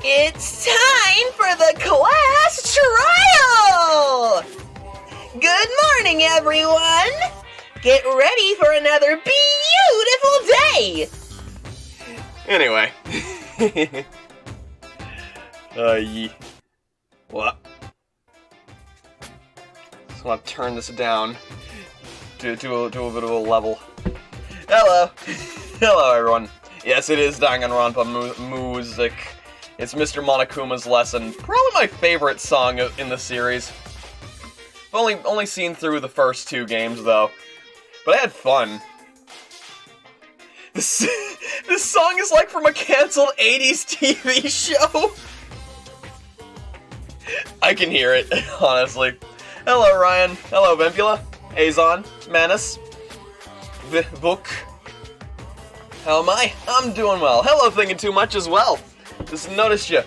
It's time for the class trial! Good morning, everyone! Get ready for another beautiful day! Anyway. What? Just want to turn this down to a bit of a level. Hello! Hello, everyone. Yes, it is Danganronpa music. It's Mr. Monokuma's Lesson. Probably my favorite song in the series. I've only seen through the first 2 games, though. But I had fun. This song is like from a cancelled 80s TV show. I can hear it, honestly. Hello, Ryan. Hello, Vimpula. Azon. Manus. Vuk. How am I? I'm doing well. Hello, Thinking Too Much as well. Just noticed you.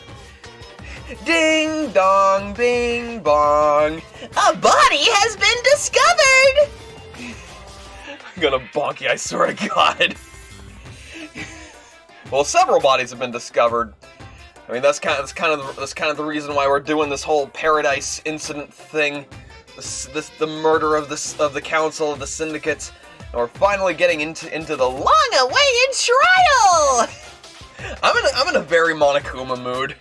Ding dong, bing bong. A body has been discovered! I'm gonna bonk you, I swear to God. Well, several bodies have been discovered. I mean, that's kind of the reason why we're doing this whole paradise incident thing. The murder of the council of the syndicates, and we're finally getting into the long-awaited trial. I'm in a very Monokuma mood.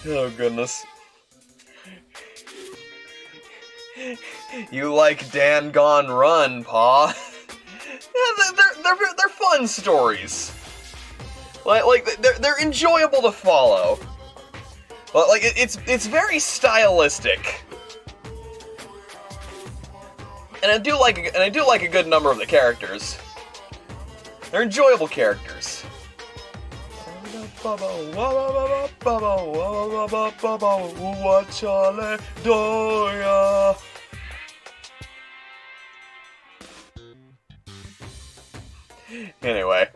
Oh goodness. You like Dan Gone Run, Pa? Yeah, they're fun stories. Like they're enjoyable to follow. But like it's very stylistic. And I do like a good number of the characters. They're enjoyable characters. Anyway,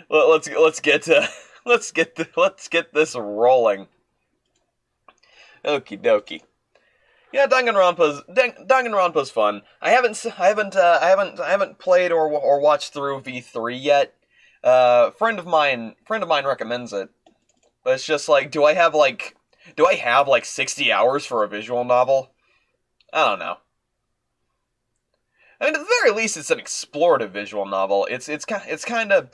let's get this rolling. Okie dokie. Yeah, Danganronpa's fun. I haven't played or watched through V3 yet. Friend of mine recommends it. But it's just like, do I have like 60 hours for a visual novel? I don't know. I mean, at the very least, it's an explorative visual novel. It's kind of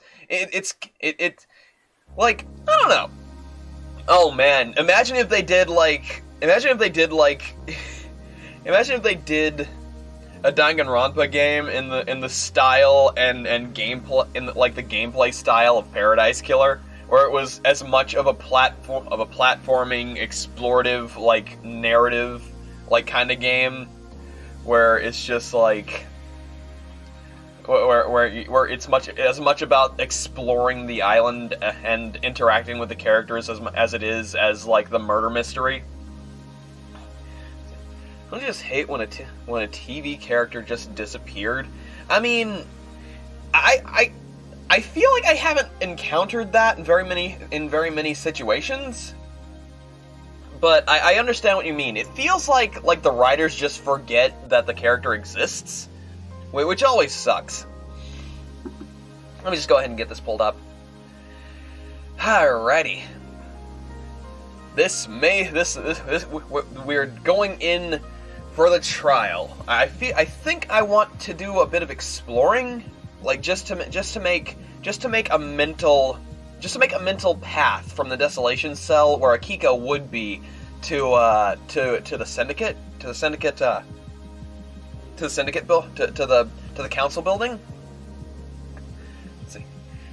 like, I don't know. Oh man, imagine if they did a Danganronpa game in the style and gameplay the gameplay style of Paradise Killer, where it was as much of a platforming explorative like narrative like kind of game, where it's just like where it's as much about exploring the island and interacting with the characters as it is as like the murder mystery. Don't you just hate when a TV character just disappeared? I mean, I feel like I haven't encountered that in very many situations. But I understand what you mean. It feels like the writers just forget that the character exists, which always sucks. Let me just go ahead and get this pulled up. Alrighty. We're going in for the trial. I think I want to do a bit of exploring, like just to make a mental path from the desolation cell where Akiko would be to the syndicate to the council building. Let's see.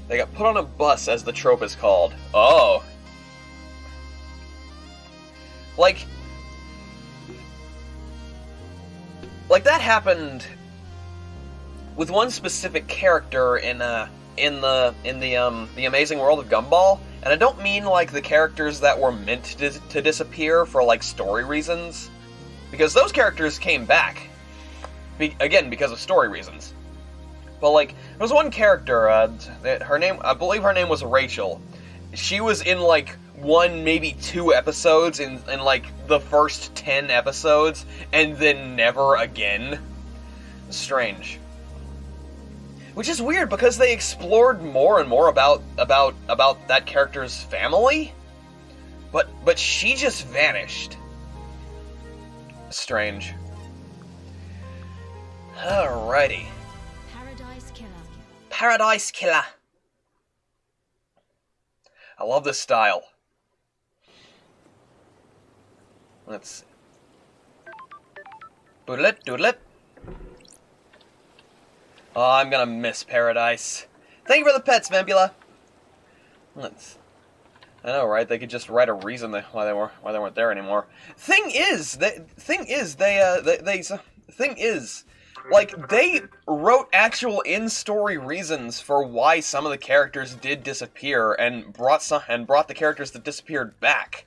They got put on a bus, as the trope is called. Oh. Like that happened with one specific character in the Amazing World of Gumball, and I don't mean like the characters that were meant to disappear for like story reasons, because those characters came back, again because of story reasons. But like there was one character, her name, I believe her name was Rachel. She was in like one, maybe 2 episodes in like the first 10 episodes, and then never again. Strange. Which is weird because they explored more and more about that character's family, but she just vanished. Strange. Alrighty. Paradise Killer. Paradise Killer. I love this style. Let's see. Doodle-it, doodle-it. Oh, I'm gonna miss Paradise. Thank you for the pets, Vambula. I know, right? They could just write a reason why they weren't there anymore. Thing is, like they wrote actual in-story reasons for why some of the characters did disappear and brought the characters that disappeared back.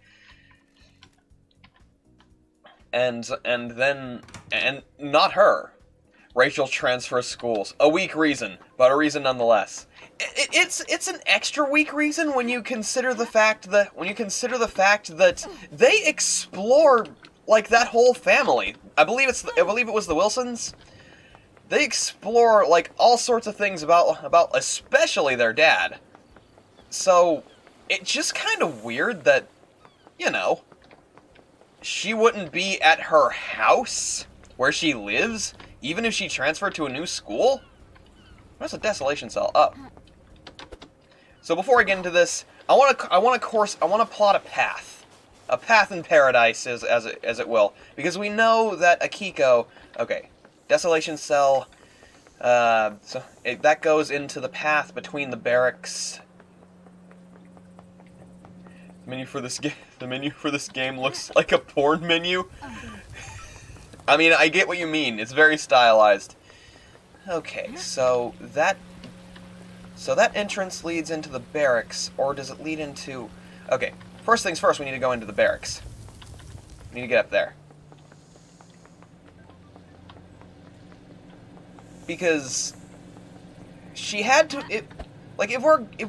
And not her. Rachel transfers schools. A weak reason, but a reason nonetheless. It's an extra weak reason when you consider the fact that they explore like that whole family. I believe it was the Wilsons. They explore like all sorts of things about especially their dad. So it's just kind of weird that, you know, she wouldn't be at her house where she lives, even if she transferred to a new school? Where's the desolation cell? Oh. So before I get into this, I want to plot a path. A path in paradise, as it will. Because we know that Akiko... Okay, desolation cell... that goes into the path between the barracks... The menu for this game looks like a porn menu. I mean, I get what you mean. It's very stylized. Okay, so that entrance leads into the barracks, or does it lead into... Okay, first things first, we need to go into the barracks. We need to get up there. Because she had to... if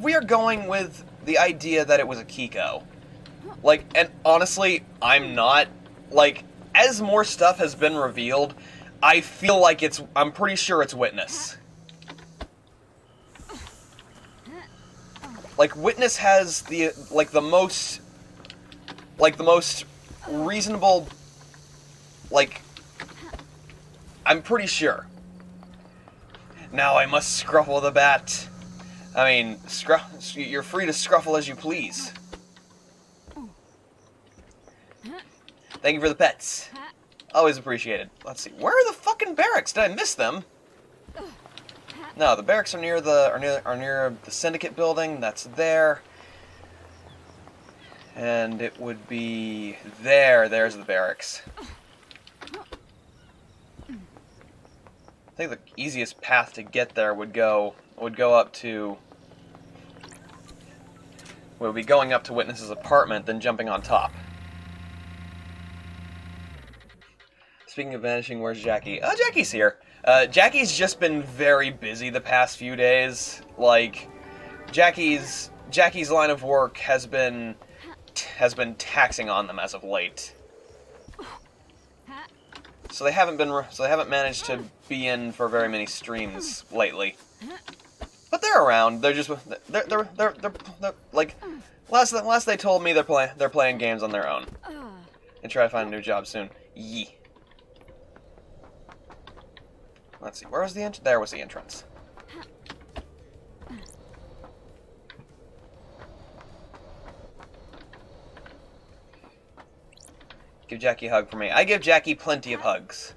we are going with the idea that it was Akiko, like, and honestly, I'm not, like... As more stuff has been revealed, I feel like I'm pretty sure it's Witness. Like, Witness has the most reasonable, like, I'm pretty sure. Now I must scruffle the bat. I mean, you're free to scruffle as you please. Thank you for the pets. Always appreciated. Let's see. Where are the fucking barracks? Did I miss them? No, the barracks are near the Syndicate building. That's there. And it would be there. There's the barracks. I think the easiest path to get there would go up to... We'll be going up to Witness's apartment, then jumping on top. Speaking of vanishing, where's Jackie? Oh, Jackie's here. Jackie's just been very busy the past few days. Like, Jackie's line of work has been taxing on them as of late. So they haven't managed to be in for very many streams lately. But they're around. They're just they're like last they told me they're playing games on their own and try to find a new job soon. Yee. Let's see, where was the entrance? There was the entrance. Give Jackie a hug for me. I give Jackie plenty of hugs.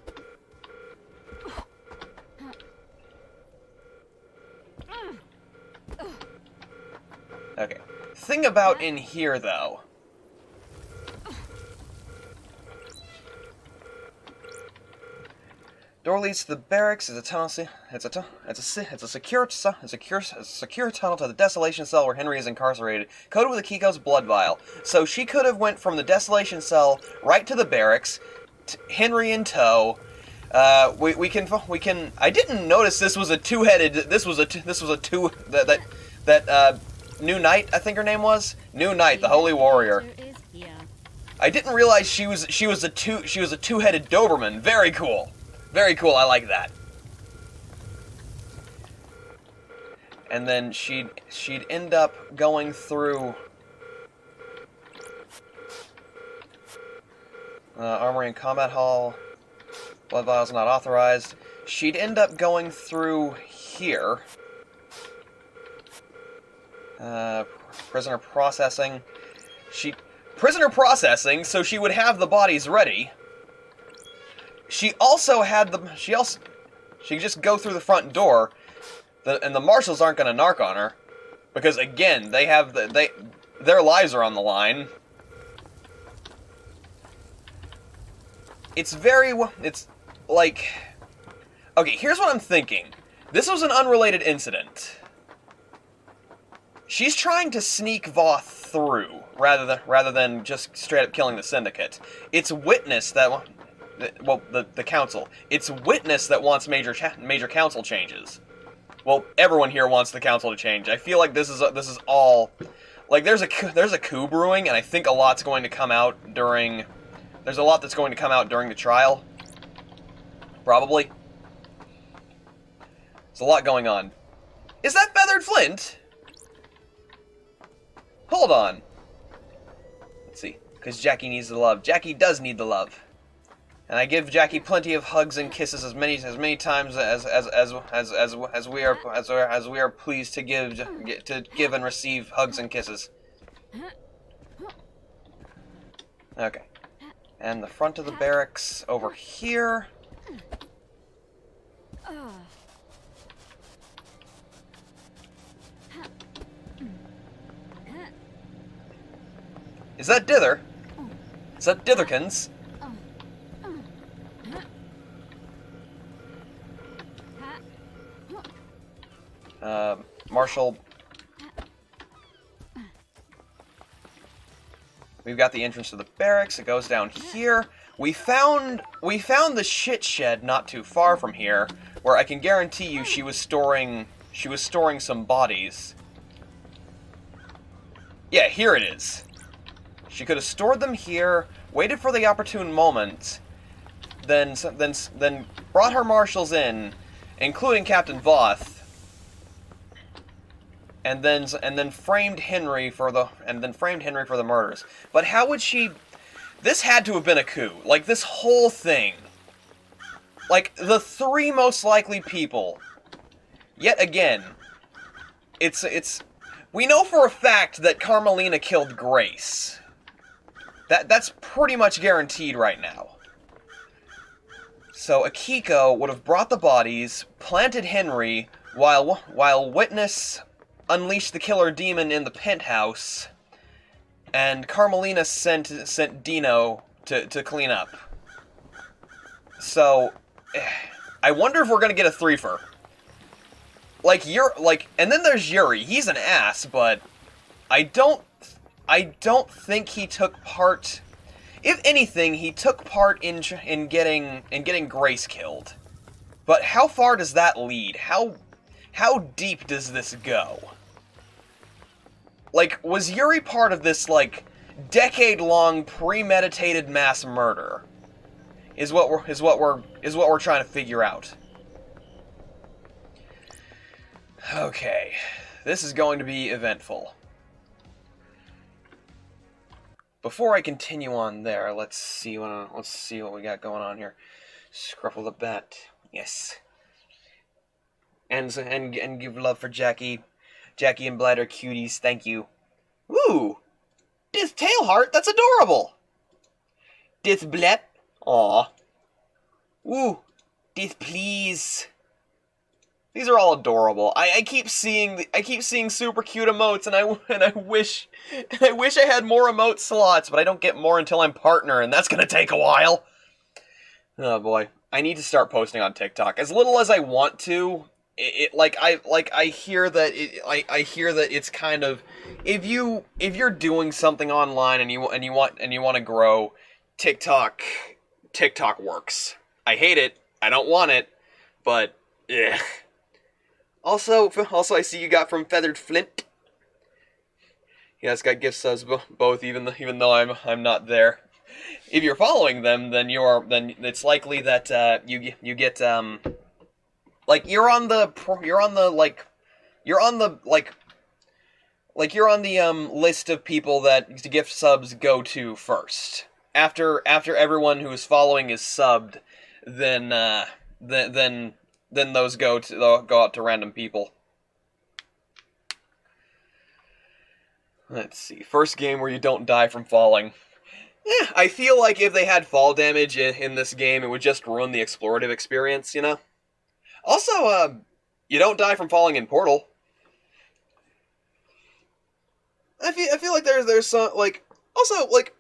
Okay. Thing about in here, though. Door leads to the barracks. It's a tunnel. It's a secure tunnel to the desolation cell where Henry is incarcerated, coated with Akiko's blood vial. So she could have went from the desolation cell right to the barracks, Henry in tow. We can. I didn't notice this was a two-headed. This was a two that New Knight, I think her name was New Knight, the Holy Warrior. I didn't realize she was a two-headed Doberman. Very cool. Very cool, I like that. And then she'd end up going through Armory and Combat Hall. Blood vials not authorized. She'd end up going through here. Prisoner processing. Prisoner processing, so she would have the bodies ready. She also had she could just go through the front door, and the marshals aren't going to narc on her, because again, their lives are on the line. It's like, okay, here's what I'm thinking. This was an unrelated incident. She's trying to sneak Voth through, rather than just straight up killing the Syndicate. It's Witness that. Well, the council. It's Witness that wants major council changes. Well, everyone here wants the council to change. I feel like this is all, like, there's a coup brewing, and I think a lot's going to come out during. There's a lot that's going to come out during the trial. Probably. There's a lot going on. Is that Feathered Flint? Hold on. Let's see. Because Jackie needs the love. Jackie does need the love. And I give Jackie plenty of hugs and kisses as many times as we are pleased to give and receive hugs and kisses. Okay. And the front of the barracks over here. Is that Dither? Is that Ditherkins? Marshal. We've got the entrance to the barracks. It goes down here. We found the shit shed not too far from here, where I can guarantee you she was storing some bodies. Yeah, here it is. She could have stored them here, waited for the opportune moment, then brought her marshals in, including Captain Voth, and then framed Henry for the murders. But how would she? This had to have been a coup. Like, this whole thing. Like, the three most likely people. Yet again, we know for a fact that Carmelina killed Grace. That's pretty much guaranteed right now. So Akiko would have brought the bodies, planted Henry, while Witness unleashed the killer demon in the penthouse, and Carmelina sent Dino to clean up. So, I wonder if we're gonna get a threefer. And then there's Yuri. He's an ass, but I don't think he took part. If anything, he took part in getting Grace killed. But how far does that lead? How deep does this go? Like, was Yuri part of this, like, decade-long premeditated mass murder? Is what we're trying to figure out. Okay, this is going to be eventful. Before I continue on there, let's see what we got going on here. Scruffle the bat, yes. And give love for Jackie. Jackie and Blight are cuties, thank you. Ooh! This tail heart, that's adorable! This Blight, aw. Ooh! This please. These are all adorable. I keep seeing super cute emotes, and I wish I had more emote slots, but I don't get more until I'm partner, and that's gonna take a while. Oh boy. need to start posting on TikTok. As little as I want to, I hear that I hear that it's kind of, if you're doing something online and you want to grow, TikTok works. I hate it. I don't want it, but ugh. Also, I see you got from Feathered Flint. Yeah, it's got gift subs both, even though I'm not there. If you're following them, then it's likely that you get like you're on the list of people that gift subs go to first. After everyone who is following is subbed, then those they'll go out to random people. Let's see. First game where you don't die from falling. I feel like if they had fall damage in this game, it would just ruin the explorative experience, you know? Also, you don't die from falling in Portal. I feel like there's some, like, also, like,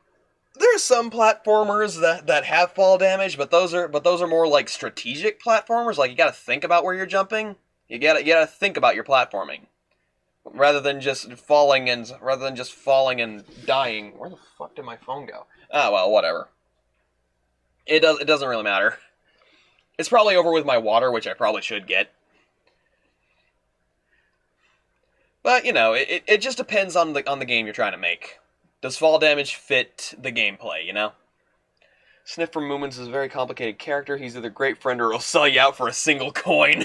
there are some platformers that have fall damage, but those are more like strategic platformers. Like, you gotta think about where you're jumping. You gotta think about your platforming. Rather than just falling and dying. Where the fuck did my phone go? Ah, well, whatever. It doesn't really matter. It's probably over with my water, which I probably should get. But you know, it just depends on the game you're trying to make. Does fall damage fit the gameplay? You know. Sniff from Moomins is a very complicated character. He's either a great friend or he'll sell you out for a single coin.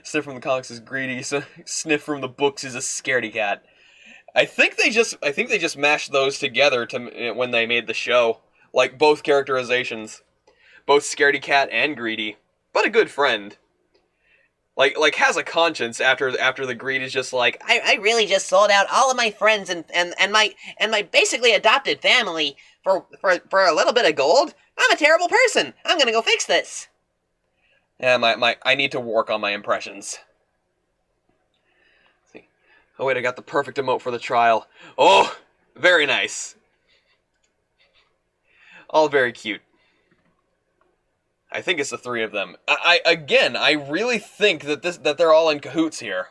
Sniff from the comics is greedy. So Sniff from the books is a scaredy cat. I think they just mashed those together when they made the show. Like both characterizations, both scaredy cat and greedy, but a good friend. Like has a conscience after the greed is just like, I really just sold out all of my friends and my basically adopted family for a little bit of gold. I'm a terrible person. I'm gonna go fix this. Yeah, I need to work on my impressions. Let's see. Oh wait, I got the perfect emote for the trial. Oh, very nice. All very cute. I think it's the three of them. I really think that they're all in cahoots here.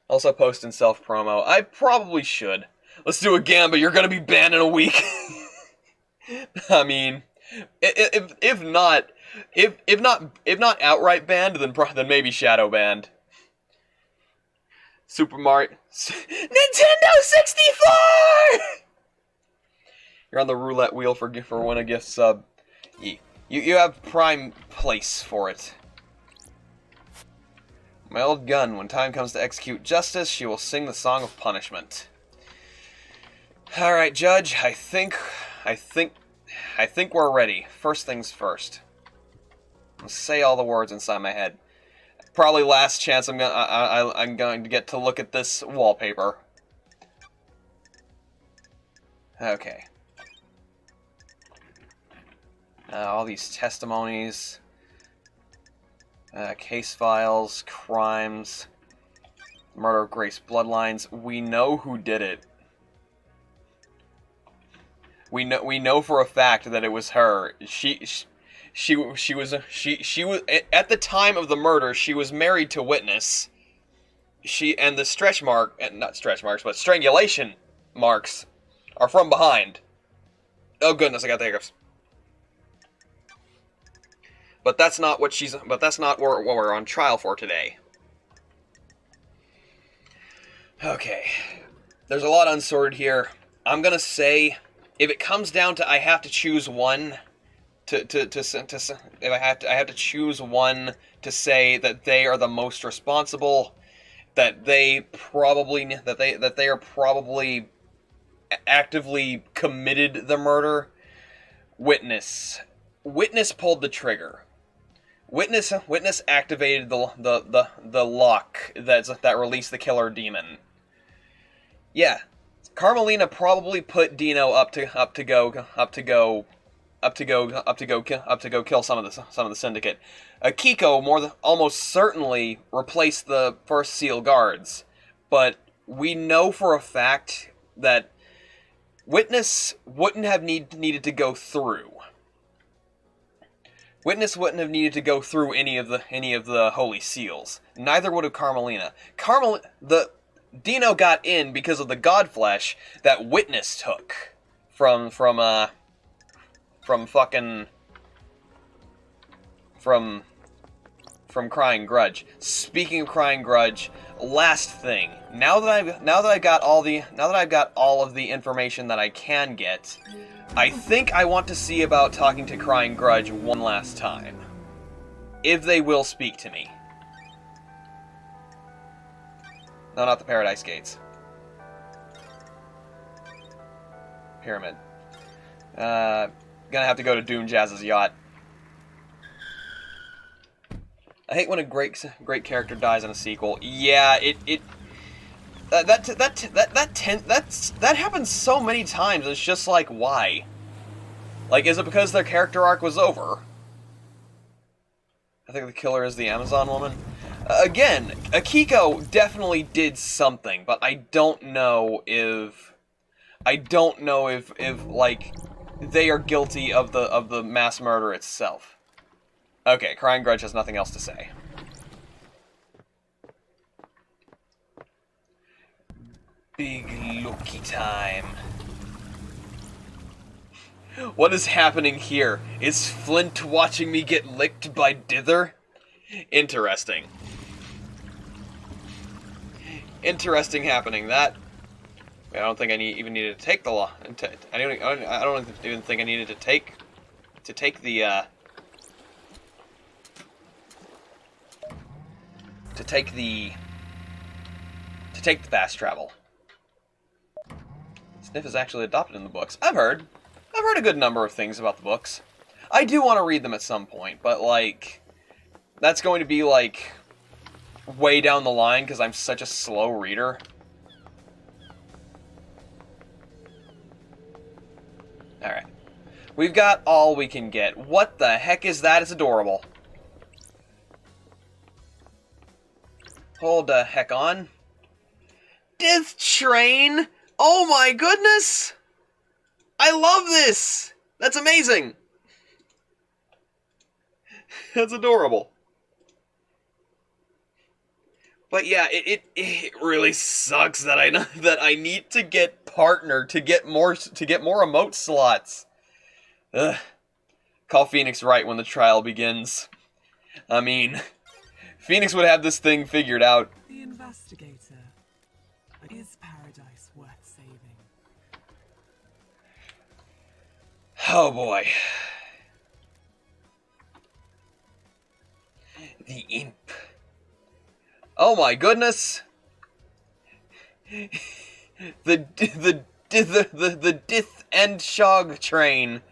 Also posting self-promo. I probably should. Let's do a Gamba. You're gonna be banned in a week. I mean, if not outright banned, then maybe shadow banned. Super Mario Nintendo 64. You're on the roulette wheel for win a gift sub. You have prime place for it. My old gun. When time comes to execute justice, she will sing the song of punishment. All right, Judge. I think we're ready. First things first. Let's say all the words inside my head. Probably last chance I'm going to get to look at this wallpaper. Okay. All these testimonies, case files, crimes, murder of Grace bloodlines. We know who did it. We know for a fact that it was her. She was at the time of the murder. She was married to Witness. And the not stretch marks, but strangulation marks are from behind. Oh goodness, I got the hiccups. But that's not what what we're on trial for today. Okay. There's a lot unsorted here. I'm gonna say, if it comes down to I have to choose one if I have to choose one to say that they are the most responsible, that they are probably actively committed the murder. Witness pulled the trigger. Witness activated the lock that released the killer demon. Yeah, Carmelina probably put Dino up to go kill some of the syndicate. Akiko almost certainly replaced the first SEAL guards, but we know for a fact that Witness wouldn't have needed to go through. Witness wouldn't have needed to go through any of the holy seals. Neither would have Carmelina. Dino got in because of the god flesh that Witness took from Crying Grudge. Speaking of Crying Grudge, last thing. Now that I've got all of the information that I can get, I think I want to see about talking to Crying Grudge one last time. If they will speak to me. No, not the Paradise Gates. Pyramid. Gonna have to go to Doom Jazz's yacht. I hate when a great character dies in a sequel. Yeah, that happens so many times. It's just like, why? Like, is it because their character arc was over? I think the killer is the Amazon woman. Again, Akiko definitely did something, but I don't know if like they are guilty of the mass murder itself. Okay, Crying Grudge has nothing else to say. Big Loki time. What is happening here? Is Flint watching me get licked by Dither? Interesting. Interesting happening. That I don't think I even needed to take the law. I don't even think I needed to take the to take the fast travel. Sniff is actually adopted in the books. I've heard a good number of things about the books. I do want to read them at some point, but like that's going to be like way down the line because I'm such a slow reader. Alright. We've got all we can get. What the heck is that? It's adorable. Hold the heck on. Death Train! Oh my goodness! I love this! That's amazing! That's adorable. But yeah, it really sucks that I need to get partner to get more emote slots. Ugh. Call Phoenix right when the trial begins. I mean, Phoenix would have this thing figured out. The investigator. Is paradise worth saving? Oh boy. The imp. Oh my goodness. The Dith and Shog train.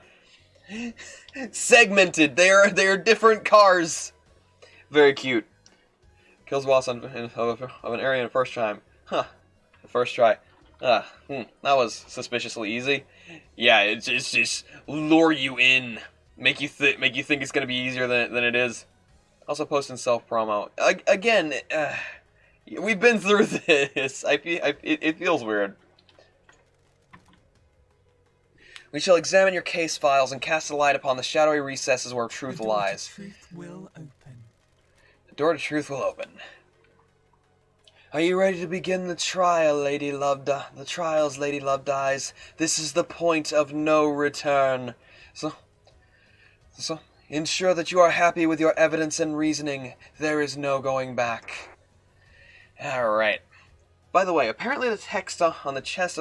Segmented. They are different cars. Very cute. Kills boss of an area in the first time. Huh. The first try. That was suspiciously easy. Yeah, it's just lure you in. Make you think it's gonna be easier than it is. Also posting self-promo. Again, we've been through this. It feels weird. We shall examine your case files and cast a light upon the shadowy recesses where truth lies. Truth will open. The door to truth will open. Are you ready to begin the trial, Lady Love? The trials, Lady Love dies. This is the point of no return. So ensure that you are happy with your evidence and reasoning. There is no going back. Alright. By the way, apparently the text on the chest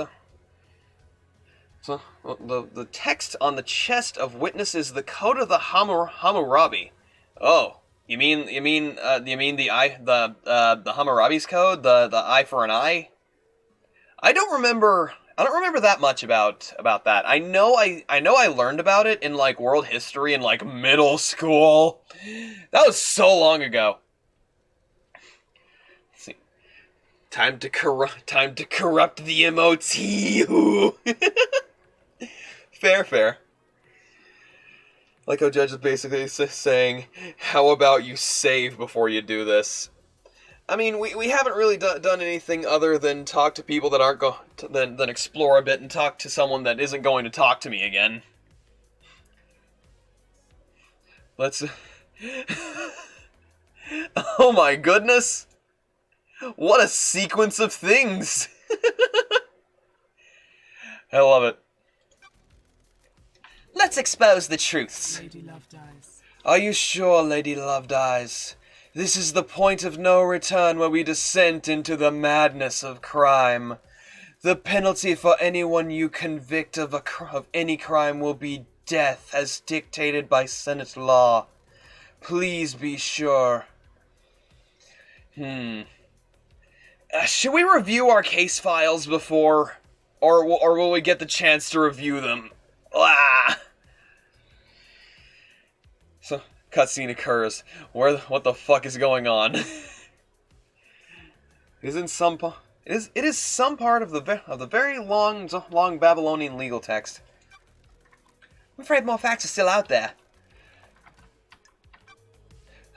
the text on the chest of witness is the code of the Hammurabi. Oh, you mean the Hammurabi's code, the eye for an eye? I don't remember that much about that. I know I learned about it in like world history in like middle school. That was so long ago. Let's see. Time to corrupt the emotes. Fair. Like how Judge is basically saying, how about you save before you do this? I mean, we haven't really done anything other than talk to people that aren't than explore a bit and talk to someone that isn't going to talk to me again. Let's... Oh my goodness! What a sequence of things! I love it. Let's expose the truths. Lady Loved Eyes. Are you sure, Lady Loved Eyes? This is the point of no return where we descend into the madness of crime. The penalty for anyone you convict of any crime will be death, as dictated by Senate law. Please be sure. Should we review our case files before? Or will we get the chance to review them? Ah! So, cutscene occurs. What the fuck is going on? It is some part of the very long Babylonian legal text. I'm afraid more facts are still out there.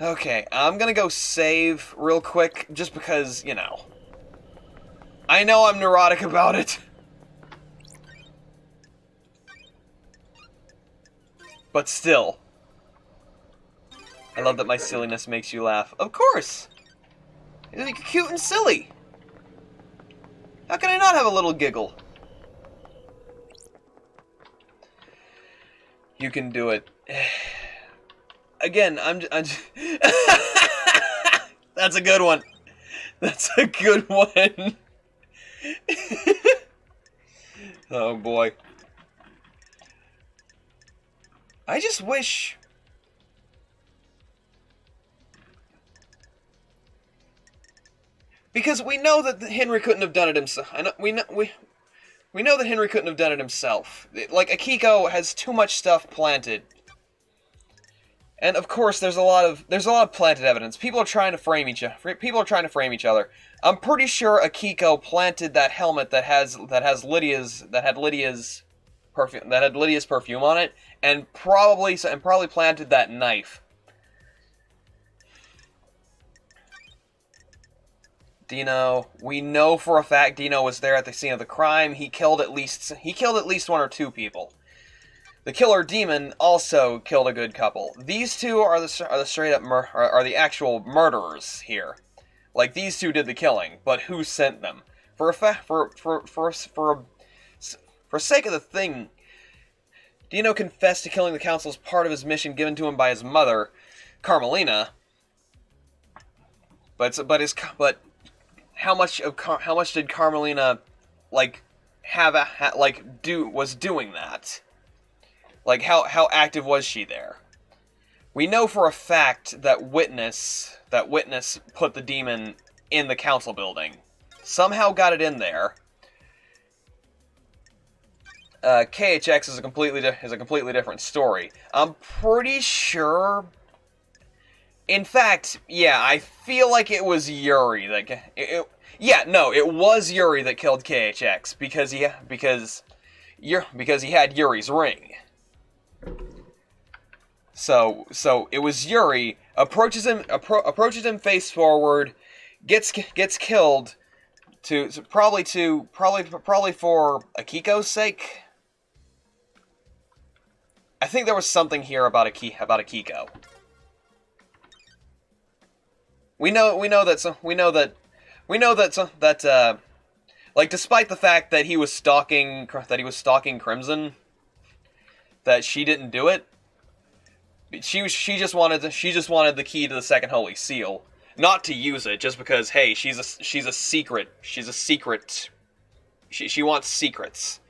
Okay, I'm gonna go save real quick, just because, you know. I know I'm neurotic about it. But still. I love that my silliness makes you laugh. Of course! It's cute and silly. How can I not have a little giggle? You can do it. Again, I'm That's a good one. That's a good one. Oh boy. I just wish... Because we know that Henry couldn't have done it himself. We know that Henry couldn't have done it himself. Like, Akiko has too much stuff planted. And of course, there's a lot of planted evidence. People are trying to frame each other. I'm pretty sure Akiko planted that helmet that had Lydia's perfume on it, and probably planted that knife. Dino, we know for a fact Dino was there at the scene of the crime. He killed at least one or two people. The killer demon also killed a good couple. These two are the straight up are the actual murderers here. Like, these two did the killing, but who sent them? For sake of the thing, Dino confessed to killing the council as part of his mission given to him by his mother, Carmelina. But how much did Carmelina was doing that? Like, how active was she there? We know for a fact that Witness put the demon in the council building. Somehow got it in there. KHX is a completely different story. I'm pretty sure. In fact, yeah, I feel like it was Yuri that. It was Yuri that killed KHX because he had Yuri's ring. So it was Yuri approaches him face forward, gets killed probably for Akiko's sake. I think there was something here about Akiko. We know that like, despite the fact that he was stalking Crimson, that she didn't do it. She just wanted the key to the second holy seal, not to use it, just because, hey, she's a secret. She wants secrets.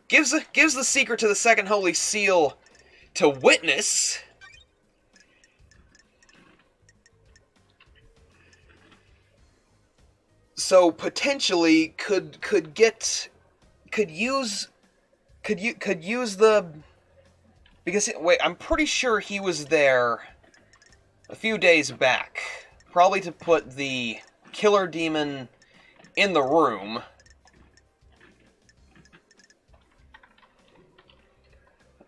Gives the secret to the second holy seal to Witness. So potentially could use the, because wait, I'm pretty sure he was there a few days back, probably to put the killer demon in the room.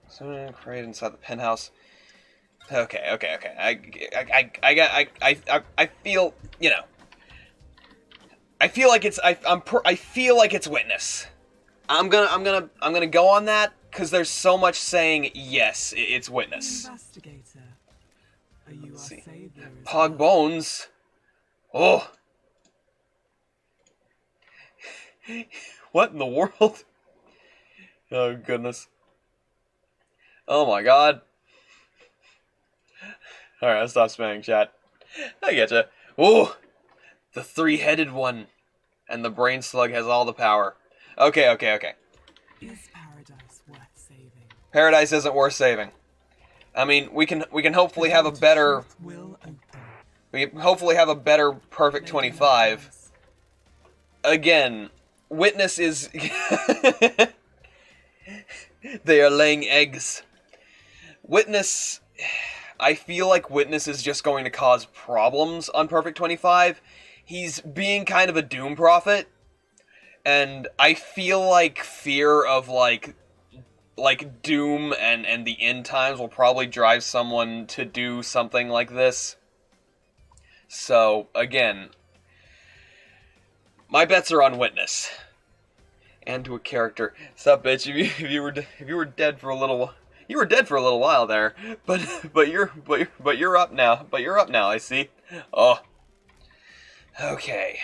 So create inside the penthouse. Okay. I feel, you know. I feel like it's Witness. I'm gonna go on that because there's so much saying yes, it's Witness. Investigator. our savior is Pog bones. Oh. What in the world? Oh, goodness. Oh, my God. Alright, I'll stop spamming chat. I getcha. Oh, the three-headed one. And the brain slug has all the power. Okay. Is paradise worth saving? Paradise isn't worth saving. I mean, we can hopefully have a better... Truth will open. We hopefully have a better Perfect 25. Again, Witness is... They are laying eggs. Witness... I feel like Witness is just going to cause problems on Perfect 25. He's being kind of a doom prophet. And I feel like fear of, like doom and the end times will probably drive someone to do something like this. So, again, my bets are on Witness. And to a character. Sup, bitch? If you were dead for a little, you were dead for a little while there. But you're up now. But you're up now. I see. Oh. Okay.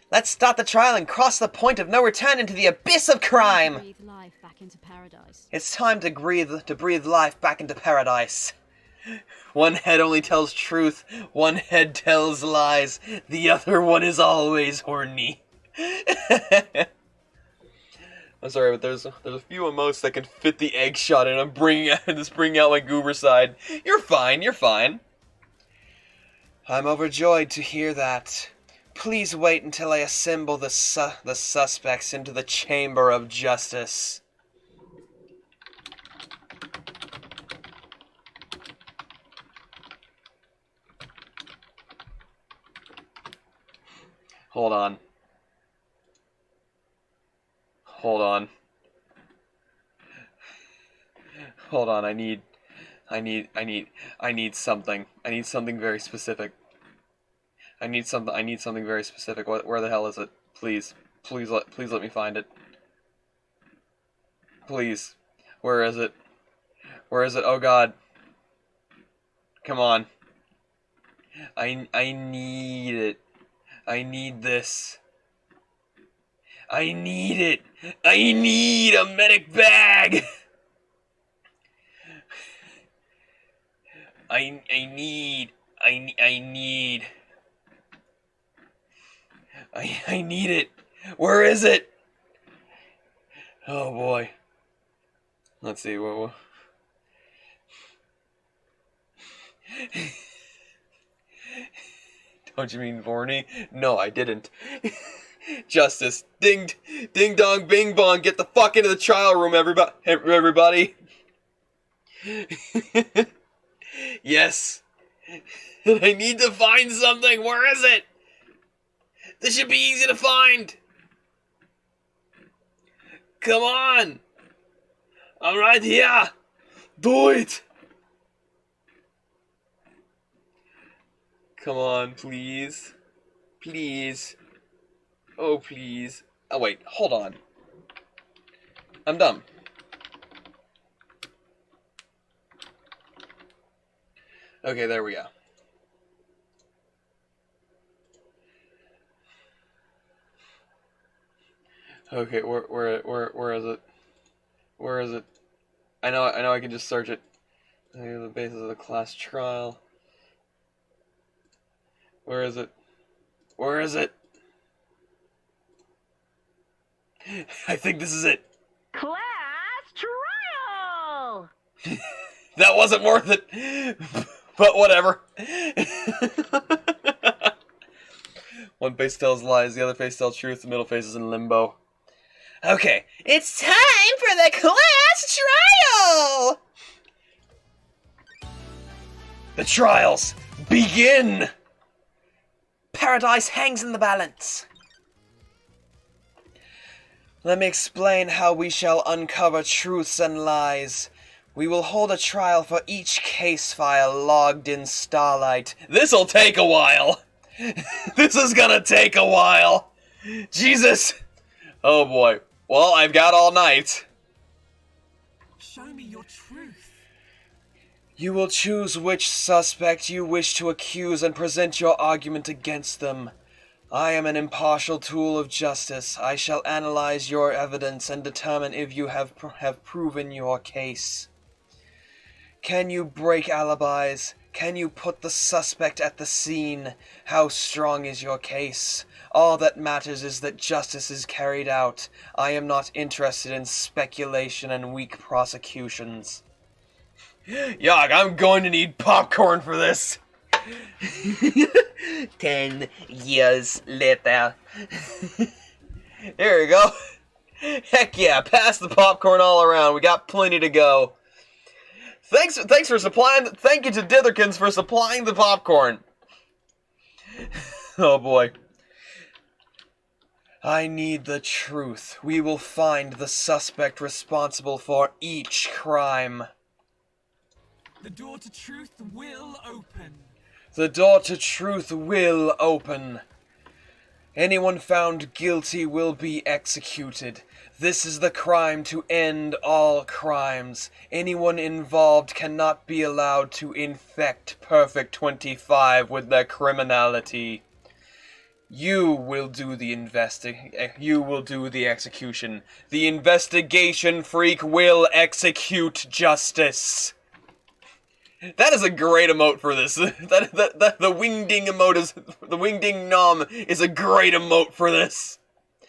Let's start the trial and cross the point of no return into the abyss of crime. Breathe life back into paradise. It's time to breathe life back into paradise. One head only tells truth, one head tells lies, the other one is always horny. I'm sorry, but there's a few emotes that can fit the egg shot, and I'm bringing out my goober side. You're fine. I'm overjoyed to hear that. Please wait until I assemble the suspects into the chamber of justice. Hold on. I need something. I need something very specific. I need something very specific. Where the hell is it? Please let me find it. Please. Where is it? Oh God. Come on. I need it. I need this. I need it. I need a medic bag. I need it. Where is it? Oh boy. Let's see. Don't you mean Vorney? No, I didn't. Justice. Ding dong bing bong. Get the fuck into the trial room, everybody. Yes. I need to find something. Where is it? This should be easy to find. Come on. I'm right here. Do it. Come on, please. Please. Oh, please. Oh, wait. Hold on. I'm dumb. Okay, there we go. Okay, where is it? Where is it? I know I can just search it. The basis of the class trial. Where is it? Where is it? I think this is it. Class trial! That wasn't worth it. But whatever. One face tells lies, the other face tells truth, the middle face is in limbo. Okay, it's time for the class trial! The trials begin! Paradise hangs in the balance. Let me explain how we shall uncover truths and lies. We will hold a trial for each case file logged in Starlight. This'll take a while! This is gonna take a while! Jesus! Oh boy. Well, I've got all night. Show me your truth. You will choose which suspect you wish to accuse and present your argument against them. I am an impartial tool of justice. I shall analyze your evidence and determine if you have proven your case. Can you break alibis? Can you put the suspect at the scene? How strong is your case? All that matters is that justice is carried out. I am not interested in speculation and weak prosecutions. Yuck, I'm going to need popcorn for this. 10 years later. Here we go. Heck yeah, pass the popcorn all around. We got plenty to go. Thanks for supplying. Thank you to Ditherkins for supplying the popcorn. Oh boy. I need the truth. We will find the suspect responsible for each crime. The door to truth will open. The door to truth will open. Anyone found guilty will be executed. This is the crime to end all crimes. Anyone involved cannot be allowed to infect Perfect 25 with their criminality. You will do the execution. The investigation freak will execute justice. That is a great emote for this. The wingding emote is the wingding nom is a great emote for this.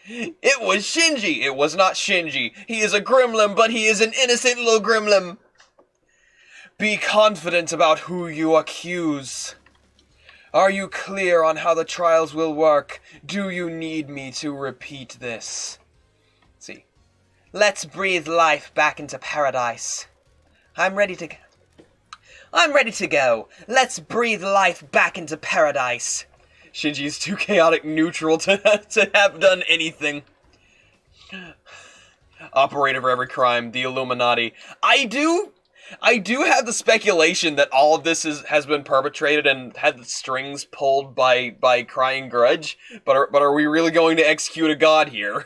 It was Shinji. It was not Shinji. He is a gremlin, but he is an innocent little gremlin. Be confident about who you accuse. Are you clear on how the trials will work? Do you need me to repeat this? Let's see. Let's breathe life back into paradise. I'm ready to go. Let's breathe life back into paradise. Shinji is too chaotic neutral to have done anything. Operator for every crime, the Illuminati. I do have the speculation that all of this has been perpetrated and had the strings pulled by Crying Grudge, but are we really going to execute a god here?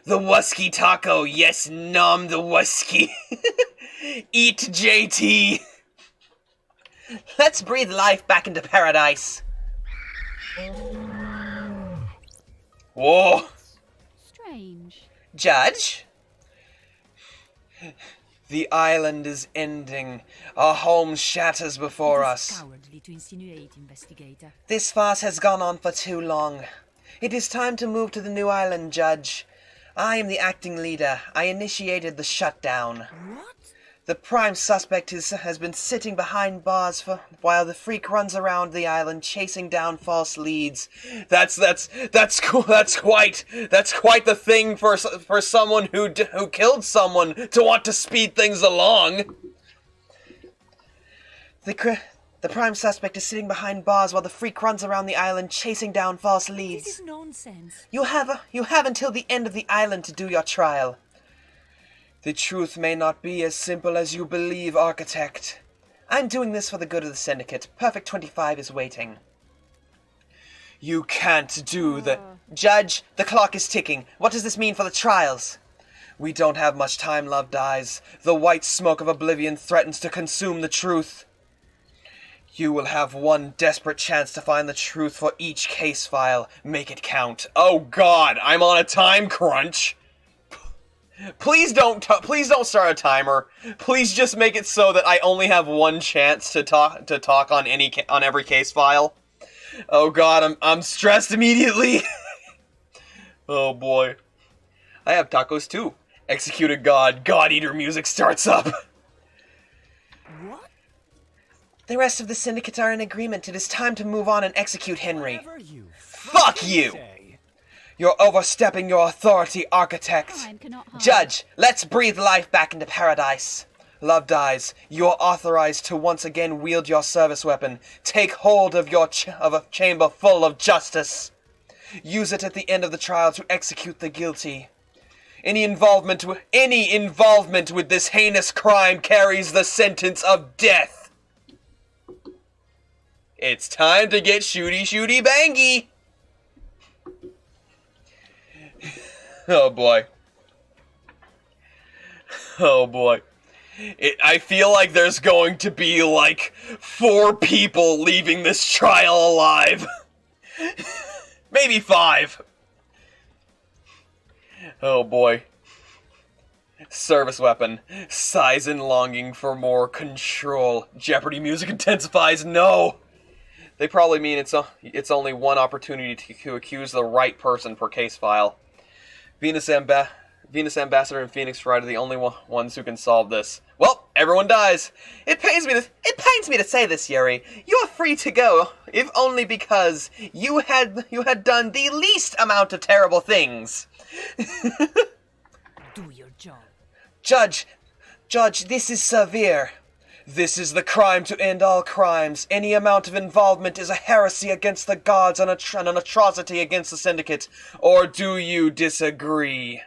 The Wusky Taco, yes, nom the Wusky. Eat JT. Let's breathe life back into paradise. Whoa. Strange. Judge? The island is ending. Our home shatters before us. Cowardly to insinuate, investigator. This farce has gone on for too long. It is time to move to the new island, Judge. I am the acting leader. I initiated the shutdown. What? The prime suspect has been sitting behind bars while the freak runs around the island chasing down false leads. That's cool. That's quite the thing for someone who killed someone to want to speed things along. The prime suspect is sitting behind bars while the freak runs around the island chasing down false leads. This is nonsense. You have until the end of the island to do your trial. The truth may not be as simple as you believe, Architect. I'm doing this for the good of the Syndicate. Perfect 25 is waiting. You can't do the... Judge, the clock is ticking. What does this mean for the trials? We don't have much time, Loved Eyes. The white smoke of oblivion threatens to consume the truth. You will have one desperate chance to find the truth for each case file. Make it count. Oh God, I'm on a time crunch. Please don't start a timer. Please just make it so that I only have one chance to talk on every case file. Oh God, I'm stressed immediately. Oh boy. I have tacos too. Executed God. God Eater music starts up. What? The rest of the Syndicate are in agreement. It is time to move on and execute Henry. Whatever you Fuck you! say. You're overstepping your authority, Architect. Crime cannot hide. Judge, let's breathe life back into paradise. Loved Eyes, you're authorized to once again wield your service weapon. Take hold of of a chamber full of justice. Use it at the end of the trial to execute the guilty. Any involvement with this heinous crime carries the sentence of death. It's time to get shooty bangy. Oh boy. Oh boy. I feel like there's going to be, like, 4 people leaving this trial alive. Maybe 5. Oh boy. Service weapon. Sighs and longing for more control. Jeopardy music intensifies. No! They probably mean it's only one opportunity to accuse the right person per case file. Venus Ambassador and Phoenix Wright are the only ones who can solve this. Well, everyone dies. It pains me to say this, Yuri. You are free to go, if only because you had done the least amount of terrible things. Do your job. Judge, this is severe. This is the crime to end all crimes. Any amount of involvement is a heresy against the gods and an atrocity against the Syndicate. Or do you disagree?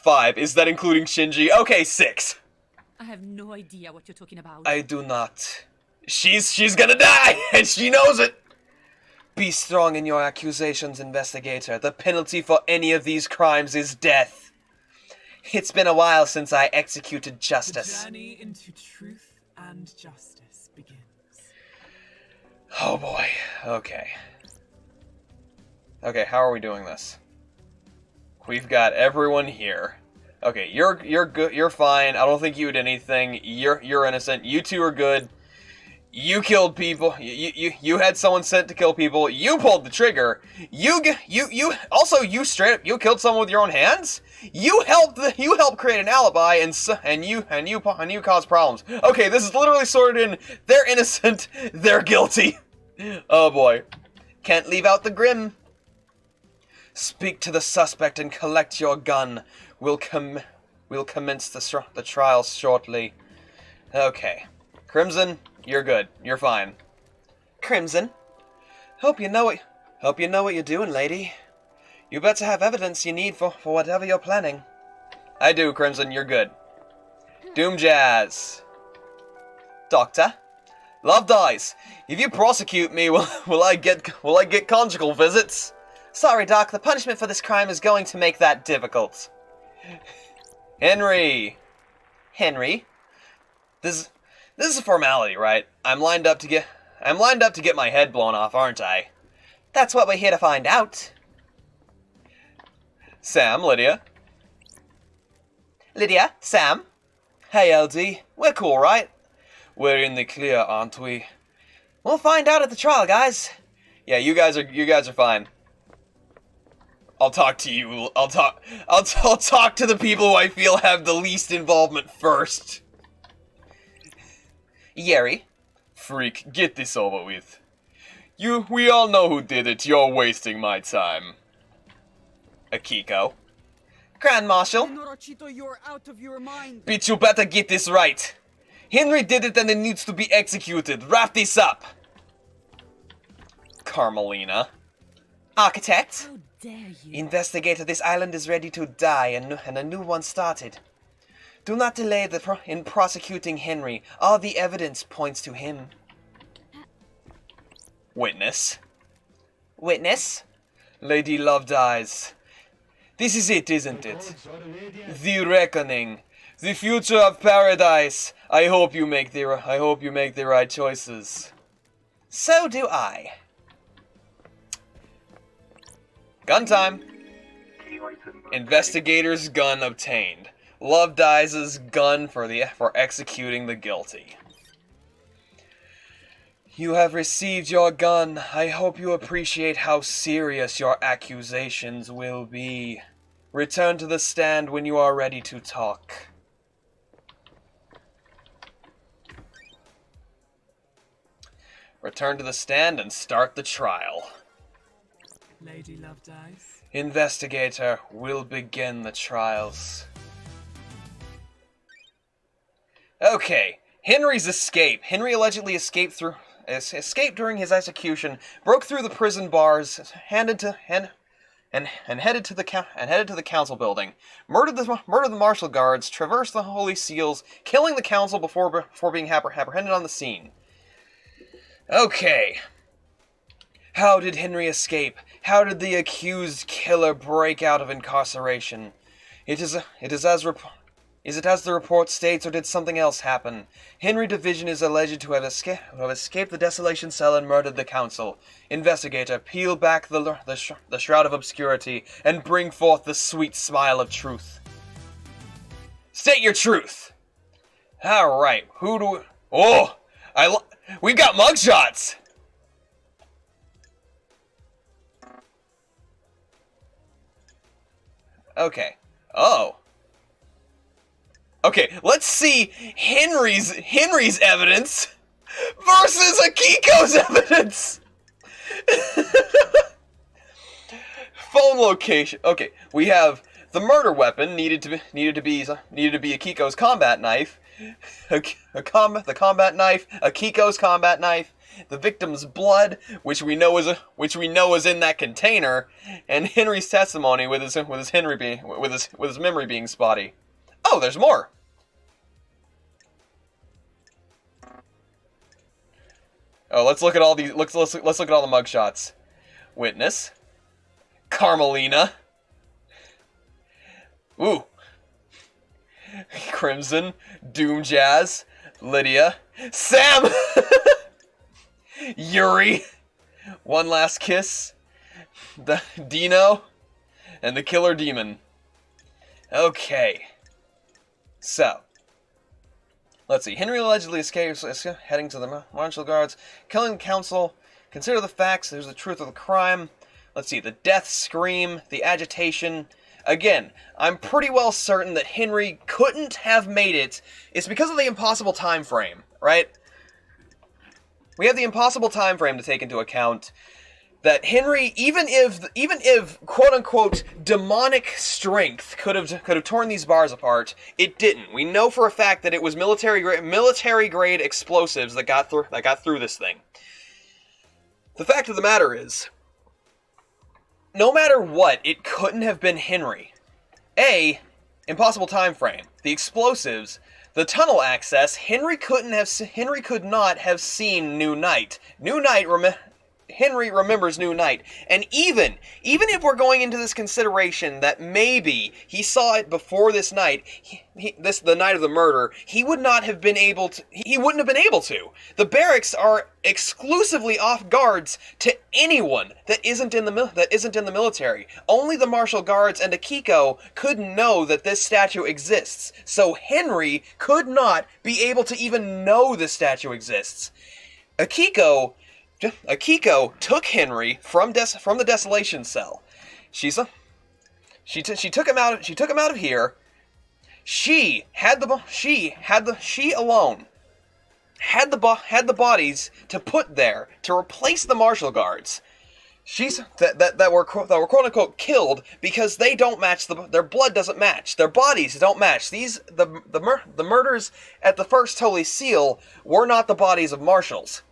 5. Is that including Shinji? Okay, 6. I have no idea what you're talking about. I do not. She's gonna die, and she knows it. Be strong in your accusations, investigator. The penalty for any of these crimes is death. It's been a while since I executed justice. The journey into truth and justice begins. Oh boy. Okay. Okay, how are we doing this? We've got everyone here. Okay, you're good. You're fine. I don't think you did anything. You're innocent. You two are good. You killed people. You had someone sent to kill people. You pulled the trigger. You killed someone with your own hands. You helped create an alibi and you caused problems. Okay, this is literally sorted in. They're innocent. They're guilty. Oh boy, can't leave out the grim. Speak to the suspect and collect your gun. We'll commence the trial shortly. Okay, Crimson. You're good. You're fine. Crimson, hope you know what you're doing, lady. You better have evidence you need for whatever you're planning. I do, Crimson. You're good. Doom Jazz. Doctor, love dies. If you prosecute me, will I get conjugal visits? Sorry, Doc. The punishment for this crime is going to make that difficult. Henry. This is a formality, right? I'm lined up to get my head blown off, aren't I? That's what we're here to find out. Sam, Lydia, Sam. Hey, LD. We're cool, right? We're in the clear, aren't we? We'll find out at the trial, guys. Yeah, you guys are fine. I'll talk to you. I'll talk to the people who I feel have the least involvement first. Yeri. Freak, get this over with. We all know who did it. You're wasting my time. Akiko. Grand Marshal. Norachito, you're out of your mind. Bitch, you better get this right. Henry did it and it needs to be executed. Wrap this up. Carmelina. Architect. How dare you? Investigator, this island is ready to die and a new one started. Do not delay in prosecuting Henry. All the evidence points to him. Witness. Lady Love dies. This is it, isn't it? The reckoning. The future of paradise. I hope you make the right choices. So do I. Gun time. Investigator's gun obtained. Love dies' gun for executing the guilty. You have received your gun. I hope you appreciate how serious your accusations will be. Return to the stand when you are ready to talk. Return to the stand and start the trial. Lady Love dies. Investigator will begin the trials. Okay, Henry's escape. Henry allegedly escaped during his execution, broke through the prison bars, headed to the council building, murdered the martial guards, traversed the holy seals, killing the council before being apprehended on the scene. Okay. How did Henry escape? How did the accused killer break out of incarceration? It is as Is it as the report states, or did something else happen? Henry Division is alleged to have escaped the desolation cell and murdered the council. Investigator, peel back the shroud of obscurity and bring forth the sweet smile of truth. State your truth. All right, who do we... Oh, we've got mugshots. Okay. Oh. Okay, let's see Henry's evidence versus Akiko's evidence. Phone location. Okay, we have the murder weapon needed to be Akiko's combat knife. The combat knife, Akiko's combat knife, the victim's blood, which we know is in that container, and Henry's testimony with his memory being spotty. Oh, there's more. Oh, let's look at all these. Let's look at all the mugshots. Witness, Carmelina. Ooh. Crimson, Doom Jazz, Lydia, Sam, Yuri, One Last Kiss, the Dino, and the Killer Demon. Okay. So, let's see. Henry allegedly escapes, heading to the martial guards, killing the council. Consider the facts. There's the truth of the crime. Let's see. The death scream, the agitation. Again, I'm pretty well certain that Henry couldn't have made it. It's because of the impossible time frame, right? We have the impossible time frame to take into account. That Henry, even if quote unquote demonic strength could have torn these bars apart, it didn't. We know for a fact that it was military grade explosives that got through this thing. The fact of the matter is, no matter what, it couldn't have been Henry. Impossible time frame. The explosives, the tunnel access. Henry could not have seen New Night. Henry remembers New Night, and even if we're going into this consideration that maybe he saw it before this night, the night of the murder, he wouldn't have been able to. The barracks are exclusively off guards to anyone that isn't in the military. Only the martial guards and Akiko could know that this statue exists. So Henry could not be able to even know this statue exists. Akiko took Henry from the desolation cell. She took him out of here. She alone had the bodies to put there to replace the martial guards. That were quote unquote killed because they don't match their blood doesn't match, their bodies don't match. The murders at the First Holy Seal were not the bodies of marshals.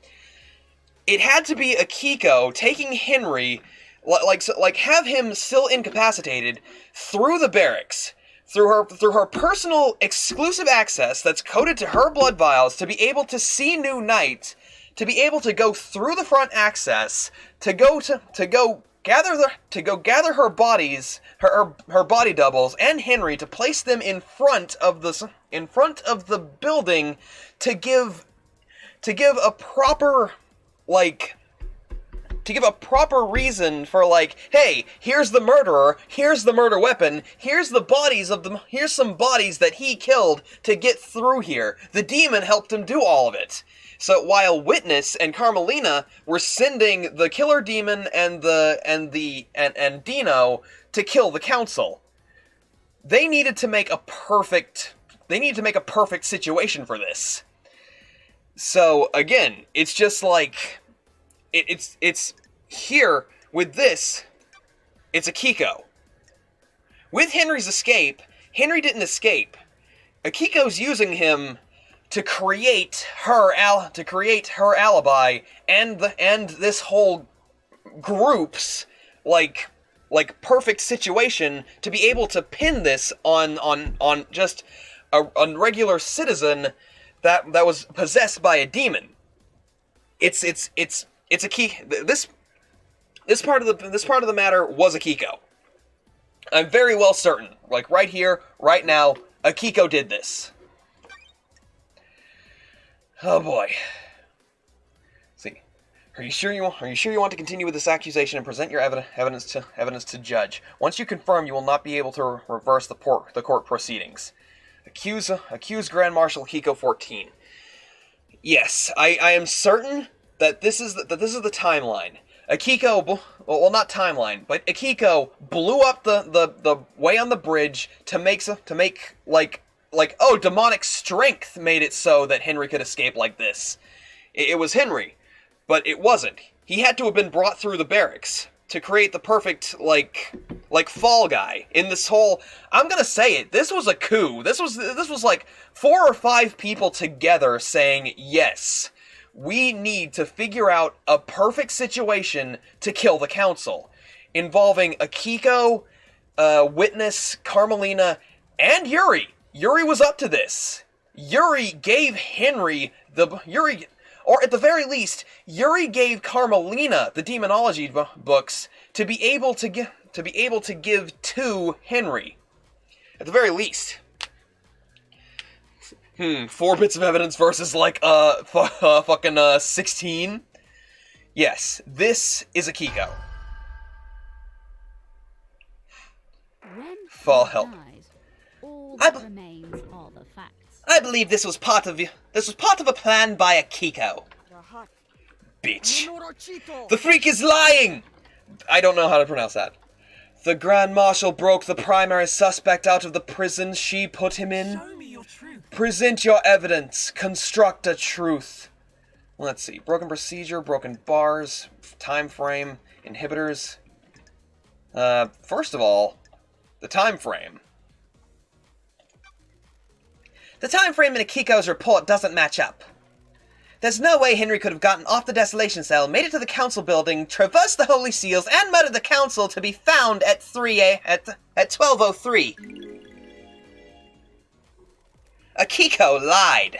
It had to be Akiko taking Henry, have him still incapacitated, through the barracks, through her personal exclusive access that's coded to her blood vials, to be able to see New Night, to be able to go through the front access, to go gather her bodies, her body doubles, and Henry, to place them in front of the building, to give a proper. To give a proper reason for, hey, here's the murderer, here's the murder weapon, here's some bodies that he killed to get through here. The demon helped him do all of it. So while Witness and Carmelina were sending the killer demon and Dino to kill the council, they needed to make a perfect situation for this. So, again, it's just it's here, with this, it's Akiko. With Henry's escape, Henry didn't escape. Akiko's using him to create her alibi and this whole group's, perfect situation to be able to pin this on just a regular citizen that was possessed by a demon. It's a key. This part of the matter was Akiko. I'm very well certain. Right here, right now, Akiko did this. Oh boy. See, are you sure you want to continue with this accusation and present your evidence to judge? Once you confirm, you will not be able to reverse the court proceedings. Accuse Grand Marshal Akiko 14. Yes, I am certain that this is the timeline. Akiko, well, not timeline, but Akiko blew up the way on the bridge to make demonic strength made it so that Henry could escape like this. It was Henry, but it wasn't. He had to have been brought through the barracks to create the perfect like fall guy in this whole. I'm gonna say it. This was a coup. This was like 4 or 5 people together saying yes. We need to figure out a perfect situation to kill the council, involving Akiko, Witness, Carmelina, and Yuri. Yuri was up to this. Yuri gave Henry or at the very least, Yuri gave Carmelina the demonology books to be able to give to Henry. At the very least. 4 bits of evidence versus like fucking 16. Yes, this is Akiko. Fall help. I believe this was part of a plan by Akiko. Bitch. The freak is lying! I don't know how to pronounce that. The Grand Marshal broke the primary suspect out of the prison she put him in. Show me your truth. Present your evidence. Construct a truth. Let's see. Broken procedure, broken bars, time frame, inhibitors. First of all, the time frame. The time frame in Akiko's report doesn't match up. There's no way Henry could have gotten off the desolation cell, made it to the council building, traversed the holy seals, and murdered the council to be found at 12:03. Akiko lied.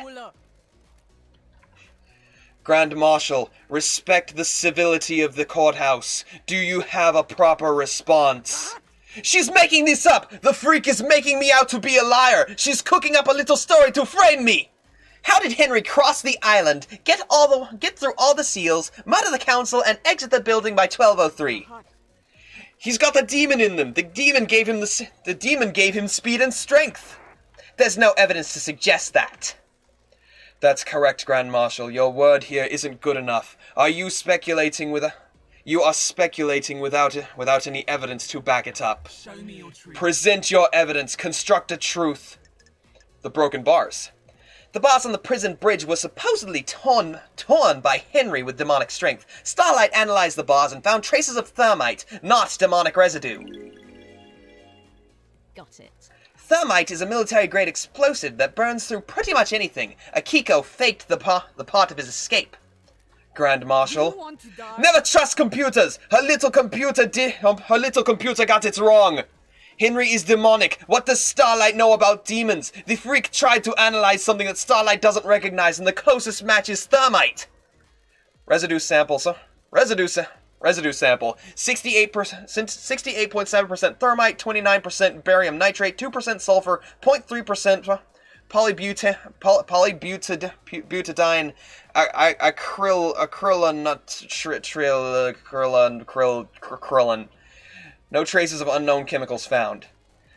Grand Marshal, respect the civility of the courthouse. Do you have a proper response? She's making this up! The freak is making me out to be a liar! She's cooking up a little story to frame me! How did Henry cross the island, get through all the seals, murder the council, and exit the building by 12:03? He's got the demon in them. The demon gave him speed and strength. There's no evidence to suggest that. That's correct, Grand Marshal. Your word here isn't good enough. You are speculating without any evidence to back it up. Show me your truth. Present your evidence. Construct a truth. The broken bars. The bars on the prison bridge were supposedly torn by Henry with demonic strength. Starlight analyzed the bars and found traces of thermite, not demonic residue. Got it. Thermite is a military-grade explosive that burns through pretty much anything. Akiko faked the part of his escape. Grand Marshal, You want to die? never trust computers. Her little computer got it wrong. Henry is demonic. What does Starlight know about demons? The freak tried to analyze something that Starlight doesn't recognize, and the closest match is thermite. Residue sample, sir. Residue sample. 68.7% thermite, 29% barium nitrate, 2% sulfur, 0.3% polybutadiene, acrylonitrile. No traces of unknown chemicals found.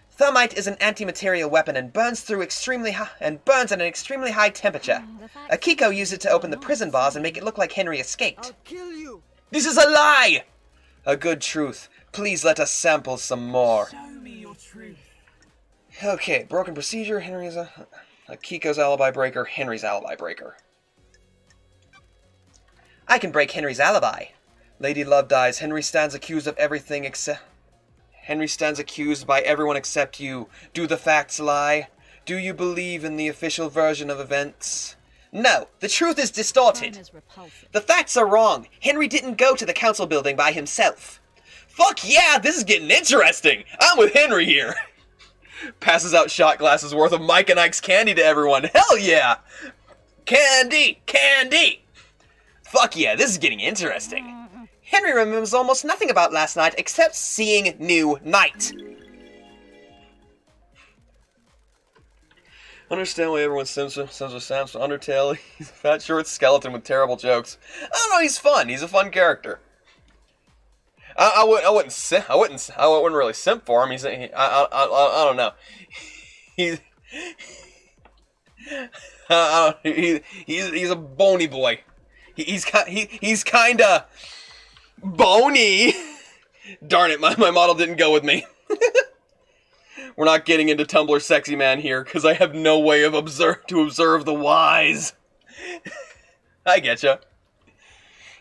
Thermite is an anti-material weapon and burns at an extremely high temperature. Akiko used it to open the prison bars and make it look like Henry escaped. I'll kill you. This is a lie! A good truth. Please let us sample some more. Show me your truth. Okay, broken procedure. Henry's Akiko's alibi breaker. Henry's alibi breaker. I can break Henry's alibi. Lady Love dies. Henry stands accused of everything except... Henry stands accused by everyone except you. Do the facts lie? Do you believe in the official version of events? No, the truth is distorted. The facts are wrong. Henry didn't go to the council building by himself. Fuck yeah, this is getting interesting. I'm with Henry here. Passes out shot glasses worth of Mike and Ike's candy to everyone. Hell yeah. Candy, candy. Fuck yeah, this is getting interesting. Henry remembers almost nothing about last night except seeing New Night. Understand why everyone sims with Sam's Undertale. He's a fat, short skeleton with terrible jokes. I don't know. He's fun. He's a fun character. I wouldn't really simp for him. I don't know. He's a bony boy. He's kinda bony. Darn it, my model didn't go with me. We're not getting into Tumblr sexy man here, because I have no way of to observe the whys. I getcha.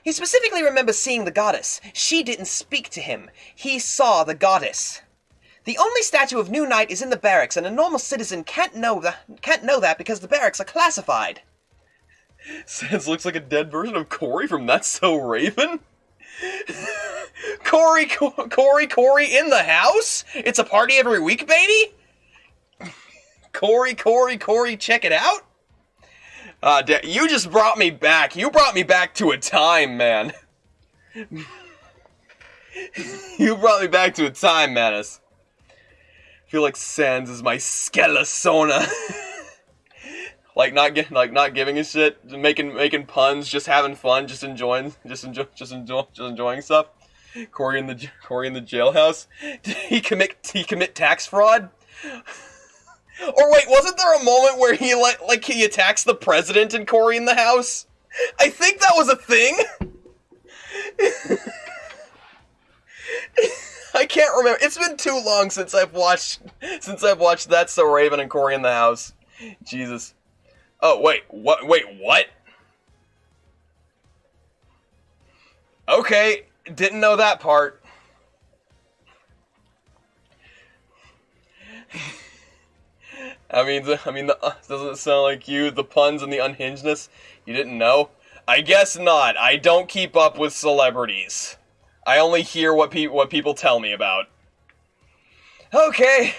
He specifically remembers seeing the goddess. She didn't speak to him. He saw the goddess. The only statue of New Knight is in the barracks, and a normal citizen can't know that because the barracks are classified. Sans looks like a dead version of Corey from That's So Raven? Corey in the house? It's a party every week, baby? Corey, check it out? You just brought me back. You brought me back to a time, man. You brought me back to a time, Manus. I feel like Sans is my Skelasona. like not giving a shit, making puns, just having fun, just enjoying stuff. Corey in the jailhouse. Did he commit tax fraud? Or wait, wasn't there a moment where he he attacks the president in Corey in the house? I think that was a thing. I can't remember. It's been too long since I've watched That's So Raven and Corey in the House. Jesus. Oh wait, what? Wait, what? Okay, didn't know that part. Doesn't it sound like you? The puns and the unhingedness? You didn't know? I guess not. I don't keep up with celebrities. I only hear what people tell me about. Okay,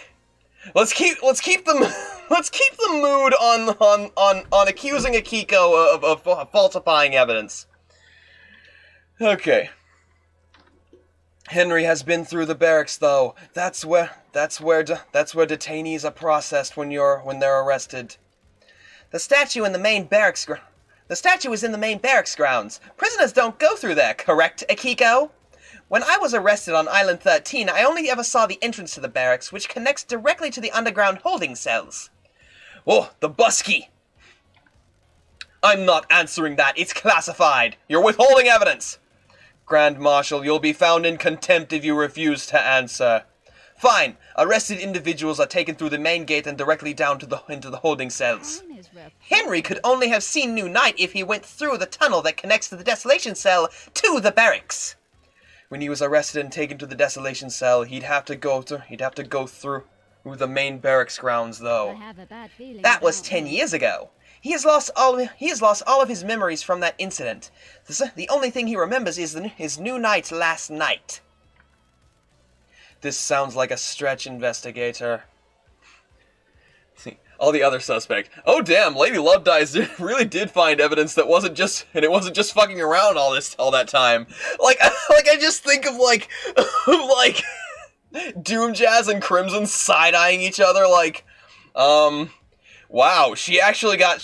let's keep the mood on accusing Akiko of falsifying evidence. Okay. Henry has been through the barracks, though. That's where detainees are processed when they're arrested. The statue is in the main barracks grounds. Prisoners don't go through there, correct, Akiko? When I was arrested on Island 13, I only ever saw the entrance to the barracks, which connects directly to the underground holding cells. Oh, the busky! I'm not answering that. It's classified. You're withholding evidence. Grand Marshal, you'll be found in contempt if you refuse to answer. Fine. Arrested individuals are taken through the main gate and directly down into the holding cells. Henry could only have seen New Knight if he went through the tunnel that connects the desolation cell to the barracks. When he was arrested and taken to the desolation cell, he'd have to go through the main barracks grounds, though. That was 10 years ago. He has lost all of his memories from that incident. The only thing he remembers is New Knight's last night. This sounds like a stretch, investigator. See, all the other suspects. Oh damn, Lady Love Dies really did find evidence that wasn't just fucking around all that time. Like I just think of like Doom Jazz and Crimson side-eyeing each other like, wow, she actually got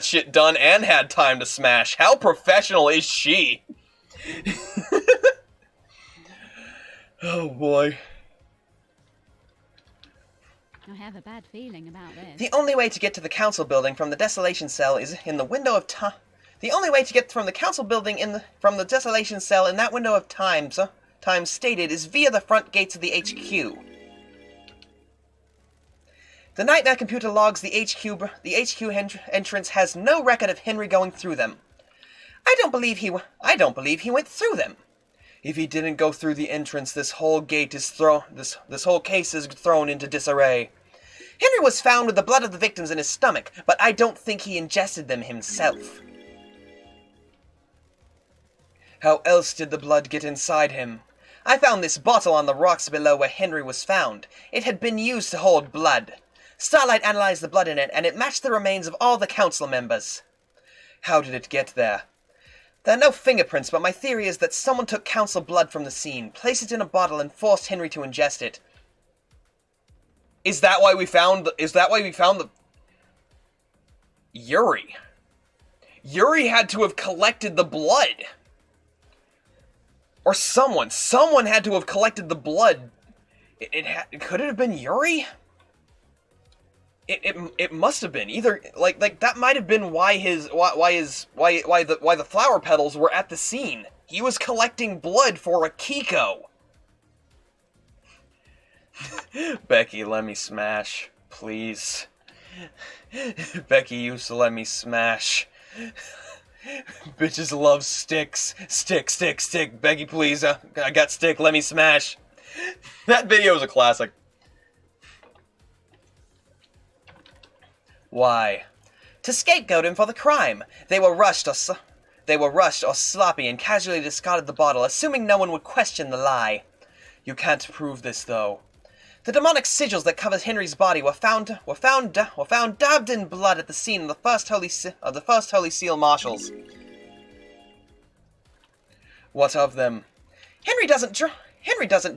shit done and had time to smash. How professional is she? Oh boy. I have a bad feeling about this. The only way to get to the council building from the desolation cell is in the window of time. The only way to get from the council building from the desolation cell in that window of time stated is via the front gates of the HQ. The nightmare computer logs the HQ entrance has no record of Henry going through them. I don't believe he went through them. If he didn't go through the entrance, this whole case is thrown into disarray. Henry was found with the blood of the victims in his stomach, but I don't think he ingested them himself. How else did the blood get inside him? I found this bottle on the rocks below where Henry was found. It had been used to hold blood. Starlight analyzed the blood in it, and it matched the remains of all the council members. How did it get there? There are no fingerprints, but my theory is that someone took council blood from the scene, placed it in a bottle, and forced Henry to ingest it. Is that why we found the... Yuri. Yuri had to have collected the blood. Or someone had to have collected the blood. Could it have been Yuri? It must have been either like that might have been why the flower petals were at the scene. He was collecting blood for Akiko. Becky, let me smash, please. Becky used to let me smash. Bitches love sticks. Stick, stick, stick. Becky, please. I got stick. Let me smash. That video is a classic. Why? To scapegoat him for the crime. They were rushed or sloppy and casually discarded the bottle, assuming no one would question the lie. You can't prove this, though. The demonic sigils that covered Henry's body were found daubed in blood at the scene of the first Holy Seal marshals. What of them? Henry doesn't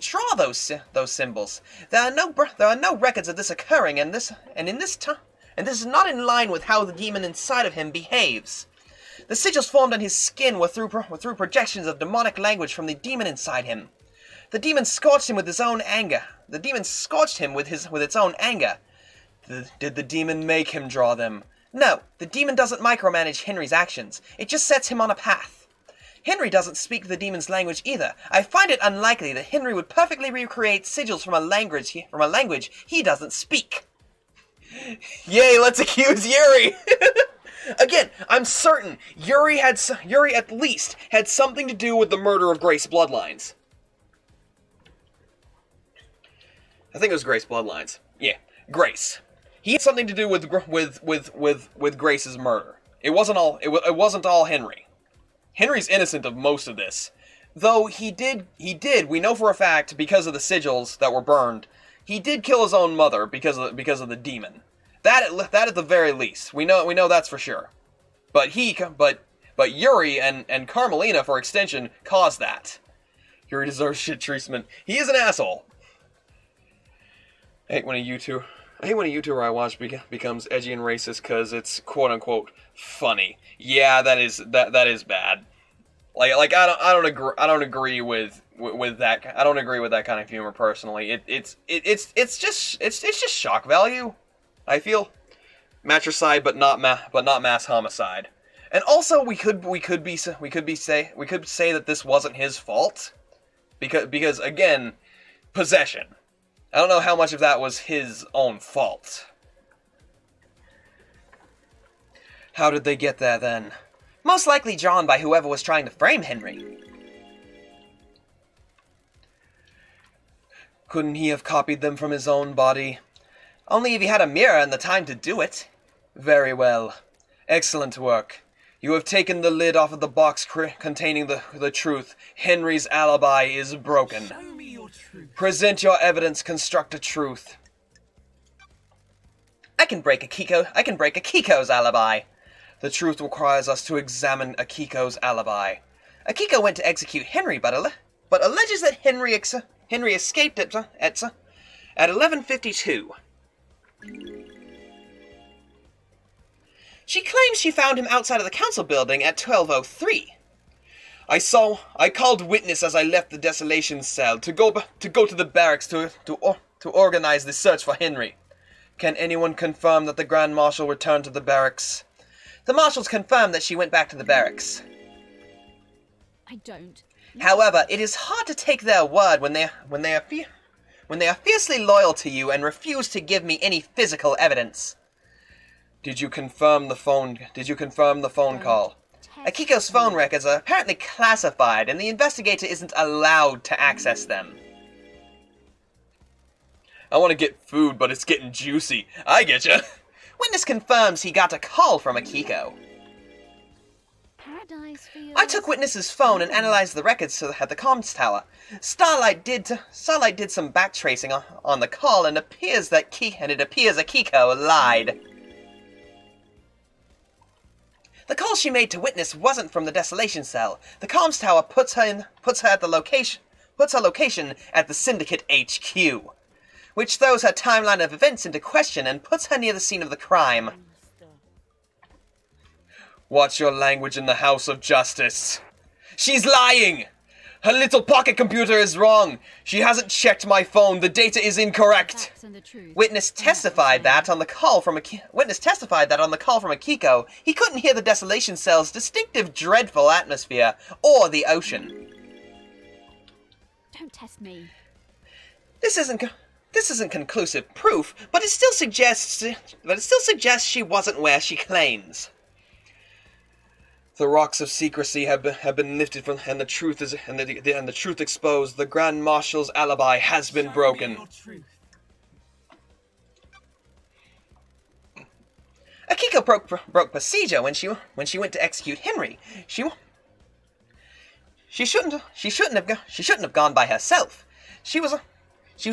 draw those symbols. There are no records of this occurring, and this is not in line with how the demon inside of him behaves. The sigils formed on his skin were through projections of demonic language from the demon inside him. The demon scorched him with his own anger. The demon scorched him with its own anger. Did the demon make him draw them? No, the demon doesn't micromanage Henry's actions. It just sets him on a path. Henry doesn't speak the demon's language either. I find it unlikely that Henry would perfectly recreate sigils from a language he doesn't speak. Yay, let's accuse Yuri! Again, I'm certain Yuri at least had something to do with the murder of Grace Bloodlines. I think it was Grace Bloodlines. Yeah, Grace. He had something to do with Grace's murder. It wasn't all Henry. Henry's innocent of most of this. Though he did, we know for a fact, because of the sigils that were burned, he did kill his own mother because of the demon. That at the very least. We know that's for sure. But Yuri and Carmelina, for extension, caused that. Yuri deserves shit treatment. He is an asshole. I hate when a YouTuber I watch becomes edgy and racist because it's quote unquote funny. Yeah, that is bad. Like I don't agree with that. I don't agree with that kind of humor personally. It's just shock value. I feel matricide, but not mass homicide. And also we could say that this wasn't his fault because again, possession. I don't know how much of that was his own fault. How did they get there, then? Most likely drawn by whoever was trying to frame Henry. Couldn't he have copied them from his own body? Only if he had a mirror and the time to do it. Very well. Excellent work. You have taken the lid off of the box containing the truth. Henry's alibi is broken. Show me your truth. Present your evidence, construct a truth. I can break Akiko's alibi. The truth requires us to examine Akiko's alibi. Akiko went to execute Henry, but alleges that Henry escaped at 11:52. She claims she found him outside of the council building at 12:03. I called witness as I left the desolation cell to go to the barracks to organize the search for Henry. Can anyone confirm that the Grand Marshal returned to the barracks? The marshals confirmed that she went back to the barracks. I don't. However, it is hard to take their word when they are fiercely loyal to you and refuse to give me any physical evidence. Did you confirm the phone call? Akiko's phone records are apparently classified, and the investigator isn't allowed to access them. I want to get food, but it's getting juicy. I getcha. Witness confirms he got a call from Akiko. Paradise for you. I took Witness's phone and analyzed the records at the comms tower. Starlight did some backtracing on the call, and it appears Akiko lied. The call she made to Witness wasn't from the desolation cell. The comms tower puts her location at the Syndicate HQ, which throws her timeline of events into question and puts her near the scene of the crime. Watch your language in the House of Justice. She's lying! Her little pocket computer is wrong. She hasn't checked my phone. The data is incorrect. Facts and the truth. Witness testified that on the call from Akiko, he couldn't hear the Desolation Cell's distinctive, dreadful atmosphere or the ocean. Don't test me. This isn't conclusive proof, but it still suggests she wasn't where she claims. The rocks of secrecy have been lifted from, and the truth exposed. The Grand Marshal's alibi has been broken. Akiko broke procedure when she went to execute Henry. She shouldn't have gone by herself. She was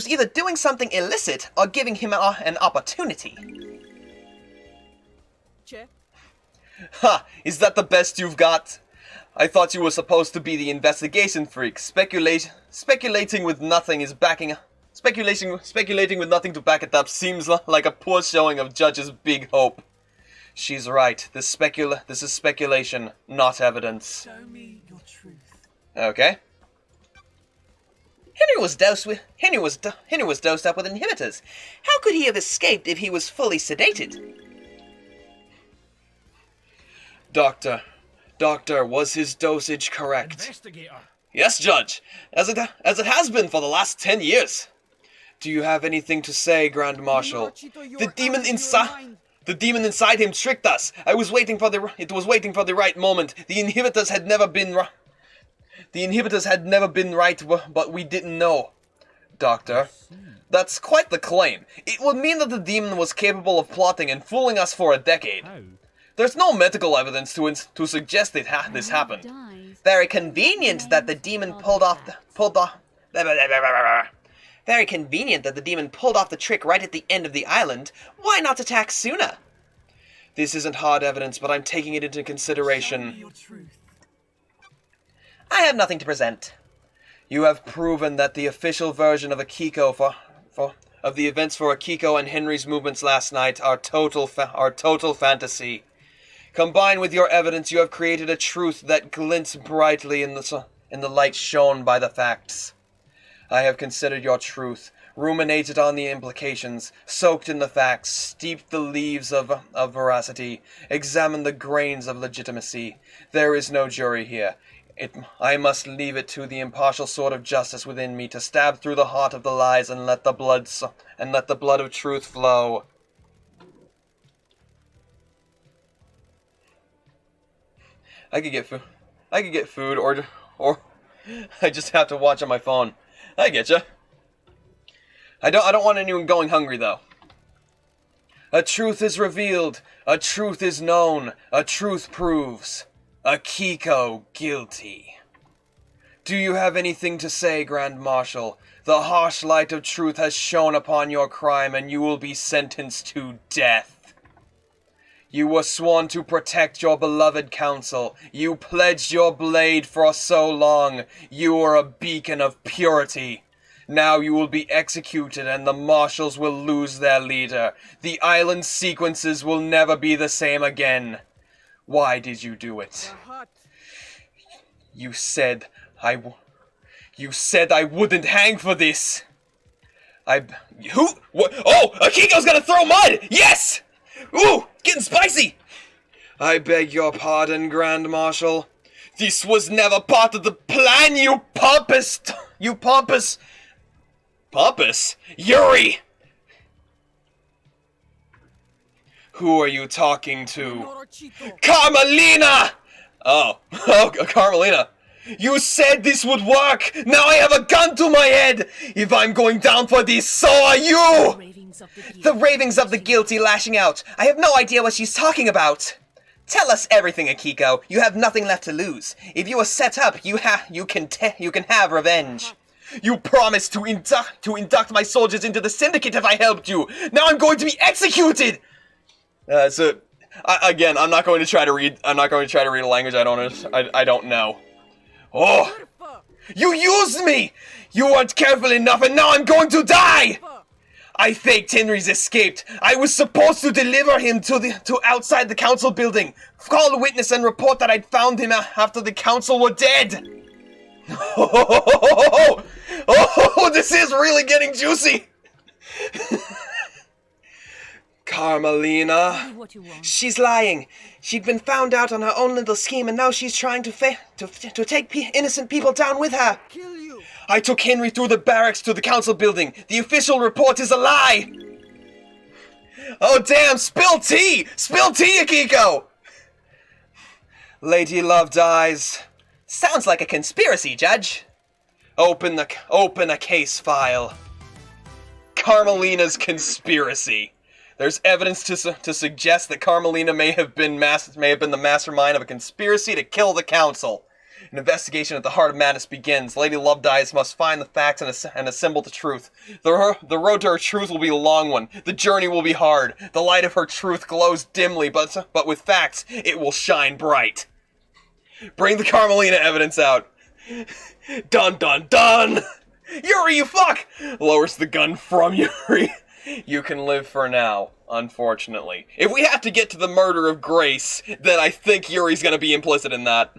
either doing something illicit or giving him an opportunity. Che? Ha! Is that the best you've got? I thought you were supposed to be the investigation freak. Speculating with nothing to back it up seems like a poor showing of Judge's big hope. She's right. This is speculation, not evidence. Show me your truth. Okay. Henry was dosed up with inhibitors. How could he have escaped if he was fully sedated? Doctor, was his dosage correct? Investigator. Yes, Judge, as it has been for the last 10 years. Do you have anything to say, Grand Marshal? The demon inside him tricked us. It was waiting for the right moment. The inhibitors had never been right, but we didn't know. Doctor, that's quite the claim. It would mean that the demon was capable of plotting and fooling us for a decade. There's no medical evidence to suggest this happened. Very convenient that the demon pulled off the trick right at the end of the island. Why not attack sooner? This isn't hard evidence, but I'm taking it into consideration. I have nothing to present. You have proven that the official version of Akiko of the events for Akiko and Henry's movements last night are total fantasy. Combined with your evidence, you have created a truth that glints brightly in the light shown by the facts. I have considered your truth, ruminated on the implications, soaked in the facts, steeped the leaves of veracity, examined the grains of legitimacy. There is no jury here. I must leave it to the impartial sword of justice within me to stab through the heart of the lies and let the blood of truth flow. I could get food, or I just have to watch on my phone. I getcha. I don't want anyone going hungry though. A truth is revealed, a truth is known, a truth proves. Akiko guilty. Do you have anything to say, Grand Marshal? The harsh light of truth has shone upon your crime, and you will be sentenced to death. You were sworn to protect your beloved council. You pledged your blade for so long. You were a beacon of purity. Now you will be executed and the marshals will lose their leader. The island sequences will never be the same again. Why did you do it? You said I wouldn't hang for this. Who? What? Oh, Akiko's gonna throw mud! Yes! Ooh, getting spicy! I beg your pardon, Grand Marshal. This was never part of the plan, you pompous... Pompous? Yuri! Who are you talking to? Carmelina! Oh, Carmelina. You said this would work! Now I have a gun to my head! If I'm going down for this, so are you! The ravings of the guilty lashing out. I have no idea what she's talking about. Tell us everything, Akiko. You have nothing left to lose. If you are set up, you can have revenge. You promised to induct my soldiers into the syndicate if I helped you. Now I'm going to be executed. Again, I'm not going to try to read a language I don't know. Oh, you used me. You weren't careful enough, and now I'm going to die. I faked Henry's escaped. I was supposed to deliver him to outside the council building. Call a witness and report that I'd found him after the council were dead. Oh, this is really getting juicy. Carmelina. Do what you want. She's lying. She'd been found out on her own little scheme, and now she's trying to take innocent people down with her. Kill you. I took Henry through the barracks to the council building. The official report is a lie. Oh damn! Spill tea! Spill tea, Akiko! Lady Love dies. Sounds like a conspiracy, Judge. Open a case file. Carmelina's conspiracy. There's evidence to suggest that Carmelina may have been the mastermind of a conspiracy to kill the council. An investigation at the heart of madness begins. Lady Lovedice must find the facts and assemble the truth. The road to her truth will be a long one. The journey will be hard. The light of her truth glows dimly, but with facts, it will shine bright. Bring the Carmelina evidence out. Dun dun dun! Yuri, you fuck! Lowers the gun from Yuri. You can live for now, unfortunately. If we have to get to the murder of Grace, then I think Yuri's gonna be implicit in that.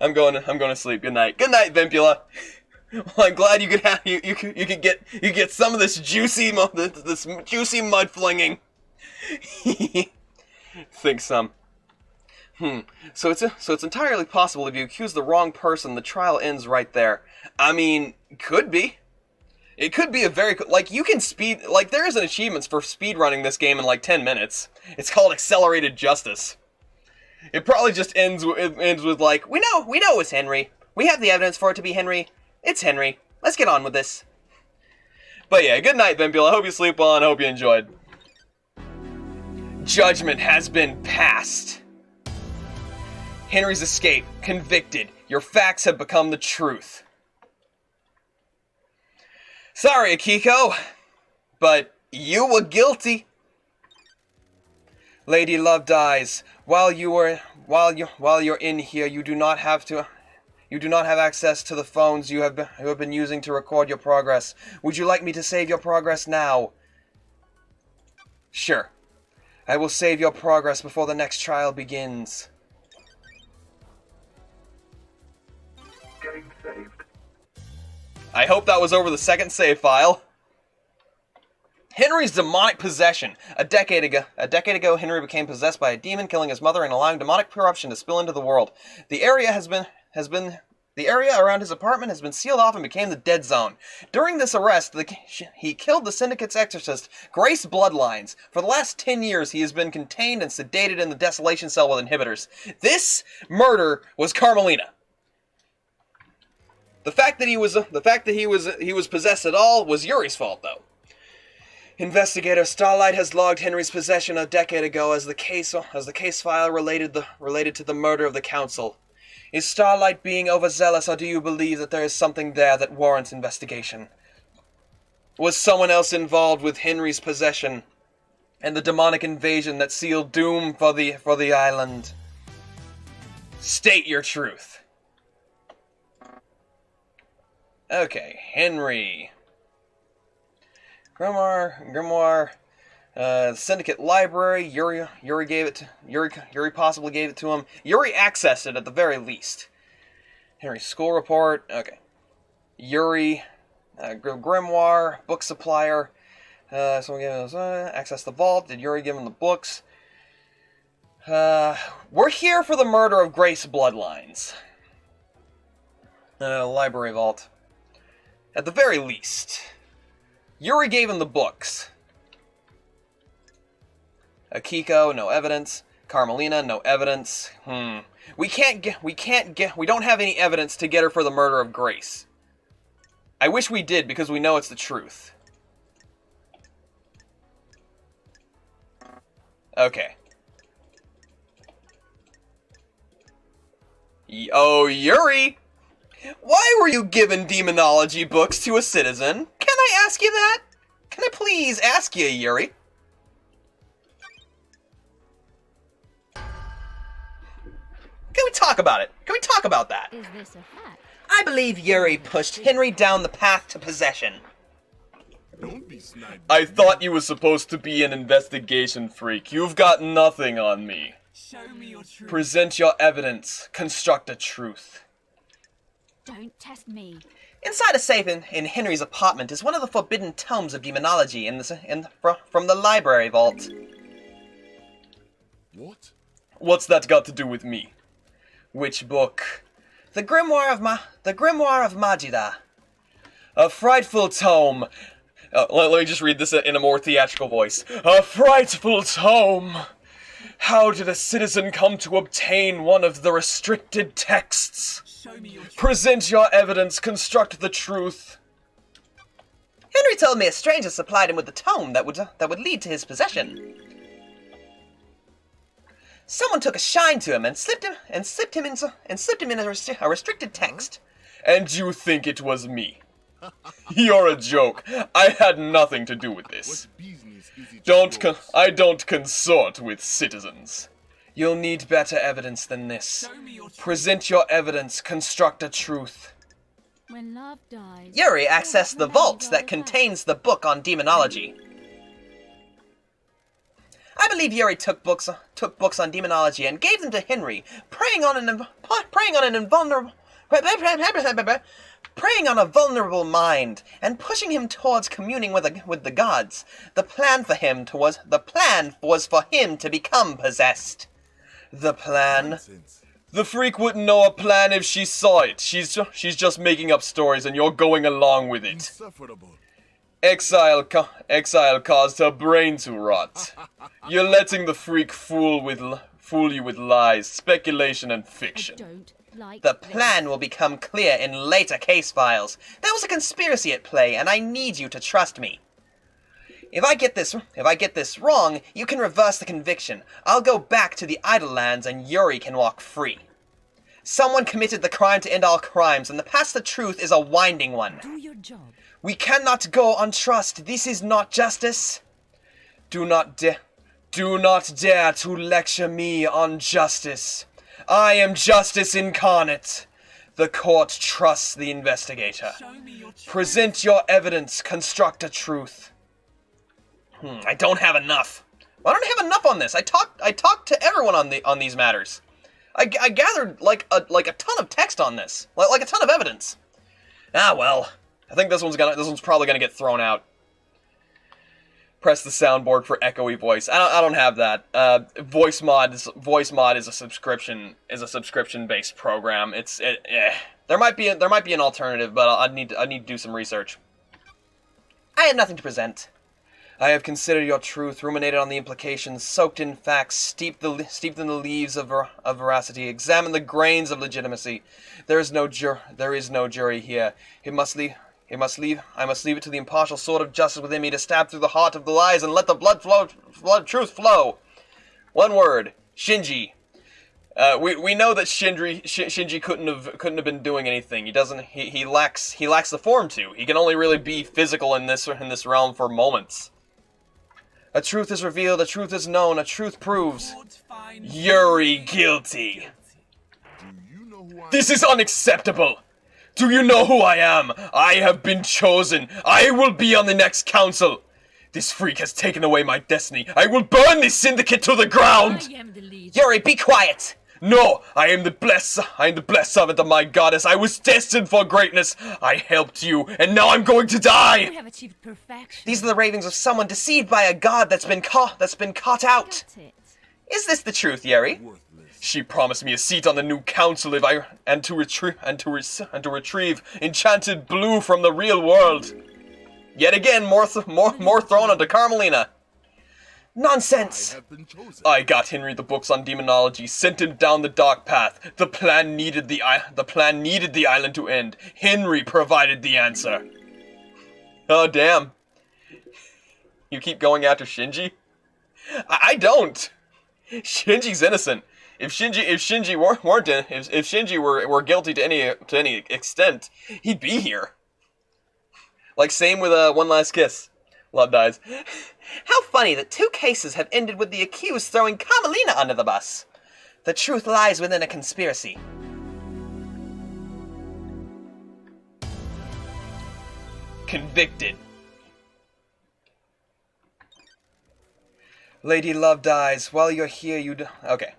I'm going to sleep. Good night. Good night, Vimpula. Well, I'm glad you could get some of this juicy mud flinging. Think some. So it's entirely possible if you accuse the wrong person, the trial ends right there. I mean, could be. It could be a very, like, you can there is an achievement for speedrunning this game in like 10 minutes. It's called Accelerated Justice. It probably just ends with like, we know it's Henry. We have the evidence for it to be Henry. It's Henry. Let's get on with this. But yeah, good night, Vimpula. Hope you sleep well and hope you enjoyed. Judgment has been passed. Henry's escaped. Convicted. Your facts have become the truth. Sorry, Akiko, but you were guilty. Lady Love dies. While you're in here, you do not have access to the phones you have been using to record your progress. Would you like me to save your progress now? Sure. I will save your progress before the next trial begins. Getting saved. I hope that was over the second save file. Henry's demonic possession. A decade ago, Henry became possessed by a demon, killing his mother and allowing demonic corruption to spill into the world. The area around his apartment has been sealed off and became the dead zone. During this arrest, he killed the Syndicate's exorcist, Grace Bloodlines. For the last 10 years, he has been contained and sedated in the desolation cell with inhibitors. This murder was Carmelina. The fact that he was possessed at all was Yuri's fault, though. Investigator Starlight has logged Henry's possession a decade ago as the case file related to the murder of the council. Is Starlight being overzealous, or do you believe that there is something there that warrants investigation? Was someone else involved with Henry's possession and the demonic invasion that sealed doom for the island? State your truth. Okay, Henry. Grimoire, Syndicate Library. Yuri possibly gave it to him. Yuri accessed it at the very least. Henry's school report. Okay. Yuri, Grimoire, book supplier. Someone gave us access the vault. Did Yuri give him the books? We're here for the murder of Grace Bloodlines. Library vault. At the very least. Yuri gave him the books. Akiko, no evidence. Carmelina, no evidence. We don't have any evidence to get her for the murder of Grace. I wish we did, because we know it's the truth. Okay. Oh, Yuri! Why were you given demonology books to a citizen? Can I ask you that? Can I please ask you, Yuri? Can we talk about it? Can we talk about that? Is this a fact? I believe Yuri pushed Henry down the path to possession. Don't be I thought you were supposed to be an investigation freak. You've got nothing on me. Show me your truth. Present your evidence. Construct a truth. Don't test me. Inside a safe in Henry's apartment is one of the forbidden tomes of demonology from the library vault. What? What's that got to do with me? Which book? The Grimoire of Majida. A frightful tome. Let me just read this in a more theatrical voice. A frightful tome. How did a citizen come to obtain one of the restricted texts? Show me your truth. Present your evidence, construct the truth. Henry told me a stranger supplied him with the tome that would lead to his possession. Someone took a shine to him and slipped him in a restricted text. And you think it was me? You're a joke. I had nothing to do with this. What business is it? I don't consort with citizens. You'll need better evidence than this. Show me your truth. Present your evidence, construct a truth. When love dies. Yuri all accessed the remains vault are that the contains the book on demonology. I believe Yuri took books on demonology and gave them to Henry, preying on a vulnerable mind and pushing him towards communing with the gods. The plan was for him to become possessed. The plan. Nonsense. The freak wouldn't know a plan if she saw it. She's just making up stories and you're going along with it. Insufferable. Exile caused her brain to rot. You're letting the freak fool you with lies, speculation, and I fiction. don't like The this. plan will become clear in later case files. There was a conspiracy at play, and I need you to trust me. If I get this wrong, you can reverse the conviction. I'll go back to the Idle Lands and Yuri can walk free. Someone committed the crime to end all crimes, and the path to truth is a winding one. Do your job. We cannot go on trust. This is not justice. Do not dare to lecture me on justice. I am justice incarnate. The court trusts the investigator. Show me your truth. Present your evidence. Construct a truth. I don't have enough. I don't have enough on this. I talked to everyone on these matters. I gathered like a ton of text on this, like a ton of evidence. Ah well, I think this one's probably gonna get thrown out. Press the soundboard for echoey voice. I don't have that. Voice mod is a subscription based program. There might be an alternative, but I need to do some research. I have nothing to present. I have considered your truth, ruminated on the implications, soaked in facts, steeped in the leaves of veracity, examined the grains of legitimacy. There is no jury here. I must leave it to the impartial sword of justice within me to stab through the heart of the lies and let the blood of truth flow. One word, Shinji. We know that Shinji couldn't have been doing anything. He lacks the form to. He can only really be physical in this realm for moments. A truth is revealed, a truth is known, a truth proves Court finds Yuri guilty. Do you know who I This is unacceptable! Do you know who I am? I have been chosen. I will be on the next council. This freak has taken away my destiny. I will burn this syndicate to the ground! I am the lead. Yuri, be quiet! No, I am the blessed servant of my goddess. I was destined for greatness. I helped you, and now I'm going to You die! have achieved perfection. These are the ravings of someone deceived by a god that's been caught out. Got it. Is this the truth, Yuri? worthless? She promised me a seat on the new council to retrieve enchanted blue from the real world. Yet again, more thrown onto Carmelina. I Nonsense! have been chosen. I got Henry the books on demonology, sent him down the dark path. The plan needed the island to end. Henry provided the answer. Oh damn! You keep going after Shinji? I don't. Shinji's innocent. If Shinji were guilty to any extent, he'd be here. Like same with One Last Kiss. Love dies. How funny that 2 cases have ended with the accused throwing Carmelina under the bus. The truth lies within a conspiracy. Convicted. Lady Love dies. While you're here, okay.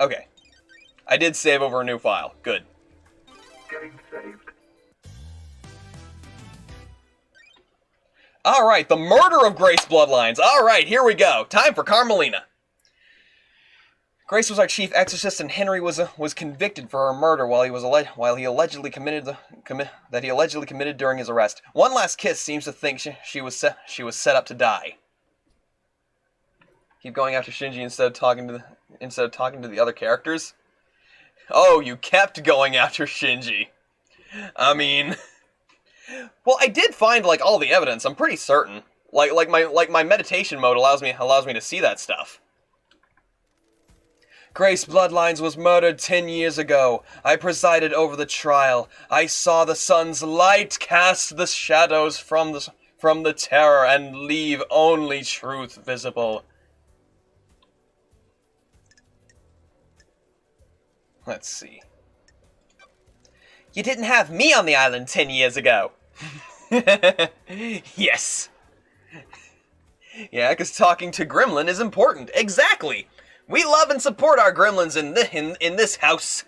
Okay. I did save over a new file. Good. Getting saved. Alright, the murder of Grace Bloodlines. Alright, here we go. Time for Carmelina. Grace was our chief exorcist, and Henry was convicted for her murder while he allegedly committed during his arrest. One Last Kiss seems to think she was set up to die. Keep going after Shinji instead of talking to the other characters. Oh, you kept going after Shinji. I mean, well, I did find like all the evidence. I'm pretty certain. Like my meditation mode allows me to see that stuff. Grace Bloodlines was murdered 10 years ago. I presided over the trial. I saw the sun's light cast the shadows from the terror and leave only truth visible. Let's see. You didn't have me on the island 10 years ago. Yes. Yeah, because talking to Gremlin is important. Exactly. We love and support our gremlins in this house.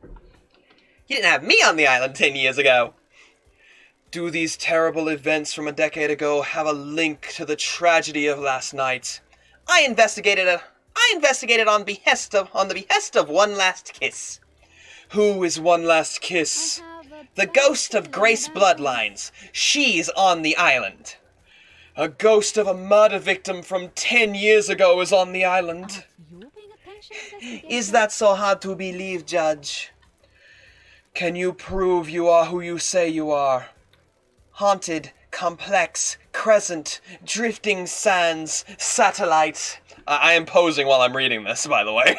You didn't have me on the island 10 years ago. Do these terrible events from a decade ago have a link to the tragedy of last night? I investigated on the behest of One Last Kiss. Who is One Last Kiss? The ghost of Grace Bloodlines. She's on the island. A ghost of a murder victim from 10 years ago is on the island. You're being a pension investigator? Is that so hard to believe, Judge? Can you prove you are who you say you are? Haunted, complex, crescent, drifting sands, satellite. I am posing while I'm reading this, by the way.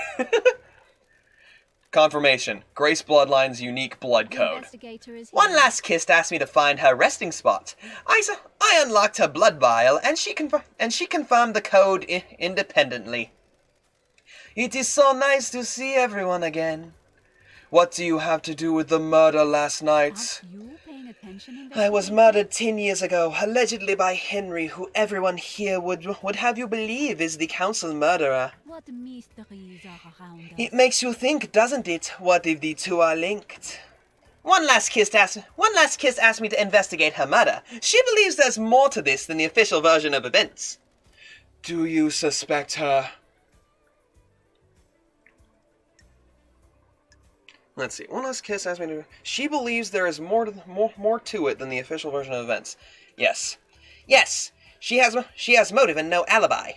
Confirmation. Grace Bloodline's unique blood The code. investigator is One here. Last Kiss asked me to find her resting spot. I unlocked her blood vial, and she confirmed the code independently. It is so nice to see everyone again. What do you have to do with the murder last night? You're paying attention, I was murdered 10 years ago, allegedly by Henry, who everyone here would have you believe is the council murderer. What mysteries are around us? It makes you think, doesn't it? What if the two are linked? One Last Kiss asked me to investigate her murder. She believes there's more to this than the official version of events. Do you suspect her? Let's see. One Last Kiss asked me to... She believes there is more to it than the official version of events. Yes. Yes! She has motive and no alibi.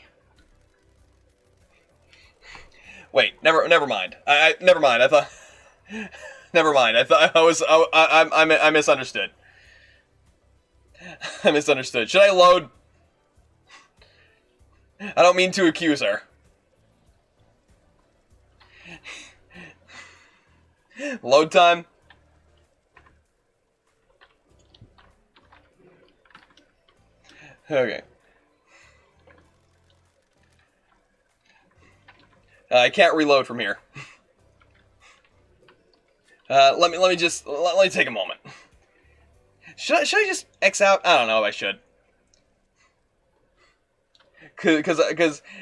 Wait, never mind. Never mind. I thought... Never mind. I misunderstood. I misunderstood. Should I load? I don't mean to accuse her. Load time. Okay. I can't reload from here. Let me take a moment. Should I just X out? I don't know if I should. Cause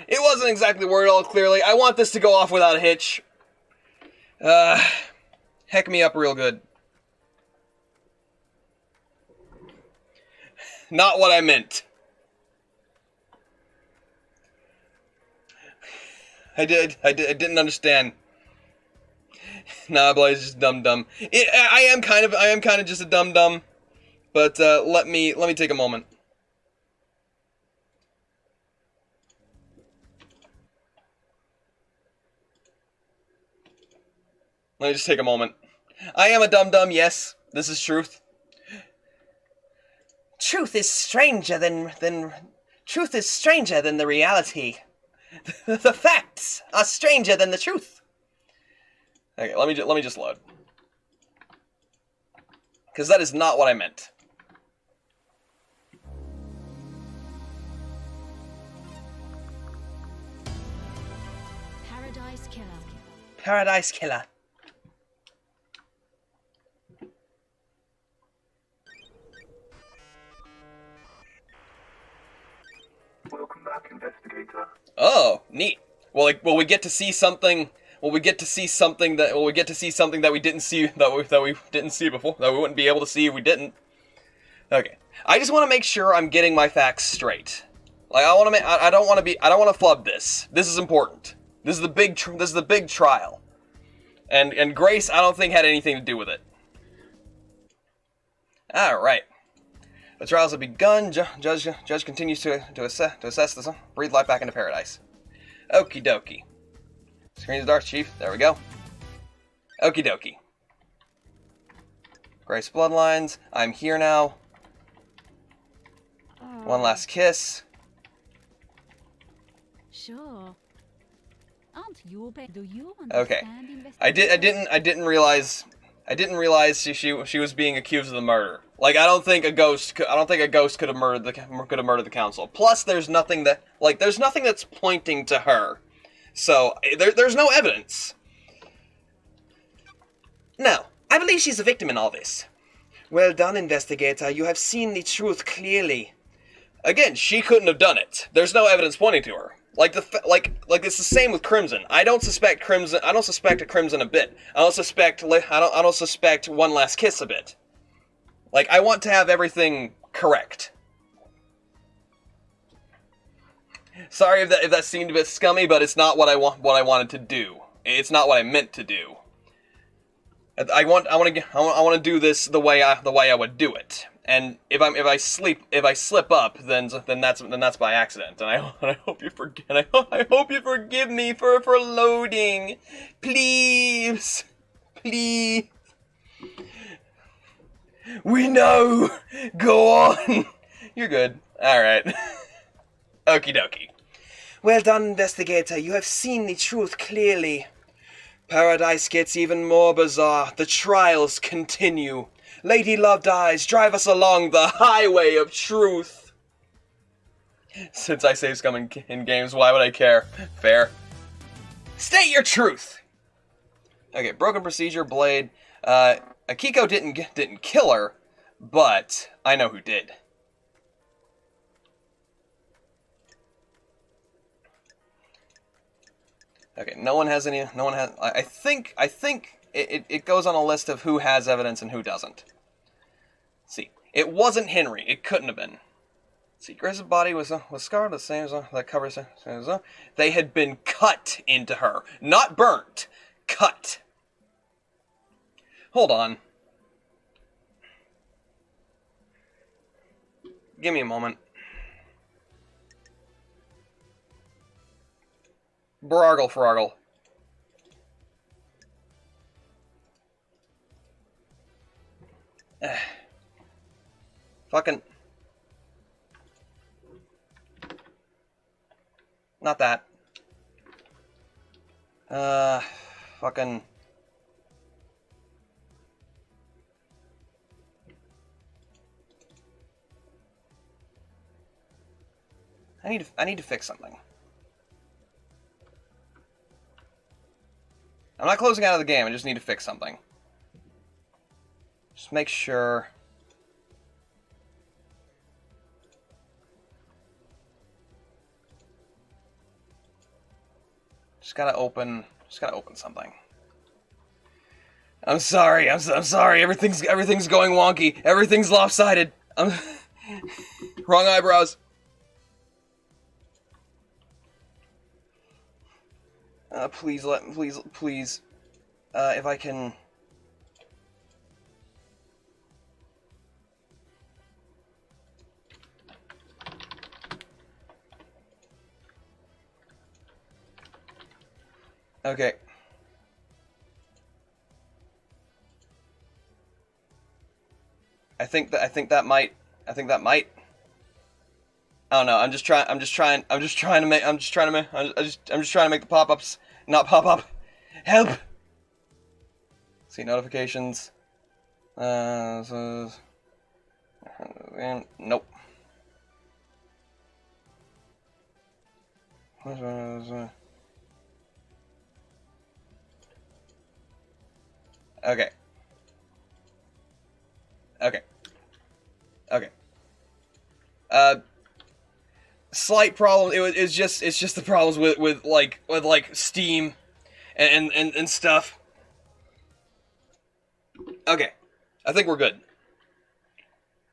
it wasn't exactly worded all clearly. I want this to go off without a hitch. Heck me up real good. Not what I meant. I didn't understand. Nah, Blight is just dumb. I am kind of just a dumb. But let me take a moment. Let me just take a moment. I am a dumb, yes. This is truth. Truth is stranger than the reality. The facts are stranger than the truth. Okay, let me just load. Because that is not what I meant. Paradise Killer. Paradise Killer. Oh, neat. Well, will we get to see something? Will we get to see something that? Will we get to see something that we didn't see that we didn't see before? That we wouldn't be able to see if we didn't. Okay. I just want to make sure I'm getting my facts straight. Like I want to make. I don't want to be. I don't want to flub this. This is important. This is the big. This is the big trial. And Grace, I don't think had anything to do with it. All right. The trials have begun. Judge continues to assess this. Breathe life back into paradise. Okie dokie. Screen's dark, Chief. There we go. Okie dokie. Grace Bloodlines. I'm here now. One last kiss. Sure. Aren't you do you Okay. understand I didn't realize she was being accused of the murder. Like I don't think a ghost could have murdered the council. Plus there's nothing that's pointing to her. So there's no evidence. No, I believe she's a victim in all this. Well done, investigator. You have seen the truth clearly. Again, she couldn't have done it. There's no evidence pointing to her. Like it's the same with Crimson. I don't suspect Crimson a bit. I don't suspect One Last Kiss a bit. Like I want to have everything correct. Sorry if that seemed a bit scummy, but it's not what I wanted to do. It's not what I meant to do. I want to do this the way I would do it. And if I slip up, then that's by accident. And I hope you forgive. I hope you forgive me for loading, please. We know. Go on. You're good. All right. Okie dokie. Well done, investigator. You have seen the truth clearly. Paradise gets even more bizarre. The trials continue. Lady Loved Eyes, drive us along the highway of truth. Since I save scum in games, why would I care? Fair. State your truth! Okay, broken procedure, Blade. Akiko didn't kill her, but I know who did. Okay, no one has. I think it goes on a list of who has evidence and who doesn't. Let's see, it wasn't Henry. It couldn't have been. Let's see, Grace's body was scarred the same as that covers. They had been cut into her, not burnt. Cut. Hold on. Give me a moment. Brargle froggle. Fucking. Not that. Fucking. I need to fix something. I'm not closing out of the game, I just need to fix something. Just make sure. Just gotta open something. I'm sorry, I'm sorry, everything's going wonky, everything's lopsided. Wrong eyebrows. Please, if I can... Okay. I think that might... I don't know. I'm just trying to make the pop-ups not pop up. Help. See notifications. Nope. Okay. slight problem. It's just the problems with Steam and stuff. Okay, I think we're good.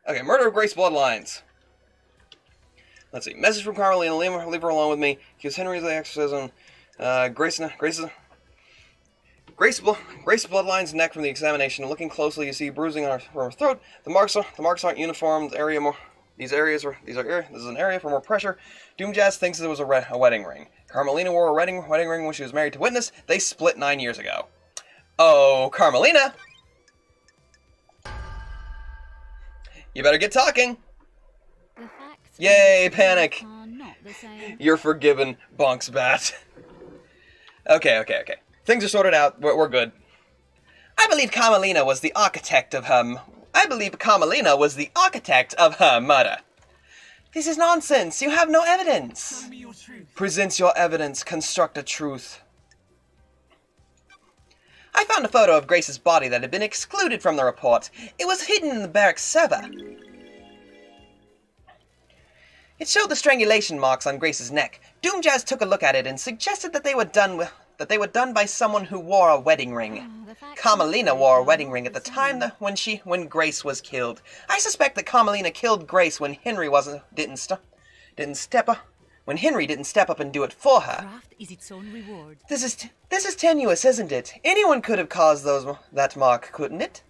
Okay, murder of Grace Bloodlines. Let's see. Message from Carmelina. Leave her alone with me. Gives Henry the exorcism. Grace Bloodline's neck from the examination. Looking closely, you see bruising on her throat. The marks aren't uniform. This is an area for more pressure. Doomjazz thinks it was a wedding ring. Carmelina wore a wedding ring when she was married to Witness. They split 9 years ago. Oh, Carmelina! You better get talking. The facts Yay, panic. are not the same. You're forgiven, Bonks Bat. Okay. Things are sorted out. We're good. I believe Carmelina was the architect of her murder. This is nonsense. You have no evidence. Tell me your truth. Present your evidence. Construct a truth. I found a photo of Grace's body that had been excluded from the report. It was hidden in the barracks server. It showed the strangulation marks on Grace's neck. Doomjazz took a look at it and suggested that they were done by someone who wore a wedding ring. The facts Carmelina wore a wedding ring at the time when Grace was killed. I suspect that Carmelina killed Grace when Henry didn't step up and do it for her. Craft is its own reward. This is tenuous, isn't it? Anyone could have caused that mark, couldn't it?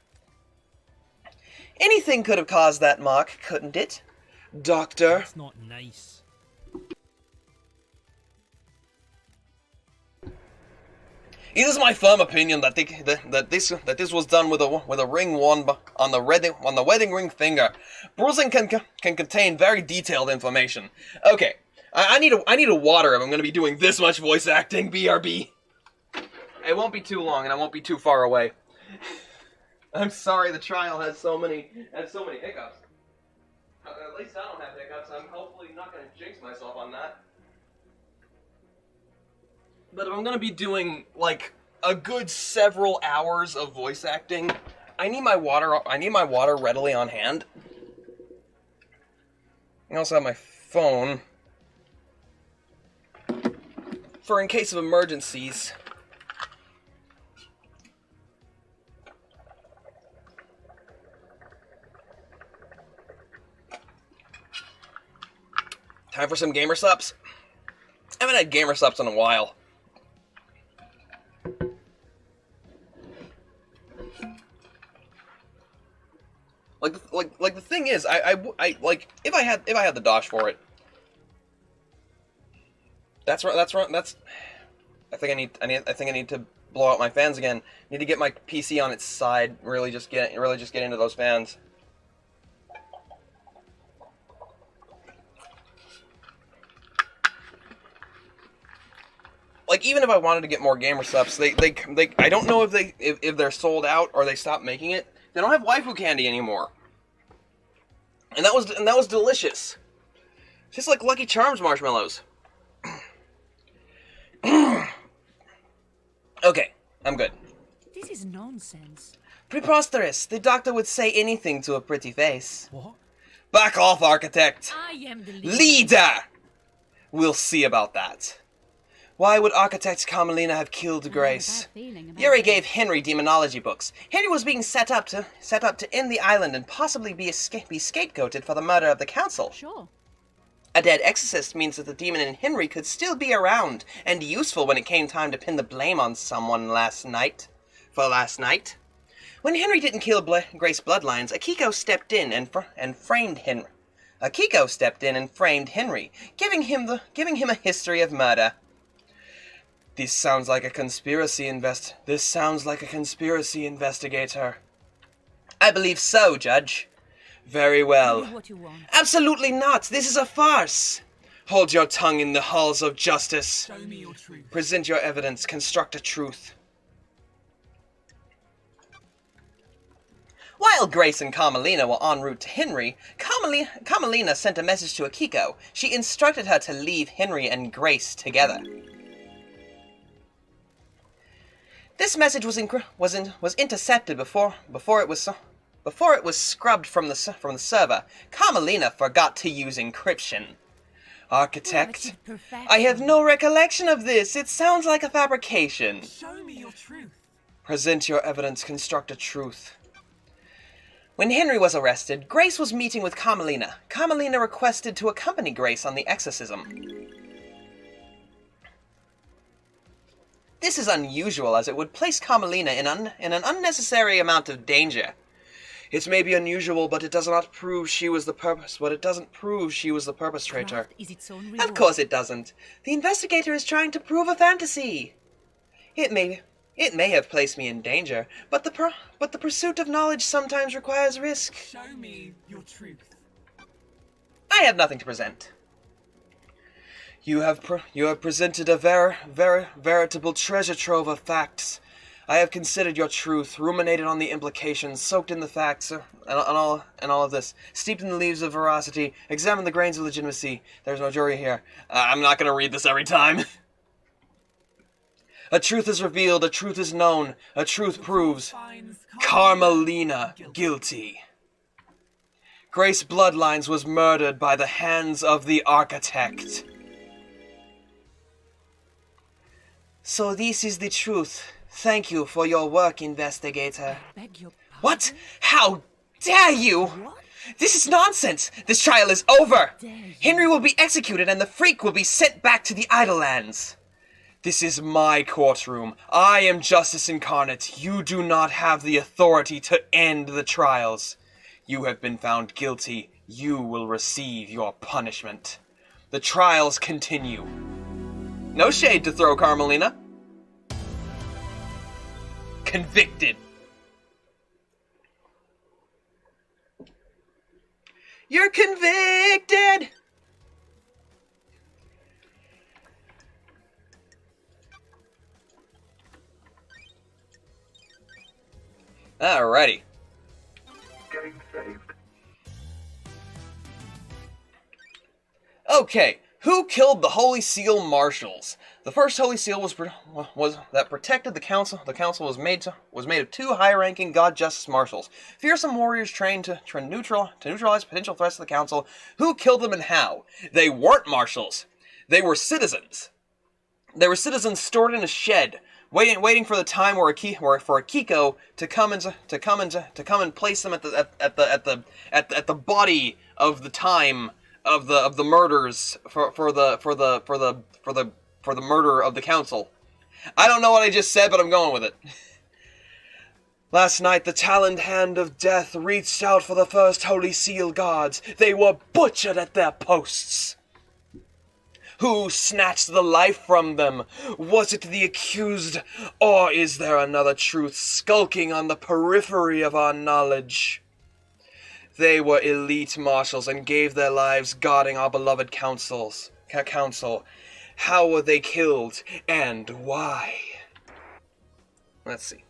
Anything could have caused that mark, couldn't it? Doctor. It's not nice. It is my firm opinion that this was done with a ring worn on the wedding ring finger. Bruising can contain very detailed information. Okay, I need a water if I'm going to be doing this much voice acting. BRB. It won't be too long, and I won't be too far away. I'm sorry, the trial has so many hiccups. At least I don't have hiccups. I'm hopefully not going to jinx myself on that. But if I'm gonna be doing like a good several hours of voice acting, I need my water readily on hand. I also have my phone for in case of emergencies. Time for some gamer subs. I haven't had gamer subs in a while. Like the thing is, I like if I had the dosh for it. That's right. I think I need to blow out my fans again. Need to get my PC on its side. Really just get into those fans. Like even if I wanted to get more gamer subs, they I don't know if they're sold out or they stopped making it. They don't have waifu candy anymore. And that was delicious. Just like Lucky Charms marshmallows. Okay, I'm good. This is nonsense. Preposterous. The doctor would say anything to a pretty face. What? Back off, architect. I am the Leader! We'll see about that. Why would Architect Carmelina have killed Grace? Yuri gave Henry demonology books. Henry was being set up to end the island and possibly be scapegoated for the murder of the council. Sure. A dead exorcist means that the demon in Henry could still be around and useful when it came time to pin the blame on someone last night. When Henry didn't kill Grace Bloodlines, Akiko stepped in and framed Henry. Akiko stepped in and framed Henry, giving him a history of murder. This sounds like a conspiracy investigator. I believe so, Judge. Very well. What you want. Absolutely not. This is a farce. Hold your tongue in the halls of justice. Show me your truth. Present your evidence. Construct a truth. While Grace and Carmelina were en route to Henry, Carmelina sent a message to Akiko. She instructed her to leave Henry and Grace together. This message was intercepted before it was scrubbed from the server. Carmelina forgot to use encryption. Architect? Relative perfection. I have no recollection of this. It sounds like a fabrication. Show me your truth. Present your evidence, construct a truth. When Henry was arrested, Grace was meeting with Carmelina. Carmelina requested to accompany Grace on the exorcism. This is unusual, as it would place Carmelina in an unnecessary amount of danger. It may be unusual, but it does not prove she was the purpose. But it doesn't prove she was the perpetrator. Craft is its own reward. Of course it doesn't. The investigator is trying to prove a fantasy. It may have placed me in danger, but the pursuit of knowledge sometimes requires risk. Show me your truth. I have nothing to present. You have presented a veritable treasure trove of facts. I have considered your truth, ruminated on the implications, soaked in the facts, and all of this, steeped in the leaves of veracity, examined the grains of legitimacy. There's no jury here. I'm not going to read this every time. A truth is revealed, a truth is known, a truth proves Finds Carmelina guilty. Grace Bloodlines was murdered by the hands of the architect. So this is the truth. Thank you for your work, investigator. Beg your pardon? What? How dare you? What? This is nonsense. This trial is over. Dare you? Henry will be executed and the freak will be sent back to the Idlelands. This is my courtroom. I am justice incarnate. You do not have the authority to end the trials. You have been found guilty. You will receive your punishment. The trials continue. No shade to throw, Carmelina. Convicted. You're convicted! Alrighty. Getting saved. Okay, who killed the Holy Seal marshals? The first Holy Seal was that protected the council. The council was made of two high-ranking God Justice marshals, fearsome warriors trained to neutralize potential threats to the council. Who killed them and how? They weren't marshals. They were citizens. They were citizens stored in a shed, waiting for the time for a Kiko to come and place them at the body of the time of the murders for the murder of the council. I don't know what I just said, but I'm going with it. Last night, the taloned hand of death reached out for the first Holy Seal guards. They were butchered at their posts. Who snatched the life from them? Was it the accused, or is there another truth skulking on the periphery of our knowledge? They were elite marshals and gave their lives guarding our beloved council. How were they killed, and why? Let's see.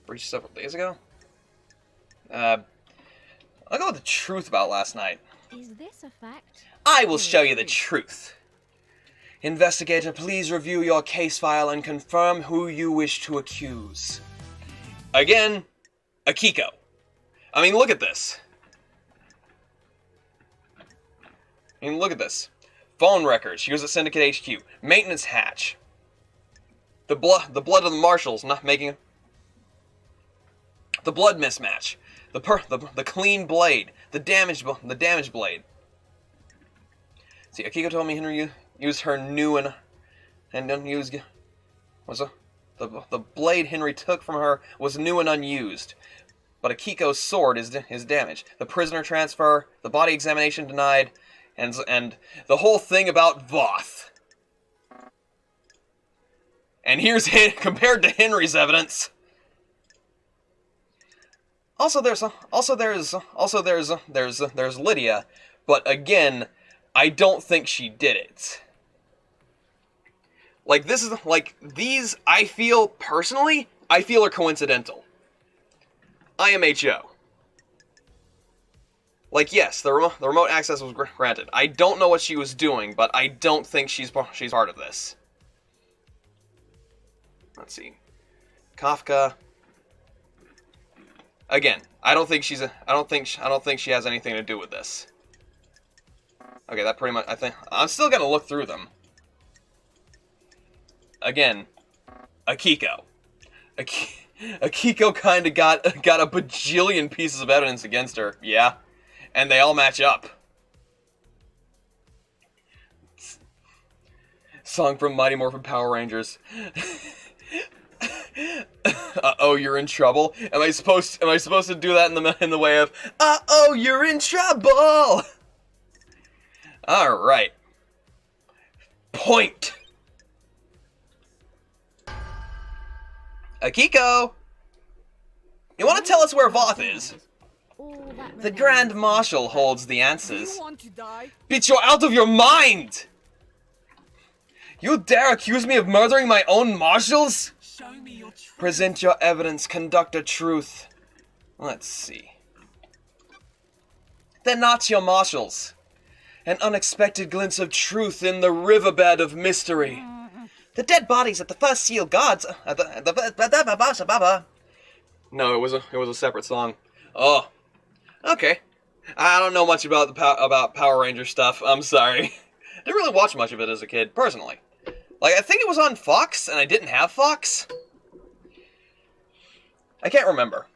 Breached several days ago? I'll go with the truth about last night. Is this a fact? I will show you the truth. Investigator, please review your case file and confirm who you wish to accuse. Again, Akiko. I mean, look at this. Phone records. She was at Syndicate HQ. Maintenance hatch. The blood of the marshals not making the blood mismatch. The clean blade. The damaged blade. See, Akiko told me Henry used her new and unused. The blade Henry took from her was new and unused. But Akiko's sword is damaged. The prisoner transfer, the body examination denied, and the whole thing about Voth. And here's compared to Henry's evidence. Also there's Lydia, but again, I don't think she did it. Like these I feel personally are coincidental. IMHO. Like, yes, the remote access was granted. I don't know what she was doing, but I don't think she's part of this. Let's see. Kafka. Again, I don't think she has anything to do with this. Okay, that pretty much, I'm still gonna look through them. Again, Akiko. Akiko kinda got a bajillion pieces of evidence against her, yeah. And they all match up. Song from Mighty Morphin Power Rangers. Uh-oh, you're in trouble. Am I supposed to do that in the way of uh-oh, you're in trouble? All right. Point. Akiko, you want to tell us where Voth is? All that The remains Grand is Marshal the holds the Do you answers. want to die? Bitch, you're out of your mind! You dare accuse me of murdering my own marshals? Show me your truth. Present your evidence, conduct a truth. Let's see. They're not your marshals. An unexpected glimpse of truth in the riverbed of mystery. The dead bodies at the first seal guards. No, it was a separate song. Oh, okay. I don't know much about about Power Ranger stuff. I'm sorry. Didn't really watch much of it as a kid, personally. Like, I think it was on Fox, and I didn't have Fox. I can't remember.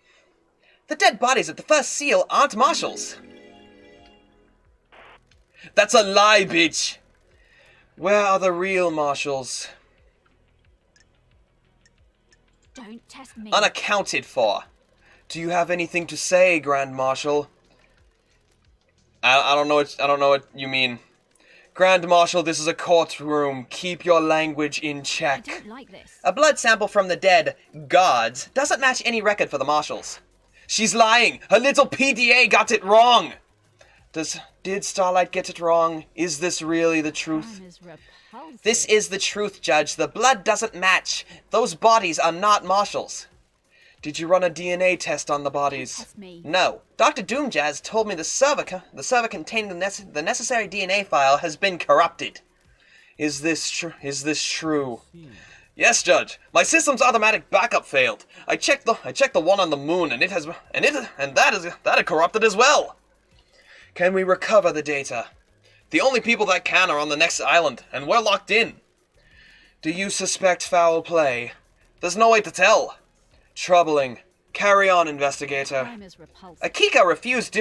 The dead bodies at the first seal aren't marshals. That's a lie, bitch. Where are the real marshals? Don't test me. Unaccounted for. Do you have anything to say, Grand Marshal? I don't know what you mean. Grand Marshal, this is a courtroom. Keep your language in I check. don't like this. A blood sample from the dead guards doesn't match any record for the marshals. She's lying. Her little PDA got it wrong. Did Starlight get it wrong? Is this really the truth? Crime is repulsive. This is the truth, Judge. The blood doesn't match. Those bodies are not marshals. Did you run a DNA test on the bodies? Test me. No. Dr. Doomjazz told me the server containing the necessary DNA file has been corrupted. Is this true? Yes, Judge. My system's automatic backup failed. I checked the one on the moon, and that had corrupted as well. Can we recover the data? The only people that can are on the next island, and we're locked in. Do you suspect foul play? There's no way to tell. Troubling. Carry on, investigator. Crime is repulsive. Akiko refused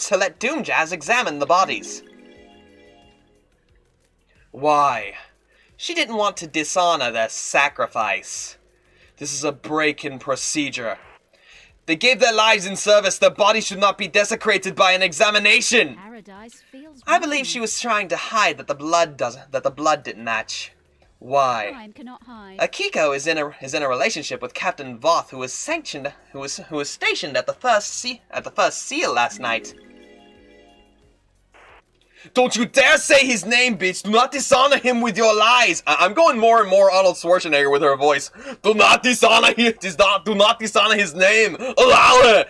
to let Doomjazz examine the bodies. Why? She didn't want to dishonor their sacrifice. This is a break in procedure. They gave their lives in service. Their bodies should not be desecrated by an examination. Paradise feels I believe wrong. she was trying to hide that the blood didn't match. Why? Crime cannot hide. Akiko is in a relationship with Captain Voth, who was stationed at the first seal last night. Don't you dare say his name, bitch! Do not dishonor him with your lies! I'm going more and more Arnold Schwarzenegger with her voice. Do not dishonor his name! Allow it!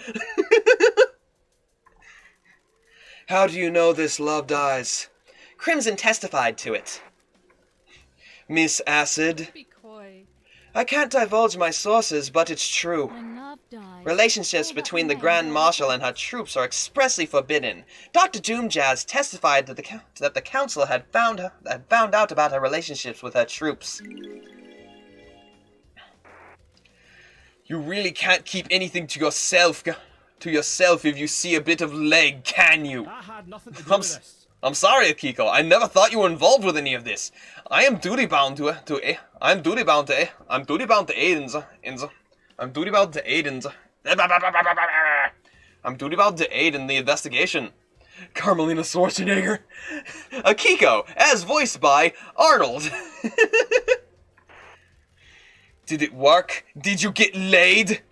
How do you know this love dies? Crimson testified to it. Miss Acid? Be coy. I can't divulge my sources, but it's true. When love dies, Relationships all that between the remains Grand are Marshal and her troops are expressly forbidden. Dr. Doomjazz testified that the council had found out about her relationships with her troops. You really can't keep anything to yourself if you see a bit of leg, can you? I had nothing to do with this. I'm sorry, Akiko. I never thought you were involved with any of this. I am duty bound to aid I'm duty bound to aid in the investigation. Carmelina Schwarzenegger. Akiko, as voiced by Arnold. Did it work? Did you get laid?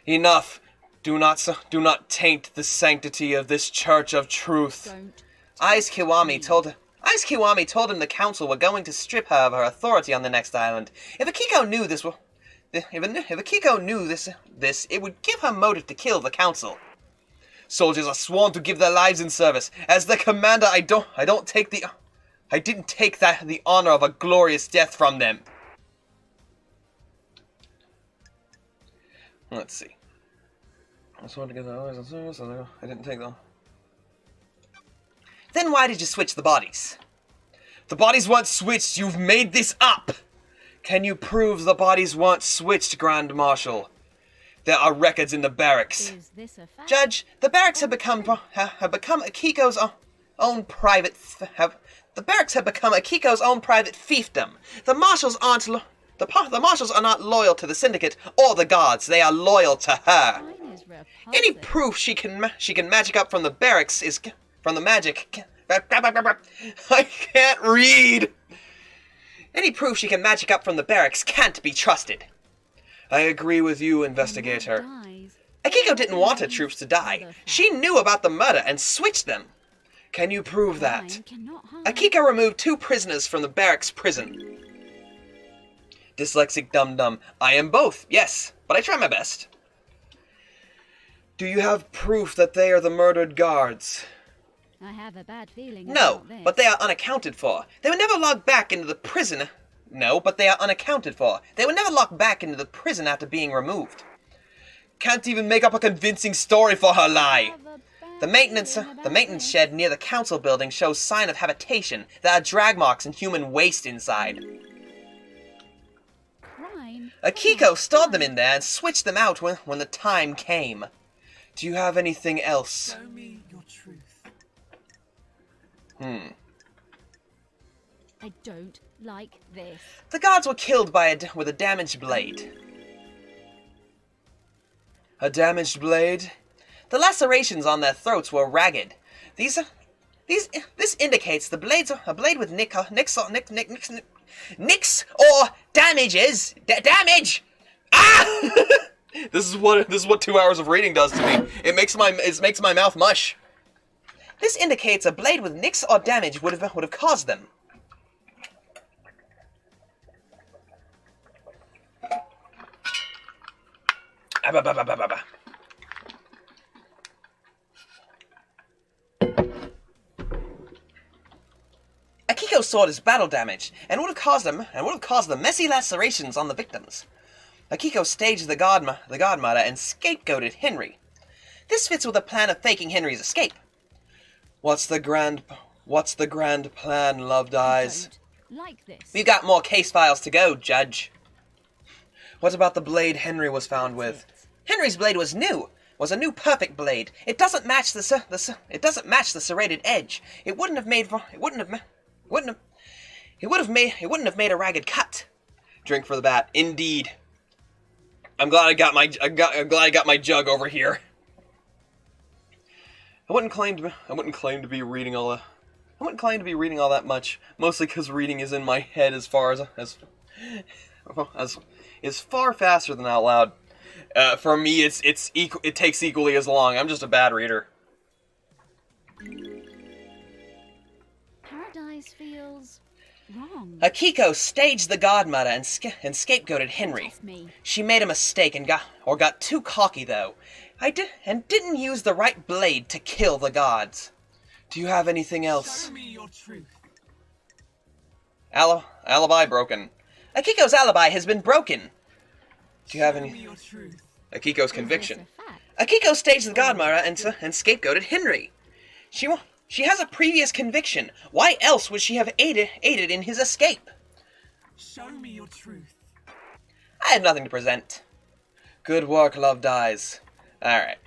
Enough. Do not taint the sanctity of this Church of Truth. Don't. Ice Kiwami told him the council were going to strip her of her authority on the next island. If Akiko knew this, it would give her motive to kill the council. Soldiers are sworn to give their lives in service. As the commander, I didn't take the honor of a glorious death from them. Let's see. I just wanted to get the... I didn't take them. Then why did you switch the bodies? The bodies weren't switched. You've made this up. Can you prove the bodies weren't switched, Grand Marshal? There are records in the barracks. Is this a fact? Judge, the barracks have become Akiko's own private... the barracks have become Akiko's own private fiefdom. The marshals aren't... The marshals are not loyal to the Syndicate or the guards. They are loyal to her. Mine is repulsive. Any proof she can magic up from the barracks is... From the magic... I can't read! Any proof she can magic up from the barracks can't be trusted. I agree with you, investigator. Dies. Akiko didn't want her troops to die. She knew about the murder and switched them. Can you prove that? Mine cannot harm. Akiko removed 2 prisoners from the barracks prison. Dyslexic dum-dum. I am both, yes, but I try my best. Do you have proof that they are the murdered guards? I have a bad feeling No, about this. but they are unaccounted for. They were never locked back into the prison. No, but they are unaccounted for. They were never locked back into the prison after being removed. Can't even make up a convincing story for her lie. The maintenance shed near the council building shows sign of habitation. There are drag marks and human waste inside. Crime. Akiko stored them in there and switched them out when the time came. Do you have anything else? Show me your truth. I don't like this. The guards were killed with a damaged blade. A damaged blade? The lacerations on their throats were ragged. This indicates a blade with nicks or damages. Damage! Ah! This is what 2 hours of reading does to me. It makes my mouth mush. This indicates a blade with nicks or damage would have caused them. Akiko's sword is battle damage, and would have caused the messy lacerations on the victims. Akiko staged the god murder and scapegoated Henry. This fits with the plan of faking Henry's escape. What's the grand plan, Loved Eyes? Don't like this. We've got more case files to go, Judge. What about the blade Henry was found with? Henry's blade was new. Was a new perfect blade. It doesn't match the serrated edge. It wouldn't have made a ragged cut. Drink for the bat. Indeed. I'm glad I got my jug over here. I wouldn't claim to be reading all that much, mostly because reading is in my head is far faster than out loud. For me, it takes equally as long. I'm just a bad reader. Paradise feels wrong. Akiko staged the god murder and scapegoated Henry. Off me. She made a mistake and got too cocky though. Didn't use the right blade to kill the gods. Do you have anything else? Show me your truth. Alibi broken. Akiko's alibi has been broken. Do you have Show me any? your truth. Akiko's Is conviction. this a fact? Akiko staged the god murder and scapegoated Henry. She has a previous conviction. Why else would she have aided in his escape? Show me your truth. I have nothing to present. Good work, Loved Eyes. Alright.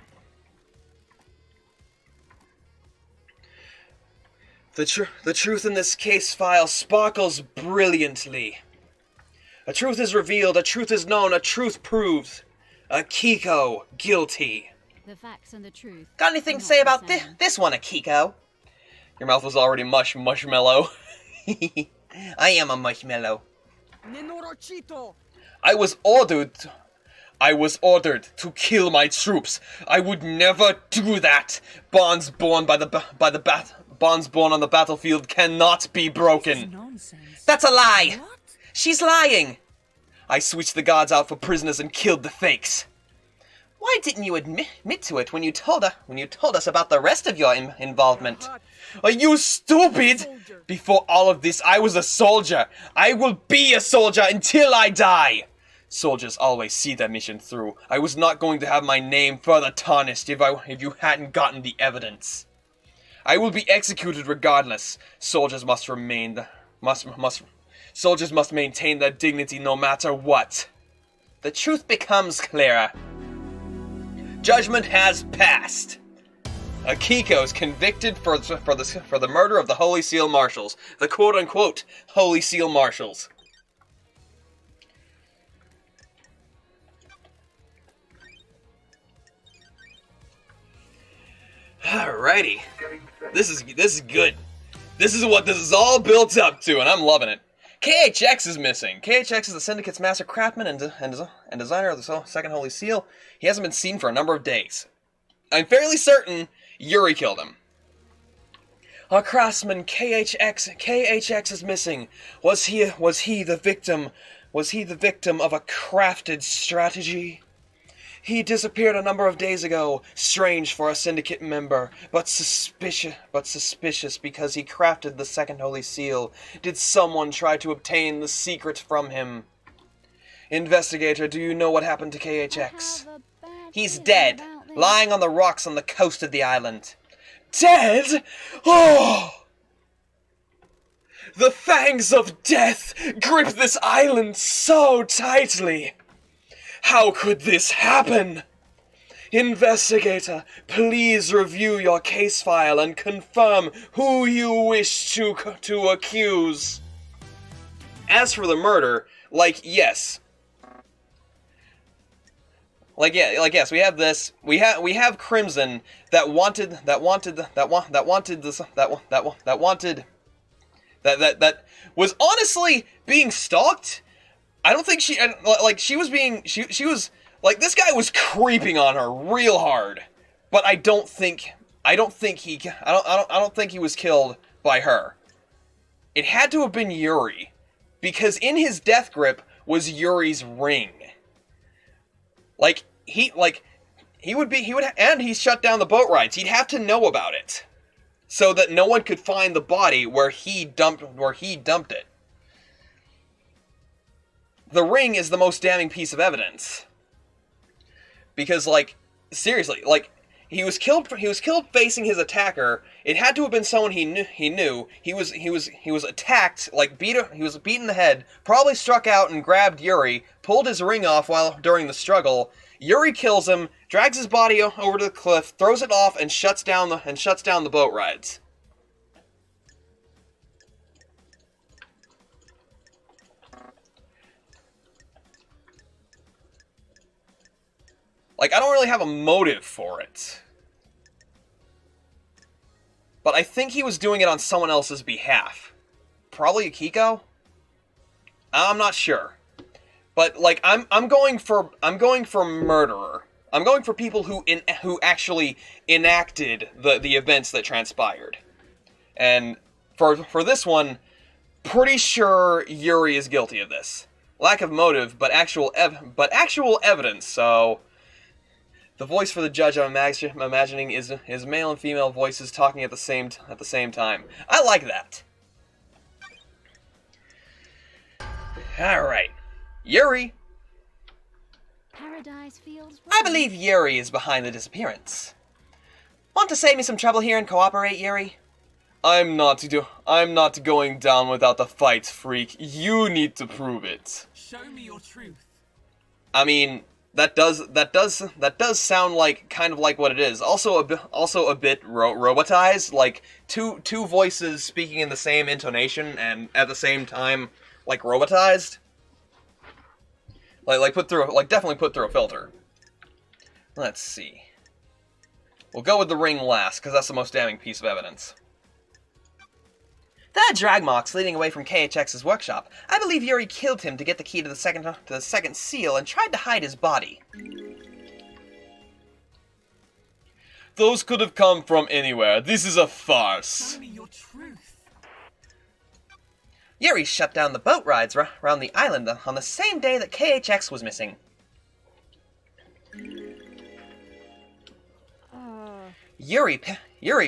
The truth in this case file sparkles brilliantly. A truth is revealed, a truth is known, a truth proved. Akiko guilty. The facts and the truth. Got anything are to not say the about same. this one, Akiko? Your mouth was already mushmallow. I am a marshmallow. I was ordered to kill my troops. I would never do that. Bonds born on the battlefield cannot be broken. Nonsense. That's a lie. What? She's lying. I switched the guards out for prisoners and killed the fakes. Why didn't you admit to it when you told us about the rest of your involvement? Are you stupid? Before all of this, I was a soldier. I will be a soldier until I die. Soldiers always see their mission through. I was not going to have my name further tarnished if you hadn't gotten the evidence. I will be executed regardless. Soldiers must Soldiers must maintain their dignity no matter what. The truth becomes clearer. Judgment has passed. Akiko is convicted for the murder of the Holy Seal Marshals. The quote-unquote Holy Seal Marshals. Alrighty. This is good. This is what this is all built up to, and I'm loving it. KHX is missing. KHX is the Syndicate's master craftsman and designer of the second Holy Seal. He hasn't been seen for a number of days. I'm fairly certain Yuri killed him. Our craftsman KHX is missing. Was he the victim? Was he the victim of a crafted strategy? He disappeared a number of days ago. Strange for a Syndicate member, but suspicious because he crafted the second Holy Seal. Did someone try to obtain the secret from him? Investigator, do you know what happened to KHX? He's dead, lying on the rocks on the coast of the island. Dead? Oh! The fangs of death grip this island so tightly. How could this happen? Investigator, please review your case file and confirm who you wish to accuse. As for the murder, yes, we have this. We have Crimson that was honestly being stalked. I don't think she was being she was like, this guy was creeping on her real hard, but I don't think he was killed by her. It had to have been Yuri, because in his death grip was Yuri's ring. He shut down the boat rides. He'd have to know about it, so that no one could find the body where he dumped it. The ring is the most damning piece of evidence. Because, seriously, he was killed facing his attacker. It had to have been someone he knew. He was attacked, he was beaten in the head, probably struck out and grabbed Yuri, pulled his ring off during the struggle. Yuri kills him, drags his body over to the cliff, throws it off, and shuts down the boat rides. I don't really have a motive for it. But I think he was doing it on someone else's behalf. Probably Akiko? I'm not sure. But, I'm going for murderer. I'm going for people who actually enacted the events that transpired. And for this one, pretty sure Yuri is guilty of this. Lack of motive, but actual evidence, so... The voice for the judge I'm imagining is male and female voices talking at the same time. I like that. Alright. Yuri. Paradise feels I believe Yuri is behind the disappearance. Want to save me some trouble here and cooperate, Yuri? I'm not going down without the fight, freak. You need to prove it. Show me your truth. I mean, that does sound kind of like what it is. Also a bit robotized, like two voices speaking in the same intonation and at the same time robotized. Definitely put through a filter. Let's see. We'll go with the ring last, because that's the most damning piece of evidence. That Dragmox leading away from KHX's workshop. I believe Yuri killed him to get the key to the second seal and tried to hide his body. Those could have come from anywhere. This is a farce. Show me your truth. Yuri shut down the boat rides around the island on the same day that KHX was missing. Yuri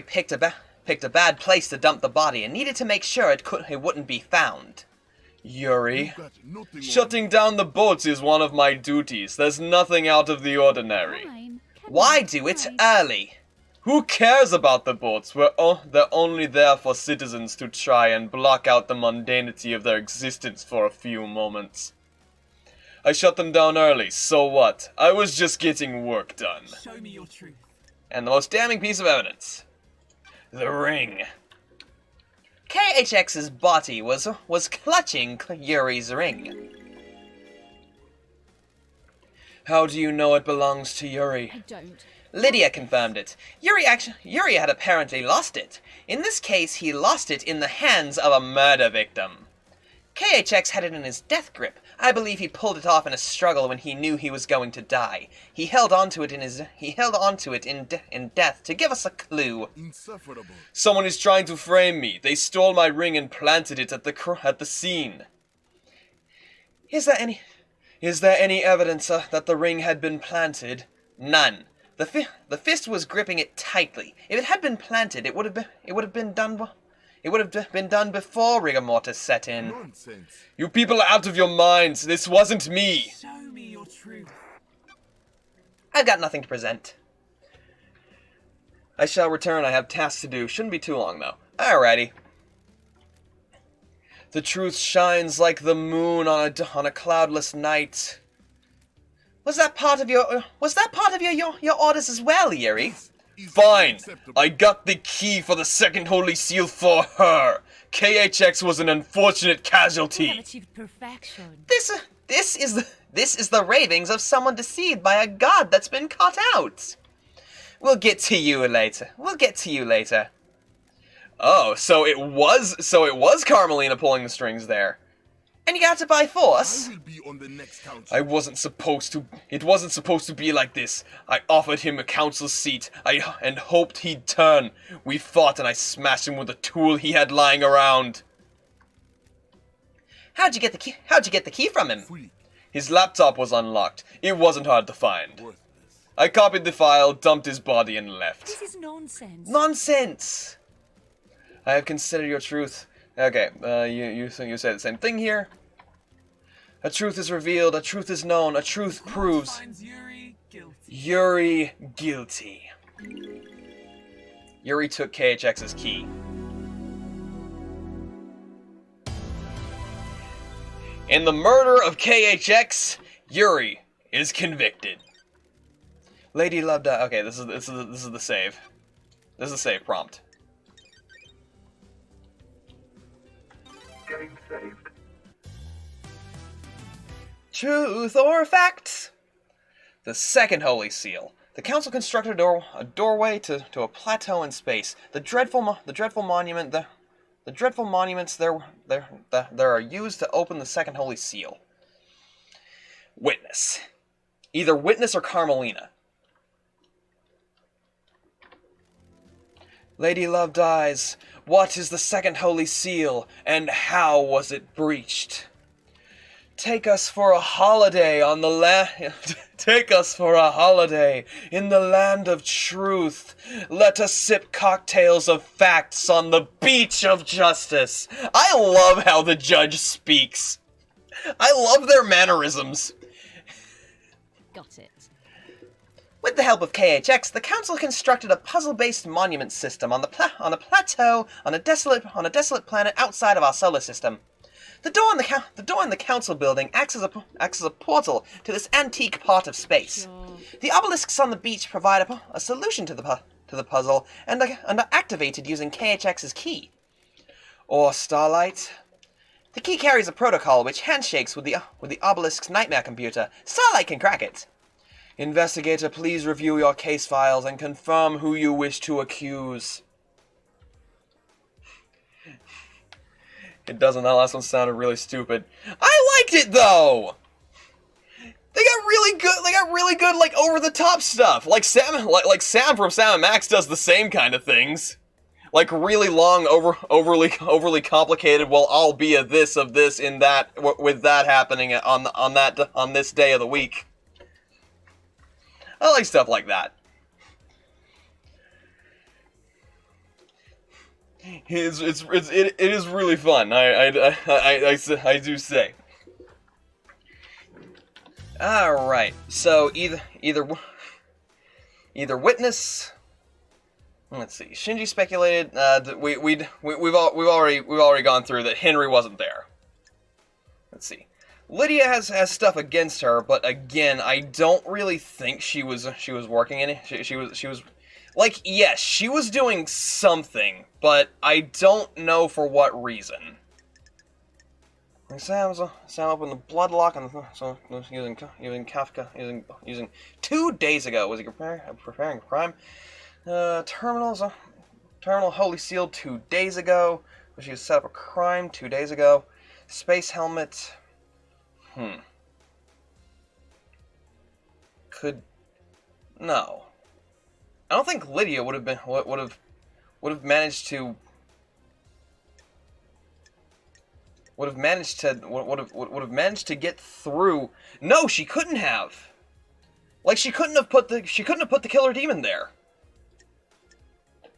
picked a bad place to dump the body and needed to make sure it wouldn't be found. Yuri, You've got nothing Shutting down the boats is one of my duties. There's nothing out of the ordinary. Fine. Come why on, do it right. early? Who cares about the boats? They're only there for citizens to try and block out the mundanity of their existence for a few moments. I shut them down early, so what? I was just getting work done. Show me your truth. And the most damning piece of evidence. The ring. KHX's body was clutching Yuri's ring. How do you know it belongs to Yuri? I don't. Lydia confirmed it. Yuri had apparently lost it. In this case, he lost it in the hands of a murder victim. KHX had it in his death grip. I believe he pulled it off in a struggle when he knew he was going to die. He held onto it in death to give us a clue. insufferable. Someone is trying to frame me. They stole my ring and planted it at the scene. Is there any evidence that the ring had been planted? None. The fist was gripping it tightly. If it had been planted, it would have been done before rigor mortis set in. Nonsense. You people are out of your minds. This wasn't me. Show me your truth. I've got nothing to present. I shall return. I have tasks to do. Shouldn't be too long, though. Alrighty. The truth shines like the moon on a cloudless night. Was that part of your orders as well, Yuri? Is Fine. unacceptable. I got the key for the second holy seal for her. KHX was an unfortunate We have casualty. achieved perfection. This is the ravings of someone deceived by a god that's been caught out. We'll get to you later. Oh, so it was Carmelina pulling the strings there. And you got it by force? I will be on the next council. It wasn't supposed to be like this. I offered him a council seat and hoped he'd turn. We fought and I smashed him with a tool he had lying around. How'd you get the key from him? Free. His laptop was unlocked. It wasn't hard to find. Worthless. I copied the file, dumped his body, and left. This is nonsense. Nonsense. I have considered your truth. Okay, you say the same thing here. A truth is revealed, a truth is known, a truth proves Finds Yuri guilty. Yuri guilty. Yuri took KHX's key. In the murder of KHX, Yuri is convicted. Lady Love died. Okay, this is the save. This is the save prompt. Getting saved. Truth or fact? The second holy seal. The council constructed a doorway to a plateau in space. The dreadful monuments there are used to open the second holy seal. Witness. Either witness or Carmelina. Lady Love dies. What is the second holy seal, and how was it breached? Take us for a holiday on the land. Take us for a holiday in the land of truth. Let us sip cocktails of facts on the beach of justice. I love how the judge speaks. I love their mannerisms. Got it. With the help of KHX, the council constructed a puzzle-based monument system on a plateau on a desolate planet outside of our solar system. The door in the council building acts as a portal to this antique part of space. Sure. The obelisks on the beach provide a solution to the puzzle and are activated using KHX's key. Or Starlight. The key carries a protocol which handshakes with the obelisk's nightmare computer. Starlight can crack it. Investigator, please review your case files and confirm who you wish to accuse. It doesn't. That last one sounded really stupid. I liked it though. They got really good, like over the top stuff. Like Sam from Sam and Max does the same kind of things. Like really long, overly complicated. Well, I'll be a this of this in that with that happening on this day of the week. I like stuff like that. it is really fun. I do say. All right. So either witness. Let's see. Shinji speculated. We've already gone through that Henry wasn't there. Let's see. Lydia has stuff against her, but again, I don't really think she was working in it. She was like, yes, she was doing something, but I don't know for what reason. Sam opened the blood lock on the using Kafka using 2 days ago. Was he preparing a crime? Terminal Holy Seal 2 days ago. She set up a crime 2 days ago. Space helmet. No. I don't think Lydia would have managed to get through. No, she couldn't have. Like, she couldn't have put the killer demon there.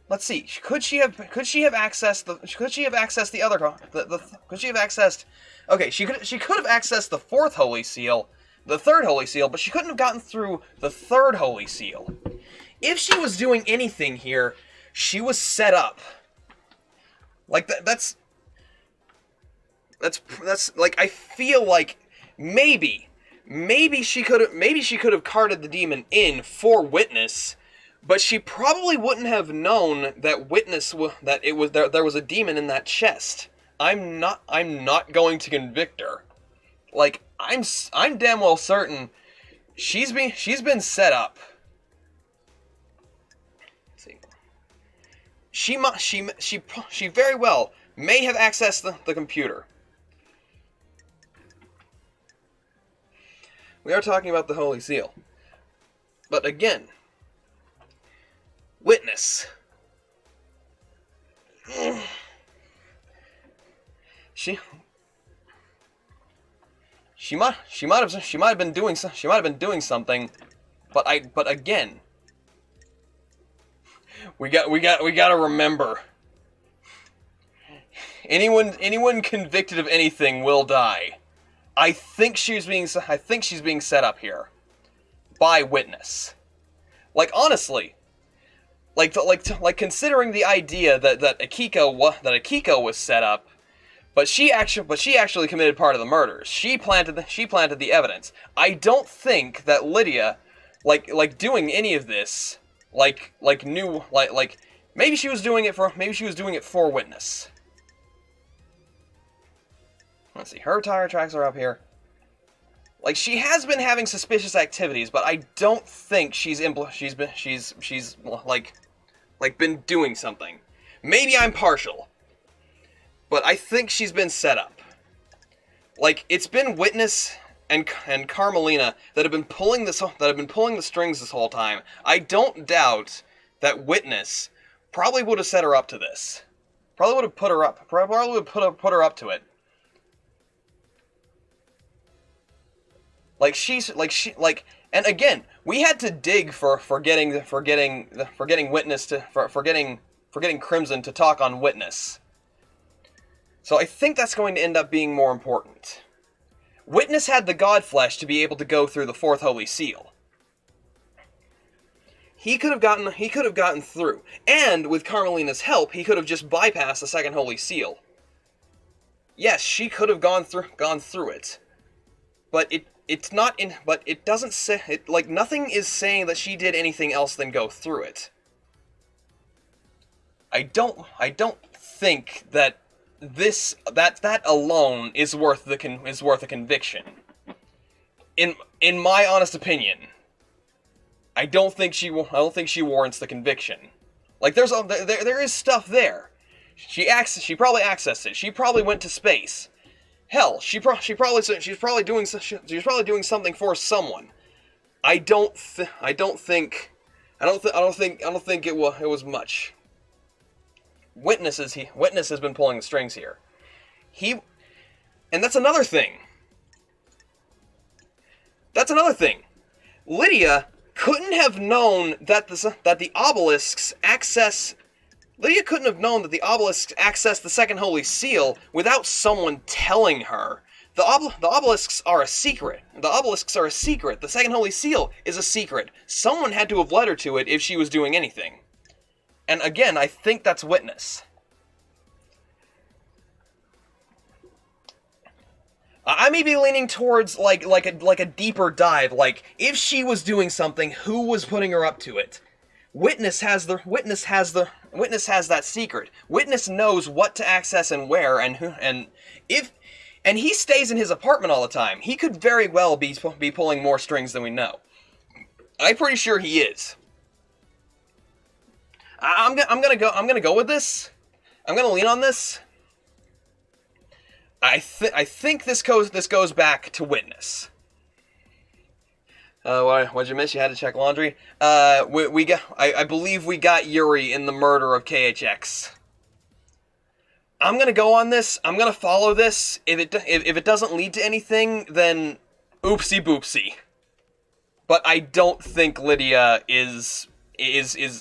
Let's see. Could she have accessed the other? Could she have accessed? Okay, she could have accessed the 4th Holy Seal, the 3rd Holy Seal, but she couldn't have gotten through the 3rd Holy Seal. If she was doing anything here, she was set up. Like that's like, I feel like maybe she could have carted the demon in for Witness. But she probably wouldn't have known that there was a demon in that chest. I'm not going to convict her. Like, I'm damn well certain she's been set up. Let's see. She very well may have accessed the computer. We are talking about the Holy Seal. But again, Witness. She might have been doing something, but again, we gotta remember, anyone convicted of anything will die. I think she's being set up here by Witness. Like, honestly. Like considering the idea that Akiko was set up, but she actually committed part of the murders. She planted the evidence. I don't think that Lydia, like doing any of this, maybe she was doing it for Witness. Let's see. Her tire tracks are up here. Like, she has been having suspicious activities, but I don't think she's been doing something. Maybe I'm partial, but I think she's been set up. Like, it's been Witness and Carmelina that have been pulling the strings this whole time. I don't doubt that Witness probably would have set her up to this. Probably would have put her up. Probably would have put her up to it. And again, we had to dig for getting Witness for getting Crimson to talk on Witness. So I think that's going to end up being more important. Witness had the Godflesh to be able to go through the 4th Holy Seal. He could have gotten through, and with Carmelina's help, he could have just bypassed the 2nd Holy Seal. Yes, she could have gone through it, but it doesn't say it. Like, nothing is saying that she did anything else than go through it. I don't think that that alone is worth a conviction. In my honest opinion, I don't think she warrants the conviction. Like, there is stuff there. She probably accessed it. She probably went to space. Hell, she's probably doing something for someone. I don't think it was much. Witness has been pulling the strings here. And that's another thing. Lydia couldn't have known that the obelisks access Lydia couldn't have known that the obelisks accessed the second holy seal without someone telling her. The obelisks are a secret. The obelisks are a secret. The second holy seal is a secret. Someone had to have led her to it if she was doing anything. And again, I think that's Witness. I may be leaning towards like a deeper dive. Like, if she was doing something, who was putting her up to it? Witness has that secret. Witness knows what to access and where, and he stays in his apartment all the time. He could very well be pulling more strings than we know. I'm pretty sure he is. I'm gonna go with this. I'm gonna lean on this. I think this goes back to Witness. What'd you miss? You had to check laundry. I believe we got Yuri in the murder of KHX. I'm gonna go on this. I'm gonna follow this. If it doesn't lead to anything, then oopsie boopsie. But I don't think Lydia is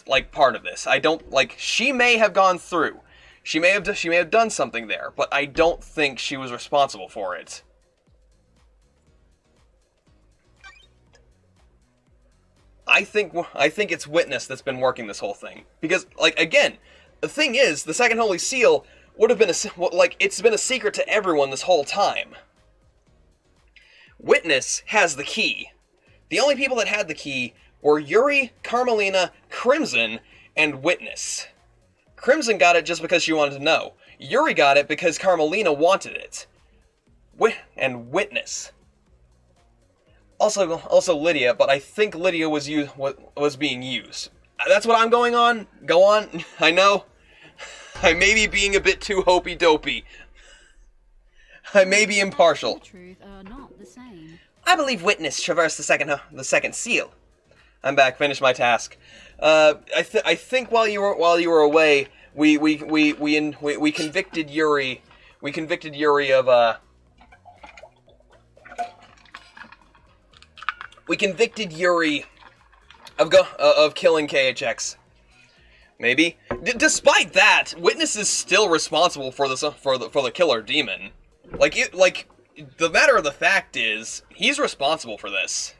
like part of this. I don't like. She may have gone through. She may have done something there, but I don't think she was responsible for it. I think it's Witness that's been working this whole thing, because, like, again, the thing is, the second holy seal would have been it's been a secret to everyone this whole time. Witness has the key. The only people that had the key were Yuri, Carmelina, Crimson, and Witness. Crimson got it just because she wanted to know. Yuri got it because Carmelina wanted it. And Witness. Also Lydia, but I think Lydia was being used. That's what I'm going on. Go on. I know. I may be being a bit too hopey-dopey. I may be impartial. The truth are not the same. I believe Witness traversed the second seal. I'm back. Finished my task. I think while you were away, we convicted Yuri. We convicted Yuri of We convicted Yuri of killing KHX. Maybe. Despite that, Witness is still responsible for the killer demon. The matter of the fact is, he's responsible for this.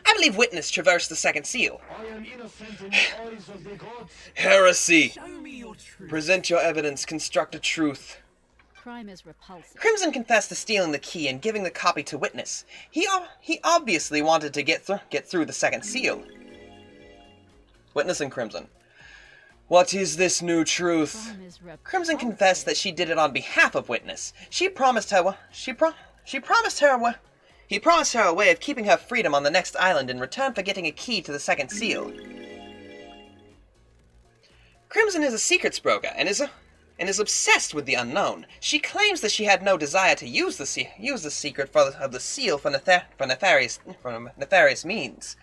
I believe Witness traversed the second seal. I am innocent in the eyes of the gods. Heresy. Show me your truth. Present your evidence. Construct a truth. Crime is repulsive. Crimson confessed to stealing the key and giving the copy to Witness. He obviously wanted to get through the second seal. Witness and Crimson. What is this new truth? Crime is repulsive. Crimson confessed that she did it on behalf of Witness. He promised her a way of keeping her freedom on the next island in return for getting a key to the second seal. Crimson is a secrets broker and is obsessed with the unknown. She claims that she had no desire to use the secret of the seal for nefarious means.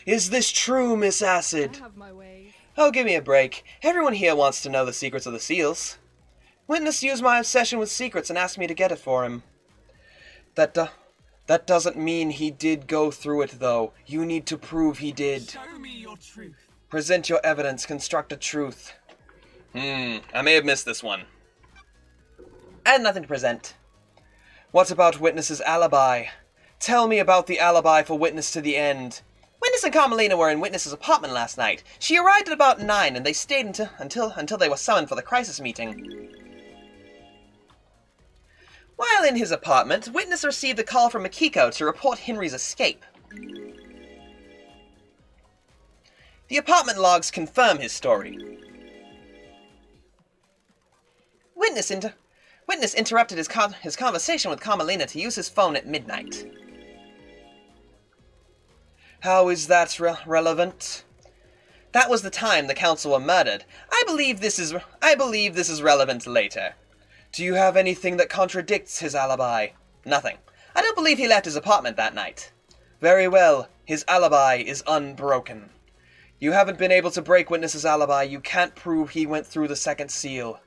Is this true, Miss Acid? I have my ways. Oh, give me a break. Everyone here wants to know the secrets of the seals. Witness used my obsession with secrets and asked me to get it for him. That doesn't mean he did go through it, though. You need to prove he did. Show me your truth. Present your evidence. Construct a truth. I may have missed this one. I had nothing to present. What about Witness's alibi? Tell me about the alibi for Witness to the end. Witness and Carmelina were in Witness's apartment last night. She arrived at about 9, and they stayed until they were summoned for the crisis meeting. While in his apartment, Witness received a call from Makiko to report Henry's escape. The apartment logs confirm his story. Witness interrupted his conversation with Carmelina to use his phone at midnight. How is that relevant? That was the time the council were murdered. I believe this is relevant later. Do you have anything that contradicts his alibi? Nothing. I don't believe he left his apartment that night. Very well. His alibi is unbroken. You haven't been able to break Witness's alibi. You can't prove he went through the second seal.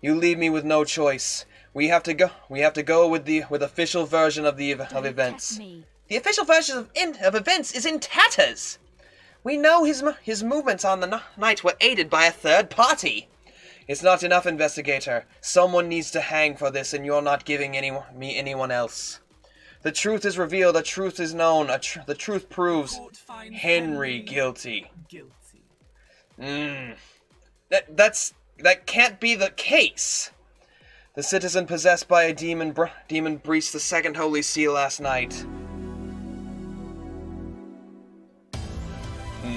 You leave me with no choice. We have to go with the official version of events. Me. The official version of events is in tatters. We know his movements on the night were aided by a third party. It's not enough, investigator. Someone needs to hang for this, and you're not giving me anyone else. The truth is revealed, the truth is known, the truth proves Court finds Henry guilty. Guilty. That can't be the case. The citizen possessed by a demon breached the second holy seal last night.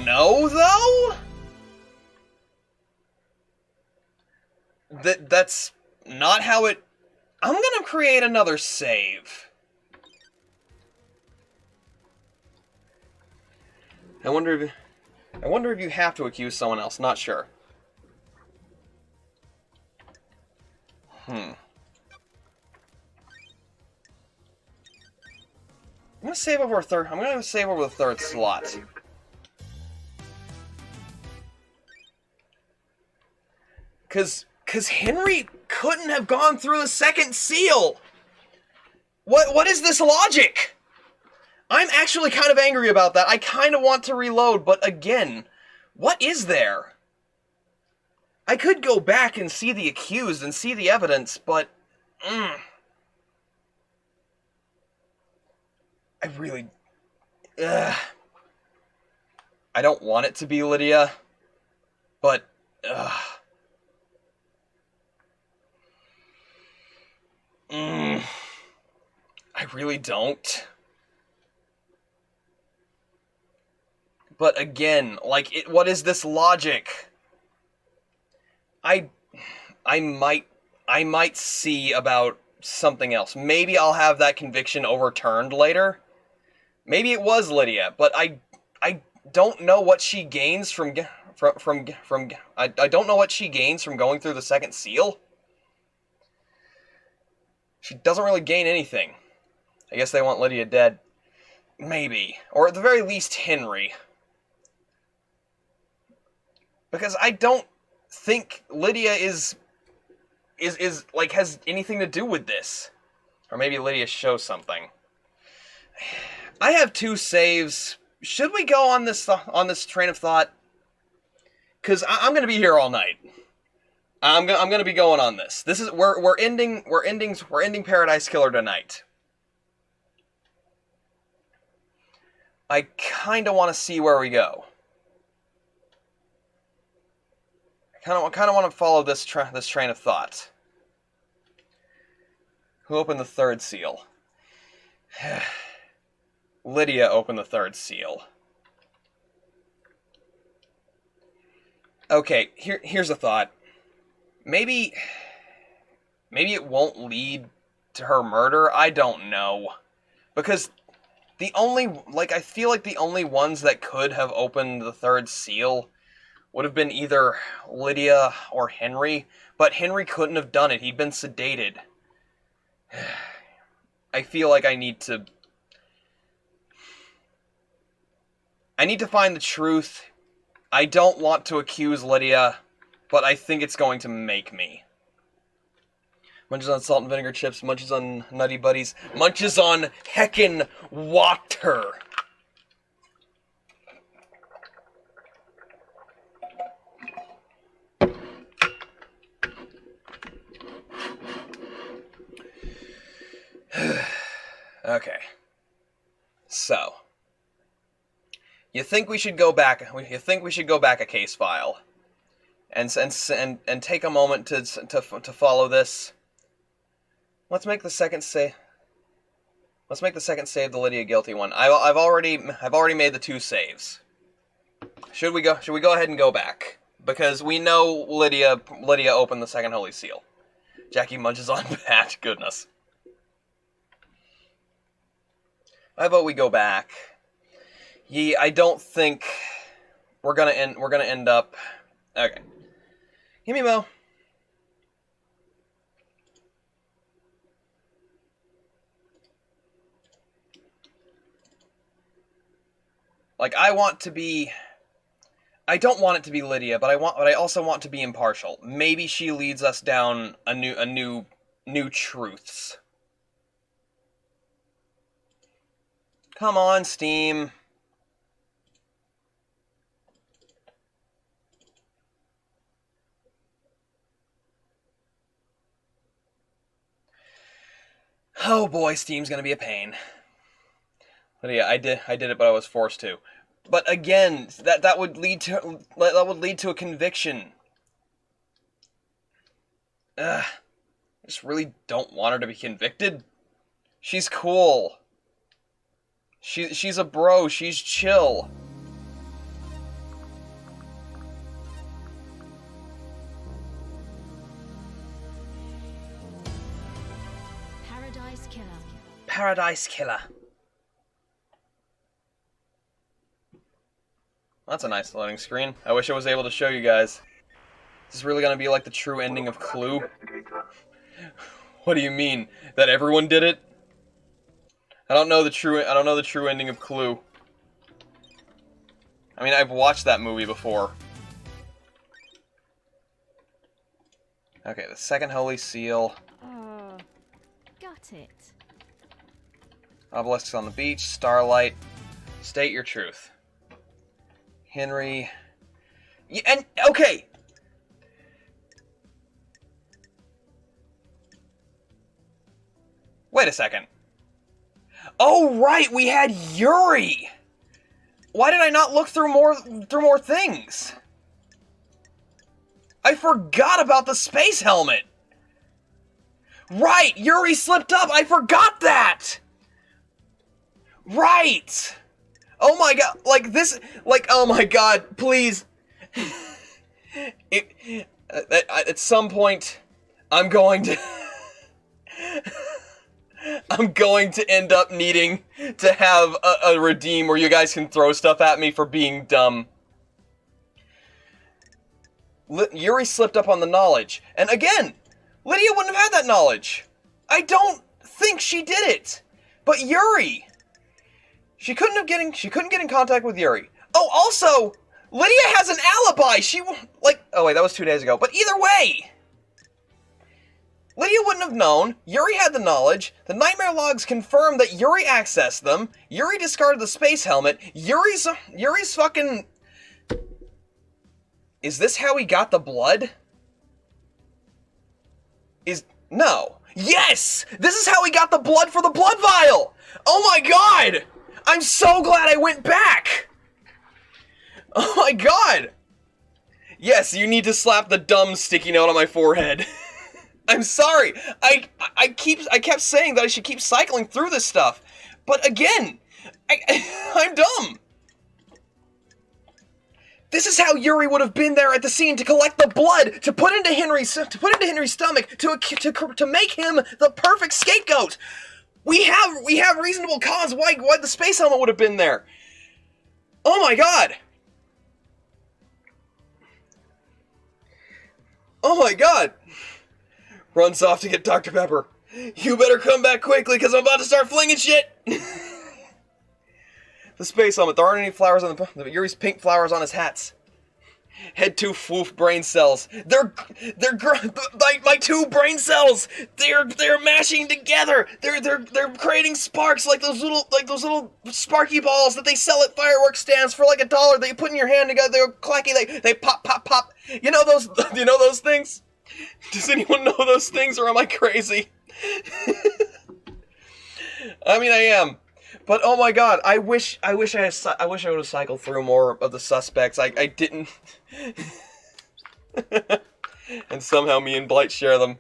No, though? That's not how it... I'm gonna create another save. I wonder if you have to accuse someone else. Not sure. I'm gonna save over a third. I'm gonna save over the third slot. Cause Henry couldn't have gone through the second seal. What is this logic? I'm actually kind of angry about that. I kind of want to reload, but again, what is there? I could go back and see the accused and see the evidence, but... I really... I don't want it to be Lydia, but... I really don't. But again, like, what is this logic? I might see about something else. Maybe I'll have that conviction overturned later. Maybe it was Lydia, but I don't know what she gains from I don't know what she gains from going through the second seal. She doesn't really gain anything. I guess they want Lydia dead. Maybe. Or at the very least, Henry. Because I don't think Lydia is like, has anything to do with this. Or maybe Lydia shows something. I have 2 saves. Should we go on this train of thought? Because I'm going to be here all night. I'm going to be going on this. This is we're ending Paradise Killer tonight. I kind of want to see where we go. I kind of want to follow this train of thought. Who opened the third seal? Lydia opened the third seal. Okay, here's a thought. Maybe it won't lead to her murder. I don't know. Because I feel like the only ones that could have opened the third seal would have been either Lydia or Henry, but Henry couldn't have done it. He'd been sedated. I feel like I need to find the truth. I don't want to accuse Lydia, but I think it's going to make me. Munches on salt and vinegar chips, munches on Nutty Buddies, munches on heckin' water. Okay. So, you think we should go back a case file and take a moment to follow this? Let's make the second save the Lydia guilty one. I've already made the 2 saves. Should we go ahead and go back? Because we know Lydia opened the second holy seal. Jackie munches on Pat. Goodness. How about we go back? I don't think we're gonna end up. Okay. Give me Mo. Like, I don't want it to be Lydia, but I also want to be impartial. Maybe she leads us down a new truths. Come on, Steam. Oh boy, Steam's gonna be a pain. But yeah, I did it, but I was forced to. But again, that would lead to a conviction. Ugh. I just really don't want her to be convicted. She's cool. She's a bro. She's chill. Paradise Killer. Paradise Killer. That's a nice loading screen. I wish I was able to show you guys. Is this really gonna be like the true ending of Clue? What do you mean? That everyone did it? I don't know the true ending of Clue. I mean, I've watched that movie before. Okay, the second Holy Seal. Got it. Obelisks on the beach. Starlight. State your truth. Henry. Yeah, and okay. Wait a second. Oh right, we had Yuri. Why did I not look through more things? I forgot about the space helmet. Right, Yuri slipped up. I forgot that. Right. Oh my god, oh my god, please. At some point, I'm going to end up needing to have a redeem where you guys can throw stuff at me for being dumb. Yuri slipped up on the knowledge. And again, Lydia wouldn't have had that knowledge. I don't think she did it. But Yuri... She couldn't get in contact with Yuri. Oh, also, Lydia has an alibi. Oh wait, that was 2 days ago. But either way, Lydia wouldn't have known. Yuri had the knowledge. The nightmare logs confirmed that Yuri accessed them. Yuri discarded the space helmet. Yuri's fucking... Is this how he got the blood? No. Yes! This is how he got the blood for the blood vial! Oh my god! I'm so glad I went back! Oh my god! Yes, you need to slap the dumb sticky note on my forehead. I'm sorry. I kept saying that I should keep cycling through this stuff. But again, I'm dumb. This is how Yuri would have been there at the scene to collect the blood to put into Henry's stomach to make him the perfect scapegoat. We have reasonable cause why the space helmet would have been there. Oh my god. Oh my god. Runs off to get Dr. Pepper. You better come back quickly because I'm about to start flinging shit. The space helmet. There aren't any flowers on the Yuri's pink flowers on his hats. Head 2 foof brain cells. They're my 2 brain cells. They're mashing together. They're creating sparks like those little sparky balls that they sell at fireworks stands for like $1 that you put in your hand together. They're clacky. They pop pop pop. You know those things? Does anyone know those things, or am I crazy? I mean, I am. But oh my god, I wish I would have cycled through more of the suspects. I didn't. And somehow me and Blight share them.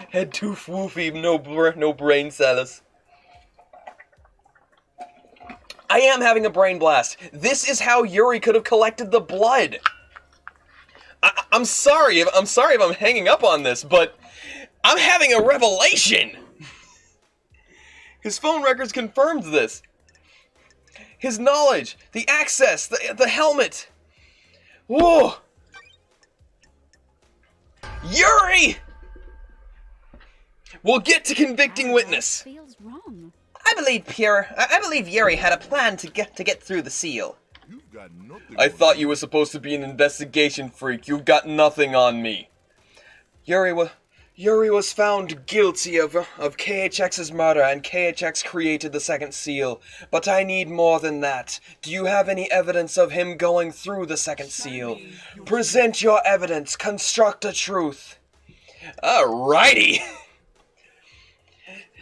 Head 2 foofy, no brain cells. I am having a brain blast. This is how Yuri could have collected the blood. I'm sorry if I'm hanging up on this, but I'm having a revelation. His phone records confirmed this. His knowledge, the access, the helmet. Whoa! Yuri! We'll get to convicting witness. Feels wrong. I believe Yuri had a plan to get through the seal. You've got nothing. I thought you were supposed to be an investigation freak. You've got nothing on me. Yuri was found guilty of KHX's murder, and KHX created the second seal. But I need more than that. Do you have any evidence of him going through the second seal? Present your evidence. Construct a truth. Alrighty.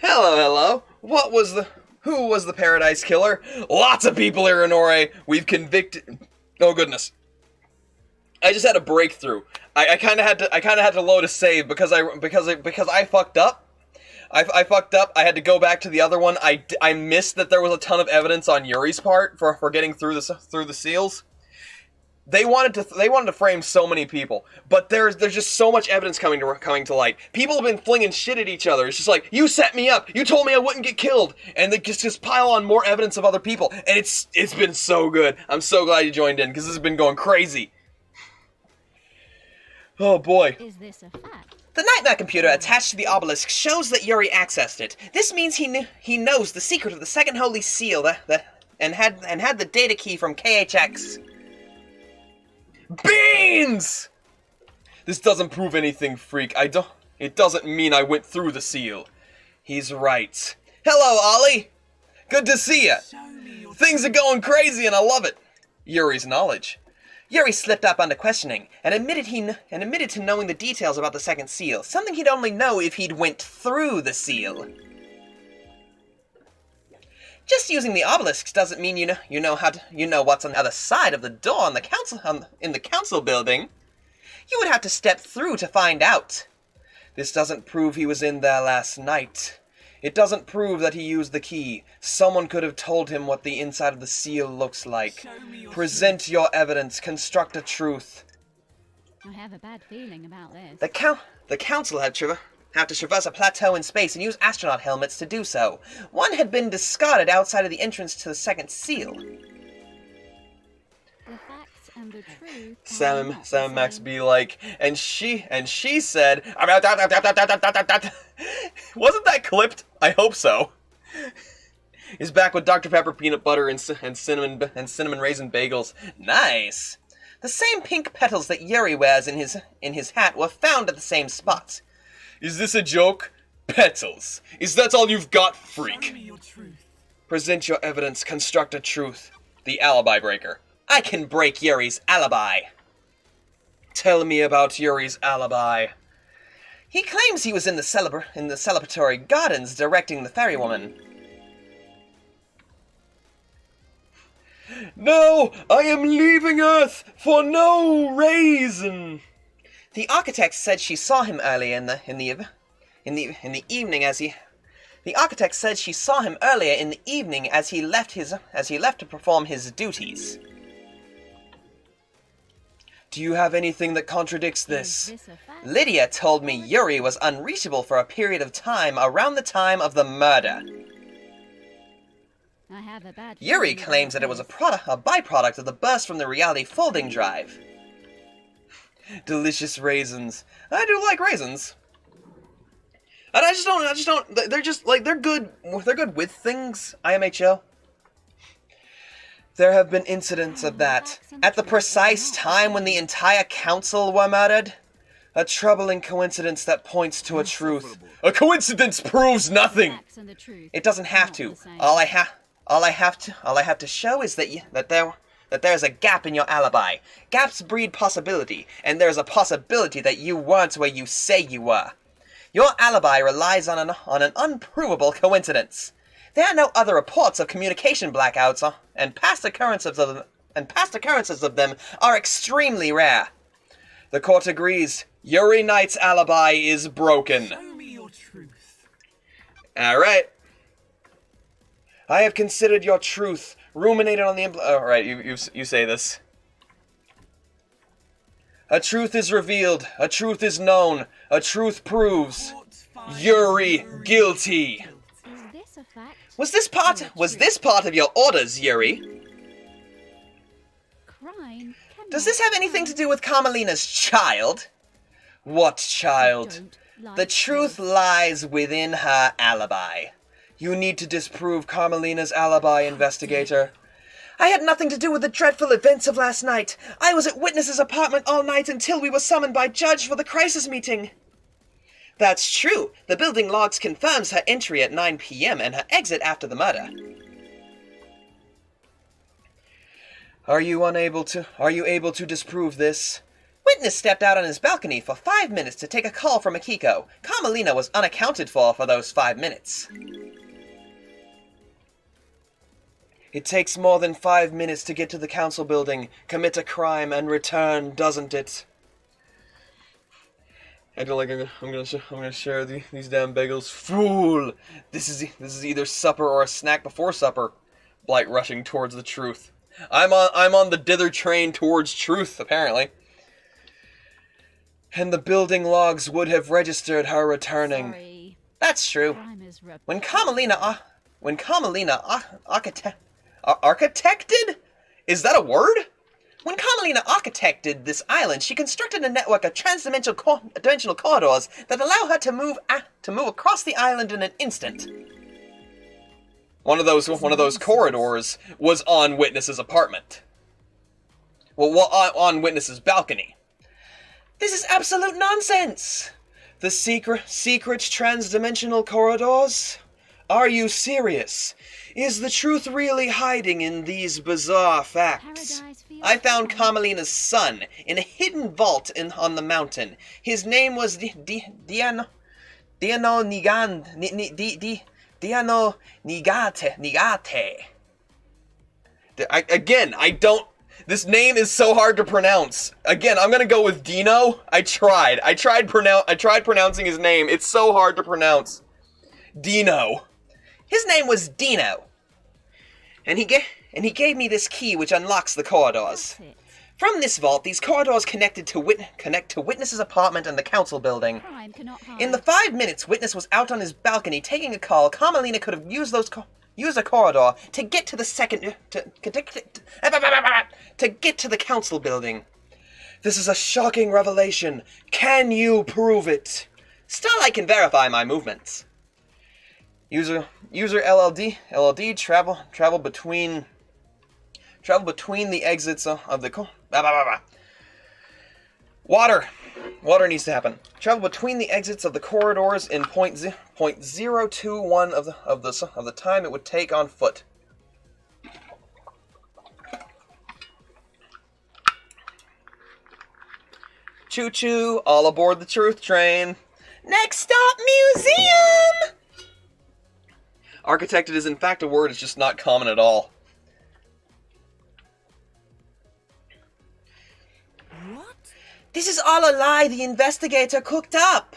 Hello, hello. Who was the Paradise Killer? Lots of people, Irinore. We've convicted. Oh goodness. I just had a breakthrough. I kind of had to load a save because I fucked up. I fucked up. I had to go back to the other one. I missed that there was a ton of evidence on Yuri's part for getting through the seals. They wanted to frame so many people, but there's just so much evidence coming to light. People have been flinging shit at each other. It's just like, you set me up. You told me I wouldn't get killed, and they just pile on more evidence of other people. And it's been so good. I'm so glad you joined in because this has been going crazy. Oh boy. Is this a fact? The nightmare computer attached to the obelisk shows that Yuri accessed it. This means he knows the secret of the second holy seal and had the data key from KHX. Beans! This doesn't prove anything, freak. It doesn't mean I went through the seal. He's right. Hello, Ollie. Good to see ya. Things are going crazy and I love it. Yuri's knowledge. Yuri slipped up under questioning and admitted to knowing the details about the second seal, something he'd only know if he'd went through the seal. Just using the obelisks doesn't mean you know what's on the other side of the door in the council building. You would have to step through to find out. This doesn't prove he was in there last night. It doesn't prove that he used the key. Someone could have told him what the inside of the seal looks like. Present your evidence. Construct a truth. I have a bad feeling about this. The council have to traverse a plateau in space and use astronaut helmets to do so. One had been discarded outside of the entrance to the second seal. The facts and the truth. Sam and Max be like, and she said, wasn't that clipped? I hope so. He's back with Dr. Pepper peanut butter and cinnamon raisin bagels. Nice. The same pink petals that Yuri wears in his hat were found at the same spot. Is this a joke? Petals. Is that all you've got, freak? Show me your truth. Present your evidence. Construct a truth. The alibi breaker. I can break Yuri's alibi. Tell me about Yuri's alibi. He claims he was in the celebratory gardens directing the ferrywoman. No, I am leaving Earth for no reason. The architect said she saw him earlier in the evening as he. The architect said she saw him earlier in the evening as he left to perform his duties. Do you have anything that contradicts Is this? this a fact? Lydia told me Yuri was unreachable for a period of time around the time of the murder. I have a bad Yuri feeling claims about that it was a this. byproduct of the burst from the reality folding drive. Delicious raisins. I do like raisins. And I just don't, they're just, like, they're good with things, IMHO. There have been incidents of that, at the precise time when the entire council were murdered. A troubling coincidence that points to a truth. A coincidence proves nothing! Facts and the truth. It doesn't have Not to. the same. All I have to show is that there's a gap in your alibi. Gaps breed possibility, and there's a possibility that you weren't where you say you were. Your alibi relies on an unprovable coincidence. There are no other reports of communication blackouts, and past occurrences of them are extremely rare. The court agrees. Yuri Knight's alibi is broken. Show me your truth. Alright. I have considered your truth, ruminated on the alright, you say this. A truth is revealed, a truth is known, a truth proves. Courts find Yuri guilty. Is this a fact? Was this part of your orders, Yuri? Crime cannot Does this have anything to do with Carmelina's child? What child? Don't lie The to truth me. lies within her alibi. You need to disprove Carmelina's alibi, investigator. I had nothing to do with the dreadful events of last night. I was at Witness's apartment all night until we were summoned by Judge for the crisis meeting. That's true. The building logs confirms her entry at 9 p.m. and her exit after the murder. Are you able to disprove this? Witness stepped out on his balcony for 5 minutes to take a call from Akiko. Carmelina was unaccounted for those 5 minutes. It takes more than 5 minutes to get to the council building, commit a crime, and return, doesn't it? I feel like I'm gonna share these damn bagels. Fool! This is either supper or a snack before supper. Blight rushing towards the truth. I'm on the dither train towards truth, apparently. And the building logs would have registered her returning. Sorry. That's true. Crime is rep- When Carmelina architected? Is that a word? When Carmelina architected this island, she constructed a network of dimensional corridors that allow her to move across the island in an instant. One of those corridors was on Witness's apartment. Well, on Witness's balcony. This is absolute nonsense! The secret transdimensional corridors? Are you serious? Is the truth really hiding in these bizarre facts? Paradise feels I found calm. Carmelina's son in a hidden vault on the mountain. His name was Diano Nigate. I don't... This name is so hard to pronounce. Again, I'm gonna go with Dino. I tried pronouncing his name. It's so hard to pronounce. Dino. His name was Dino. And he gave me this key which unlocks the corridors. That's it. From this vault, these corridors connect to Witness's apartment and the council building. Crime cannot hide. In the 5 minutes Witness was out on his balcony taking a call, Carmelina could have used a corridor to get to the to get to the council building. This is a shocking revelation. Can you prove it? Starlight can verify my movements. User LLD travel between the exits of the Water needs to happen. Travel between the exits of the corridors in 0.021 of the time it would take on foot. Choo choo, all aboard the truth train. Next stop, museum! Architected is in fact a word, it's just not common at all. What? This is all a lie the investigator cooked up.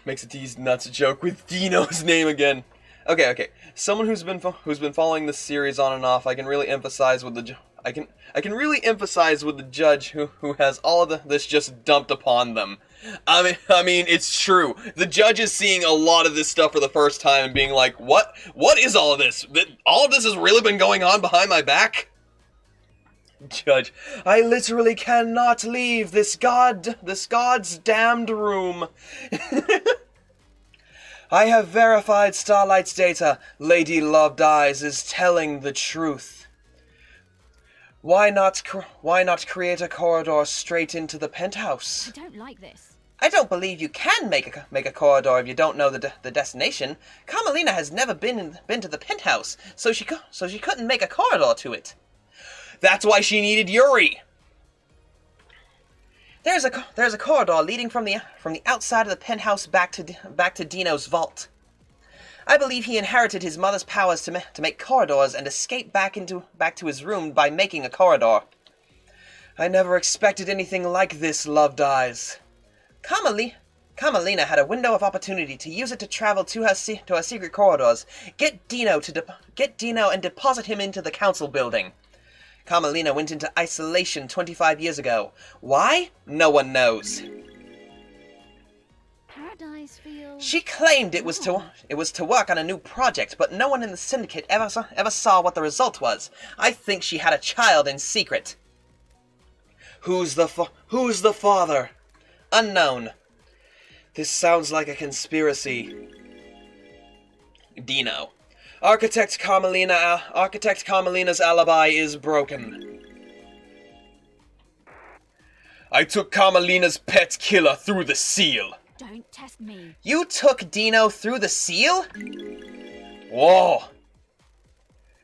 Makes a tease nuts joke with Dino's name again. Okay. Someone who's been following this series on and off, I can really emphasize with the judge who has all of this just dumped upon them. I mean, it's true. The judge is seeing a lot of this stuff for the first time and being like, "What is all of this? All of this has really been going on behind my back?" Judge, I literally cannot leave this god's damned room. I have verified Starlight's data. Lady Loved Eyes is telling the truth. Why not create a corridor straight into the penthouse? I don't like this. I don't believe you can make a corridor if you don't know the destination. Carmelina has never been to the penthouse, so she couldn't make a corridor to it. That's why she needed Yuri. There's a corridor leading from the outside of the penthouse back to Dino's vault. I believe he inherited his mother's powers to make corridors and escape back to his room by making a corridor. I never expected anything like this, Loved Eyes. Carmelina had a window of opportunity to use it to travel to her secret corridors, get Dino and deposit him into the council building. Carmelina went into isolation 25 years ago. Why? No one knows. Paradise feels... She claimed it was to work on a new project, but no one in the syndicate ever saw what the result was. I think she had a child in secret. Who's the father? Unknown. This sounds like a conspiracy. Dino. Architect Carmelina's alibi is broken. I took Carmelina's pet killer through the seal. Don't test me. You took Dino through the seal? Whoa.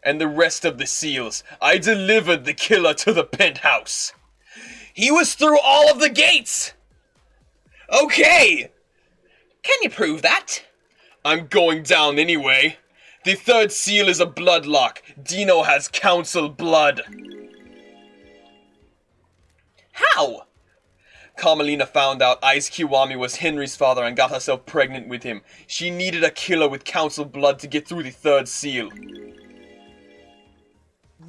And the rest of the seals. I delivered the killer to the penthouse. He was through all of the gates! Okay! Can you prove that? I'm going down anyway. The third seal is a blood lock. Dino has council blood. How? Carmelina found out Ice Kiwami was Henry's father and got herself pregnant with him. She needed a killer with council blood to get through the third seal.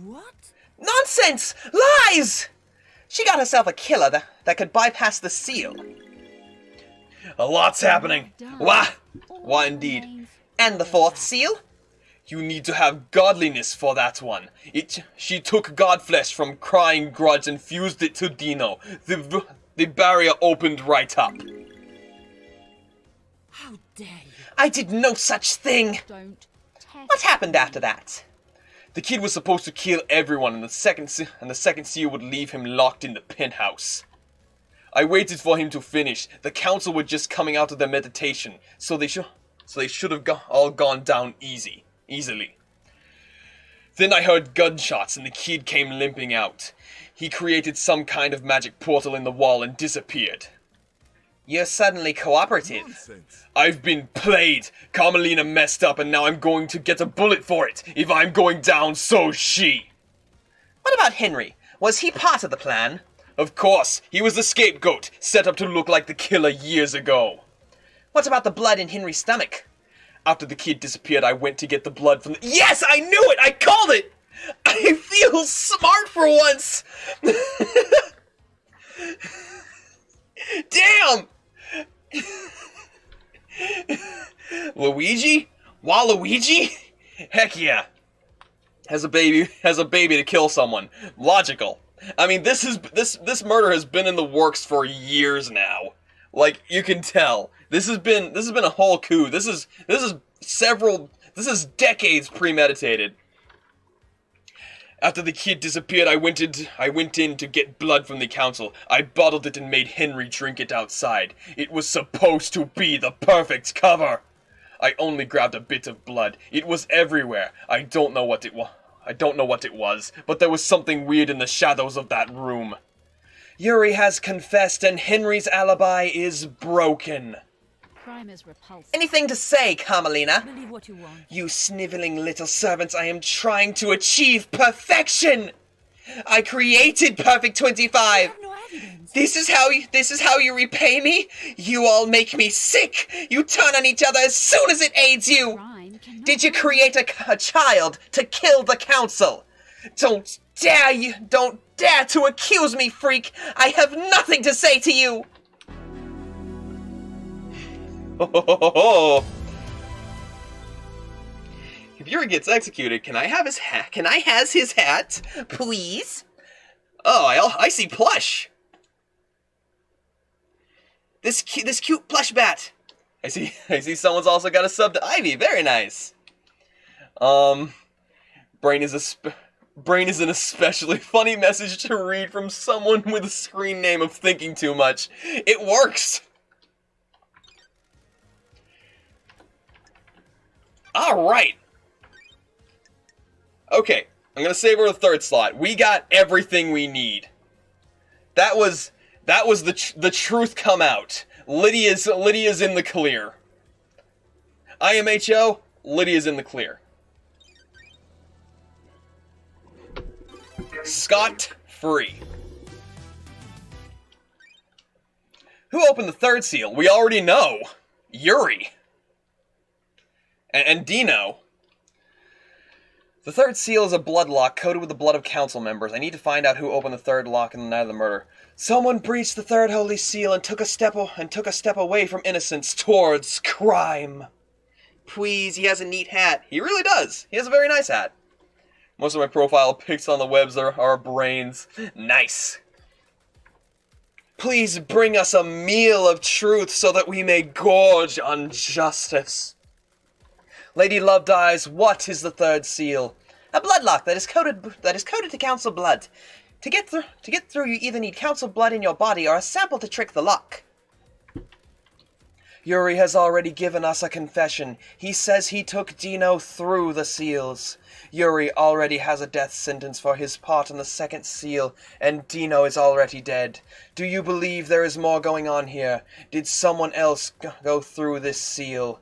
What? Nonsense! Lies! She got herself a killer that could bypass the seal. A lot's happening. Wah! Wah indeed. And the fourth seal? You need to have godliness for that one. She took god flesh from Crying Grudge and fused it to Dino. The barrier opened right up. How dare you? I did no such thing! Don't test. What happened after that? The kid was supposed to kill everyone, and the second seal would leave him locked in the penthouse. I waited for him to finish. The council were just coming out of their meditation, so they should have all gone down easily. Then I heard gunshots, and the kid came limping out. He created some kind of magic portal in the wall and disappeared. You're suddenly cooperative. Nonsense. I've been played. Carmelina messed up, and now I'm going to get a bullet for it. If I'm going down, so's she. What about Henry? Was he part of the plan? Of course, he was the scapegoat, set up to look like the killer years ago. What about the blood in Henry's stomach? After the kid disappeared, I went to get the blood from the— Yes, I knew it! I called it! I feel smart for once! Damn! Luigi? Waluigi? Heck yeah. Has a baby to kill someone. Logical. I mean, this murder has been in the works for years now. Like, you can tell. This has been a whole coup. This is decades premeditated. After the kid disappeared, I went in to get blood from the council. I bottled it and made Henry drink it outside. It was supposed to be the perfect cover. I only grabbed a bit of blood. It was everywhere. I don't know what it was, but there was something weird in the shadows of that room. Yuri has confessed and Henry's alibi is broken. Crime is repulsive. Anything to say, Carmelina? Believe what you want. You sniveling little servants, I am trying to achieve perfection! I created Perfect 25! I have no evidence. This is how you repay me? You all make me sick! You turn on each other as soon as it aids you! Crime cannot Did you create a child to kill the council? Don't dare to accuse me, freak! I have nothing to say to you! If Yuri gets executed, can I have his hat? Can I has his hat, please? Oh, I see plush. This cute plush bat. I see someone's also got a sub to Ivy. Very nice. Brain is an especially funny message to read from someone with a screen name of thinking too much. It works. Alright. Okay, I'm gonna save her the third slot. We got everything we need. That was the truth come out. Lydia's in the clear. IMHO, Lydia's in the clear. Scot-free. Who opened the third seal? We already know. Yuri. And Dino. The third seal is a blood lock coated with the blood of council members. I need to find out who opened the third lock in the night of the murder. Someone breached the third holy seal and took a step away from innocence towards crime. Please, he has a neat hat. He really does. He has a very nice hat. Most of my profile pics on the webs are brains. Nice. Please bring us a meal of truth so that we may gorge on justice. Lady Lovedyes, what is the third seal? A blood lock that is coated to council blood. To get through, you either need council blood in your body or a sample to trick the lock. Yuri has already given us a confession. He says he took Dino through the seals. Yuri already has a death sentence for his part in the second seal, and Dino is already dead. Do you believe there is more going on here? Did someone else go through this seal?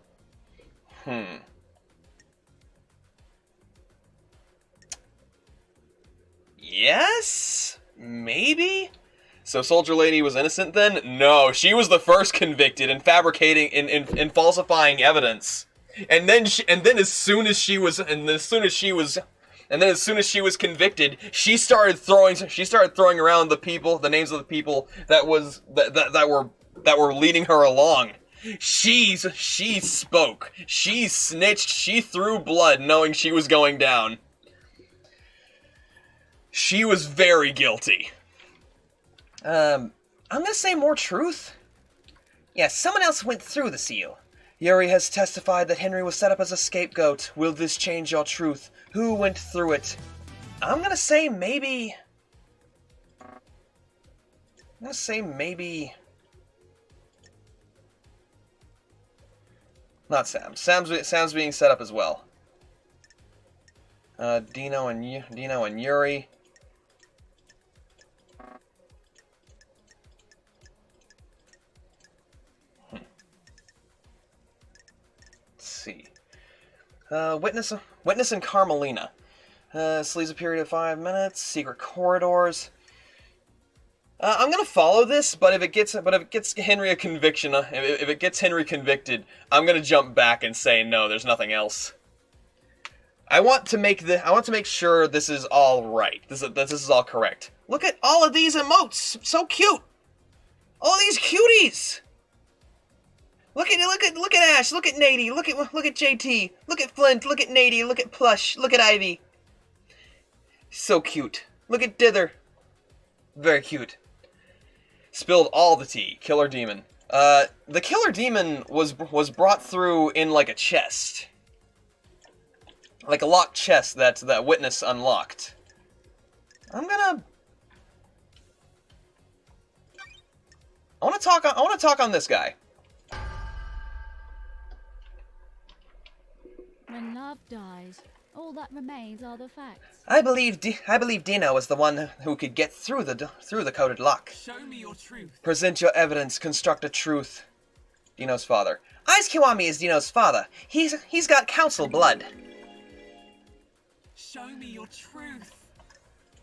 Yes? Maybe? So Soldier Lady was innocent then? No, she was the first convicted in fabricating, in falsifying evidence. And then as soon as she was convicted, she started throwing around the names of the people that were leading her along. She spoke. She snitched. She threw blood knowing she was going down. She was very guilty. I'm gonna say more truth. Yes, someone else went through the seal. Yuri has testified that Henry was set up as a scapegoat. Will this change your truth? Who went through it? I'm gonna say maybe... Not Sam. Sam's being set up as well. Dino and Yuri. See. Witness and Carmelina. Sleeves a period of 5 minutes. Secret corridors. I'm gonna follow this, but if it gets Henry a conviction, if it gets Henry convicted, I'm gonna jump back and say no. There's nothing else. I want to make sure this is all right. This is all correct. Look at all of these emotes. So cute. All these cuties. Look at Ash, look at Nady, look at JT, look at Flint, look at Nady, look at Plush, look at Ivy. So cute. Look at Dither. Very cute. Spilled all the tea. Killer Demon. The Killer Demon was brought through in like a chest. Like a locked chest that Witness unlocked. I want to talk on this guy. When love dies, all that remains are the facts. I believe Dino is the one who could get through the coded lock. Show me your truth. Present your evidence. Construct a truth. Dino's father. Aiz Kiwami is Dino's father. He's got council blood. Show me your truth.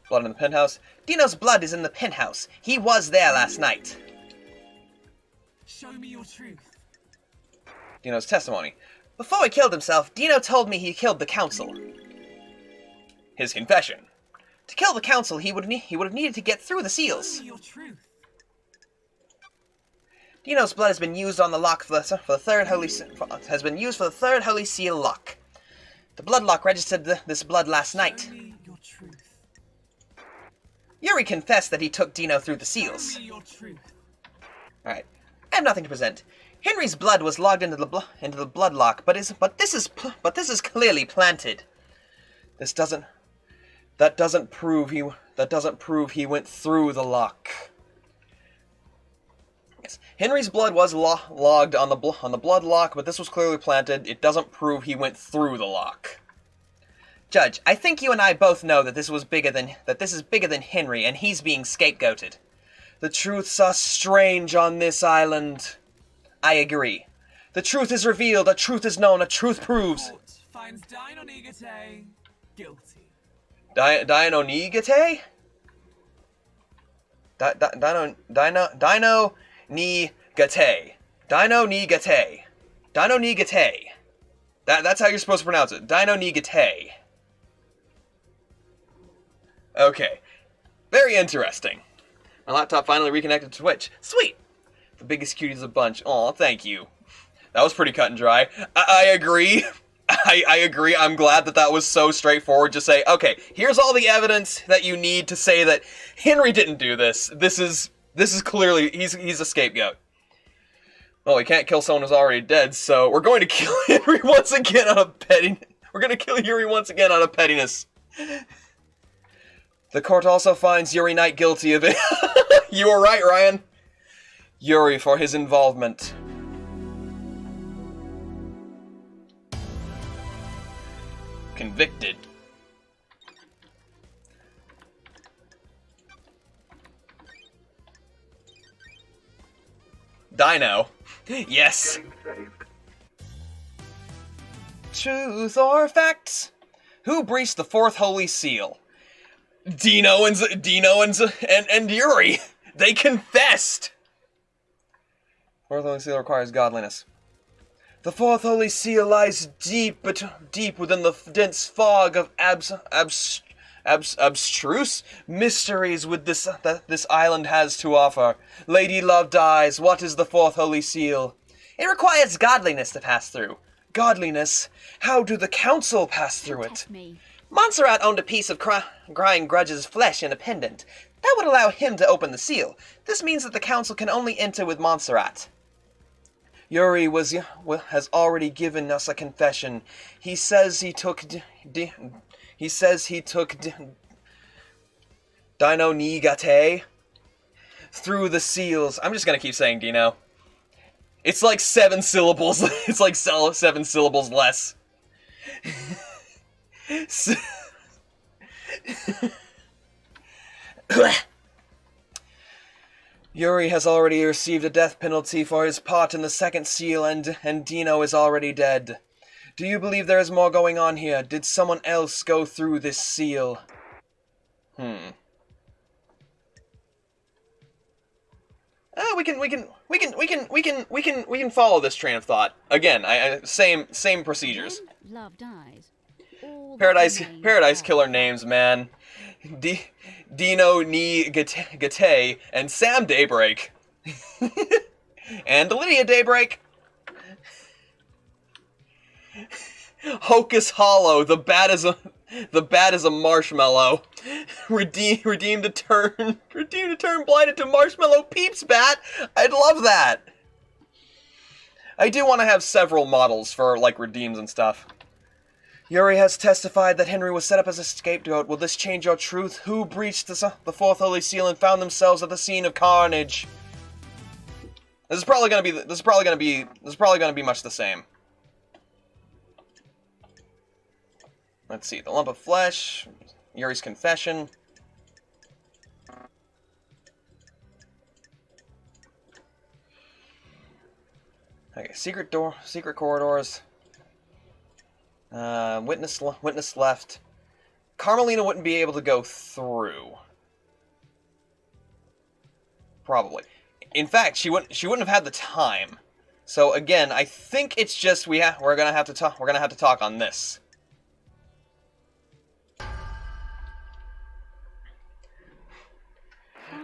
Blood in the penthouse. Dino's blood is in the penthouse. He was there last night. Show me your truth. Dino's testimony. Before he killed himself, Dino told me he killed the council. His confession. To kill the council, he would have needed to get through the seals. Show me your truth. Dino's blood has been used on the lock for the third holy seal lock. The blood lock registered this blood last night. Show me your truth. Yuri confessed that he took Dino through the seals. Show me your truth. Alright. I have nothing to present. Henry's blood was logged into the blood lock, but this is clearly planted. That doesn't prove he went through the lock. Yes, Henry's blood was logged on the blood lock, but this was clearly planted. It doesn't prove he went through the lock. Judge, I think you and I both know that this is bigger than Henry, and he's being scapegoated. The truths are strange on this island. I agree. The truth is revealed, a truth is known, a truth proves. Court finds Dino Nigate guilty. Dino Nigate? Dino Nigate. Dino Nigate. Dino Nigate. That's how you're supposed to pronounce it. Dino Nigate. Okay. Very interesting. My laptop finally reconnected to Twitch. Sweet! The biggest cuties of the bunch. Aw, thank you. That was pretty cut and dry. I agree. I agree. I'm glad that was so straightforward. Just say, okay, here's all the evidence that you need to say that Henry didn't do this. This is clearly, he's a scapegoat. Well, we can't kill someone who's already dead, so we're going to kill Henry once again out of pettiness. We're going to kill Yuri once again out of pettiness. The court also finds Yuri Knight guilty of it. You were right, Ryan. Yuri for his involvement. convicted. Dino. Yes. Truth or facts? Who breached the fourth holy seal? Dino and Yuri. They confessed. Fourth holy seal requires godliness. The fourth holy seal lies deep within the dense fog of abstruse mysteries that this island has to offer. Lady Love dies. What is the fourth holy seal? It requires godliness to pass through. Godliness? How do the council pass through it? Touch me. Montserrat owned a piece of crying Grudge's flesh in a pendant. That would allow him to open the seal. This means that the council can only enter with Montserrat. Yuri has already given us a confession. He says he took Dino Nigate through the seals. I'm just gonna keep saying Dino. It's like 7 syllables. It's like 7 syllables less. Yuri has already received a death penalty for his part in the second seal, and Dino is already dead. Do you believe there is more going on here? Did someone else go through this seal? We can follow this train of thought. Again, same procedures. When love dies. All that Paradise remains Killer are- names, man. Dino Gate and Sam Daybreak. And Lydia Daybreak. Hocus Hollow, the bat is a marshmallow. Redeemed to turn blighted to marshmallow peeps bat. I'd love that. I do want to have several models for like redeems and stuff. Yuri has testified that Henry was set up as a scapegoat. Will this change your truth? Who breached the fourth holy seal and found themselves at the scene of carnage? This is probably gonna be much the same. Let's see, the lump of flesh, Yuri's confession. Okay, secret corridors. Witness left. Carmelina wouldn't be able to go through. Probably. In fact, she wouldn't have had the time. So again, I think it's just we're gonna have to talk on this.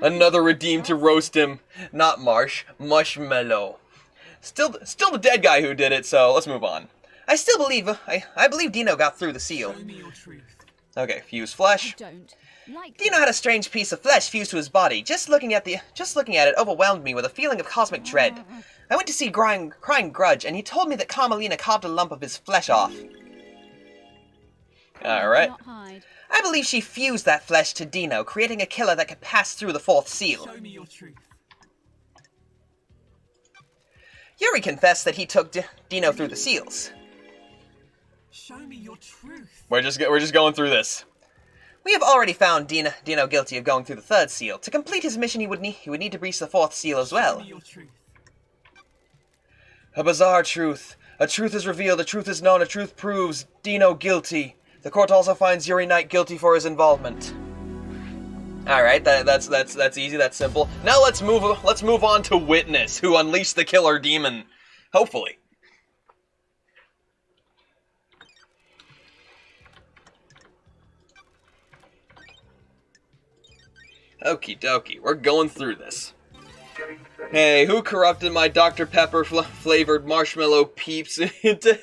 Another redeemed to roast him. Not Marshmallow. Still the dead guy who did it, so let's move on. I still believe, I believe Dino got through the seal. Show me your truth. Okay, fuse flesh. Don't like Dino had a strange piece of flesh fused to his body. Just looking at it overwhelmed me with a feeling of cosmic dread. I went to see crying Grudge, and he told me that Carmelina carved a lump of his flesh off. Alright. not hide. I believe she fused that flesh to Dino, creating a killer that could pass through the fourth seal. Show me your truth. Yuri confessed that he took Dino through the seals. Show me your truth. We're just going through this. We have already found Dino guilty of going through the third seal. To complete his mission, he would need to breach the fourth seal as Show well. me your truth. A bizarre truth. A truth is revealed, a truth is known, a truth proves Dino guilty. The court also finds Yuri Knight guilty for his involvement. Alright, that's easy, that's simple. Now let's move on to Witness, who unleashed the killer demon. Hopefully. Okie dokie, we're going through this. Hey, who corrupted my Dr. Pepper flavored marshmallow peeps into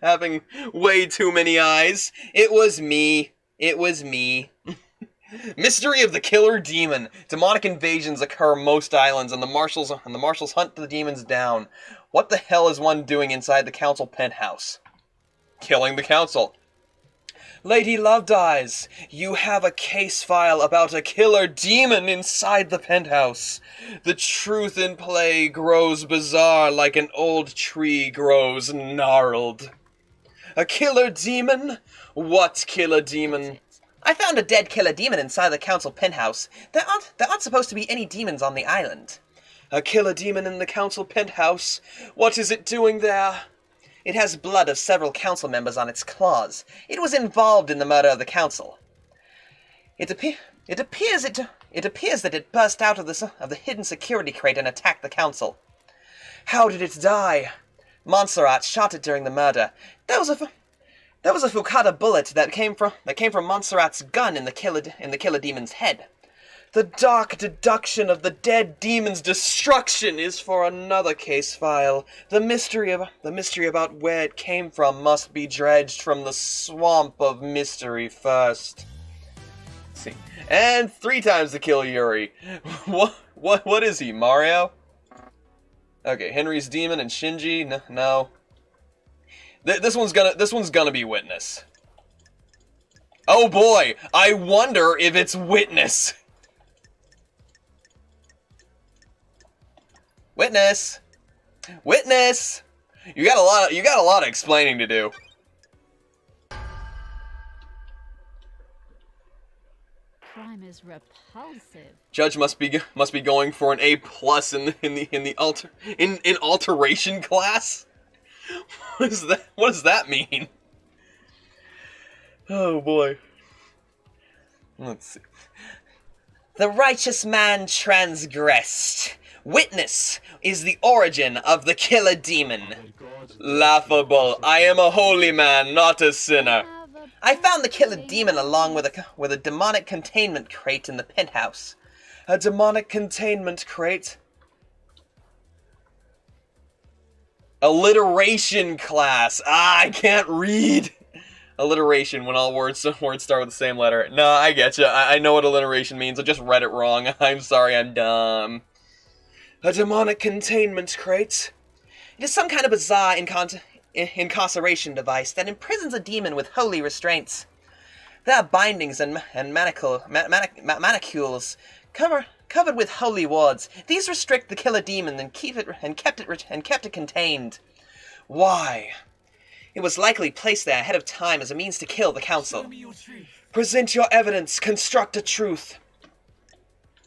having way too many eyes? It was me. It was me. Mystery of the killer demon. Demonic invasions occur on most islands, and the marshals hunt the demons down. What the hell is one doing inside the council penthouse? Killing the council. Lady Love dies. You have a case file about a killer demon inside the penthouse. The truth in play grows bizarre like an old tree grows gnarled. A killer demon? What killer demon? I found a dead killer demon inside the council penthouse. There aren't supposed to be any demons on the island. A killer demon in the council penthouse? What is it doing there? It has blood of several council members on its claws. It was involved in the murder of the council. It appears that it burst out of the hidden security crate and attacked the council. How did it die? Montserrat shot it during the murder. That was a Fukada bullet that came from Montserrat's gun in the killer demon's head. The dark deduction of the dead demon's destruction is for another case file. The mystery about where it came from must be dredged from the swamp of mystery first. Let's see. And 3 times to kill Yuri. What is he, Mario? Okay, Henry's demon and Shinji. No. This one's gonna be Witness. Oh boy, I wonder if it's Witness. Witness! Witness! You got a lot of explaining to do. Crime is repulsive. Judge must be going for an A+ in alteration class. What does that mean? Oh boy. Let's see. The righteous man transgressed. Witness is the origin of the killer demon. Laughable. I am a holy man, not a sinner. I found the killer demon along with a demonic containment crate in the penthouse. A demonic containment crate? Alliteration class. I can't read. Alliteration, when all words start with the same letter. No, I getcha. I know what alliteration means. I just read it wrong. I'm sorry, I'm dumb. A demonic containment crate? It is some kind of bizarre incarceration device that imprisons a demon with holy restraints. There are bindings and manacles covered with holy wards. These restrict the killer demon and kept it contained. Why? It was likely placed there ahead of time as a means to kill the council. Show me your truth. Present your evidence. Construct a truth.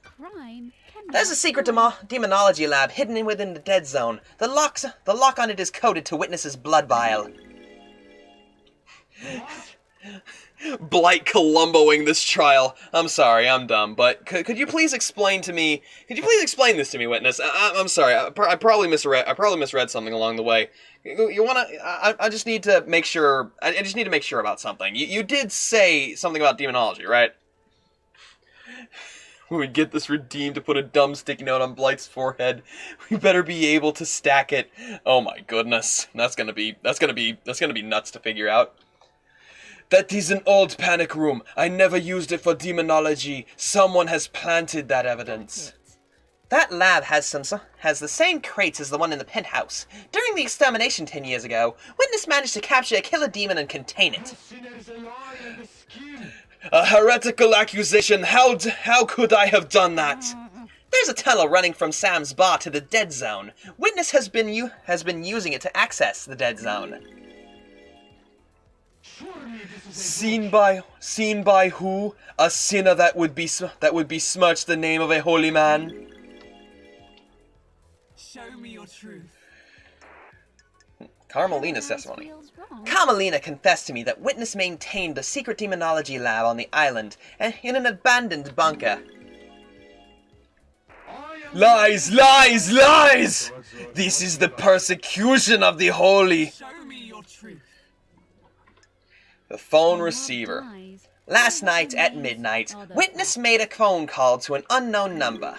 Crime can There's a secret demonology lab hidden within the dead zone. The lock on it is coded to Witness's blood vial. Blight Columboing this trial. I'm sorry, I'm dumb, but could you please explain this to me, Witness? I'm sorry, I probably misread something along the way. You wanna? I just need to make sure. I just need to make sure about something. You did say something about demonology, right? When we get this redeemed to put a dumb sticky note on Blight's forehead, we better be able to stack it. Oh my goodness, that's gonna be nuts to figure out. That is an old panic room. I never used it for demonology. Someone has planted that evidence. That lab has the same crates as the one in the penthouse. During the extermination 10 years ago, Witness managed to capture a killer demon and contain it. Sinners a lie and a scheme. A heretical accusation. How could I have done that? There's a tunnel running from Sam's bar to the dead zone. Witness has been using it to access the dead zone. Surely this is Seen by who? A sinner that would besmirch the name of a holy man. Show me your truth. Carmelina's testimony. feels wrong. Carmelina confessed to me that Witness maintained a secret demonology lab on the island and in an abandoned bunker. Lies, lies, lies! This is the persecution of the holy. Show me your truth. The phone What receiver. lies? Last night at midnight, Witness made a phone call to an unknown number.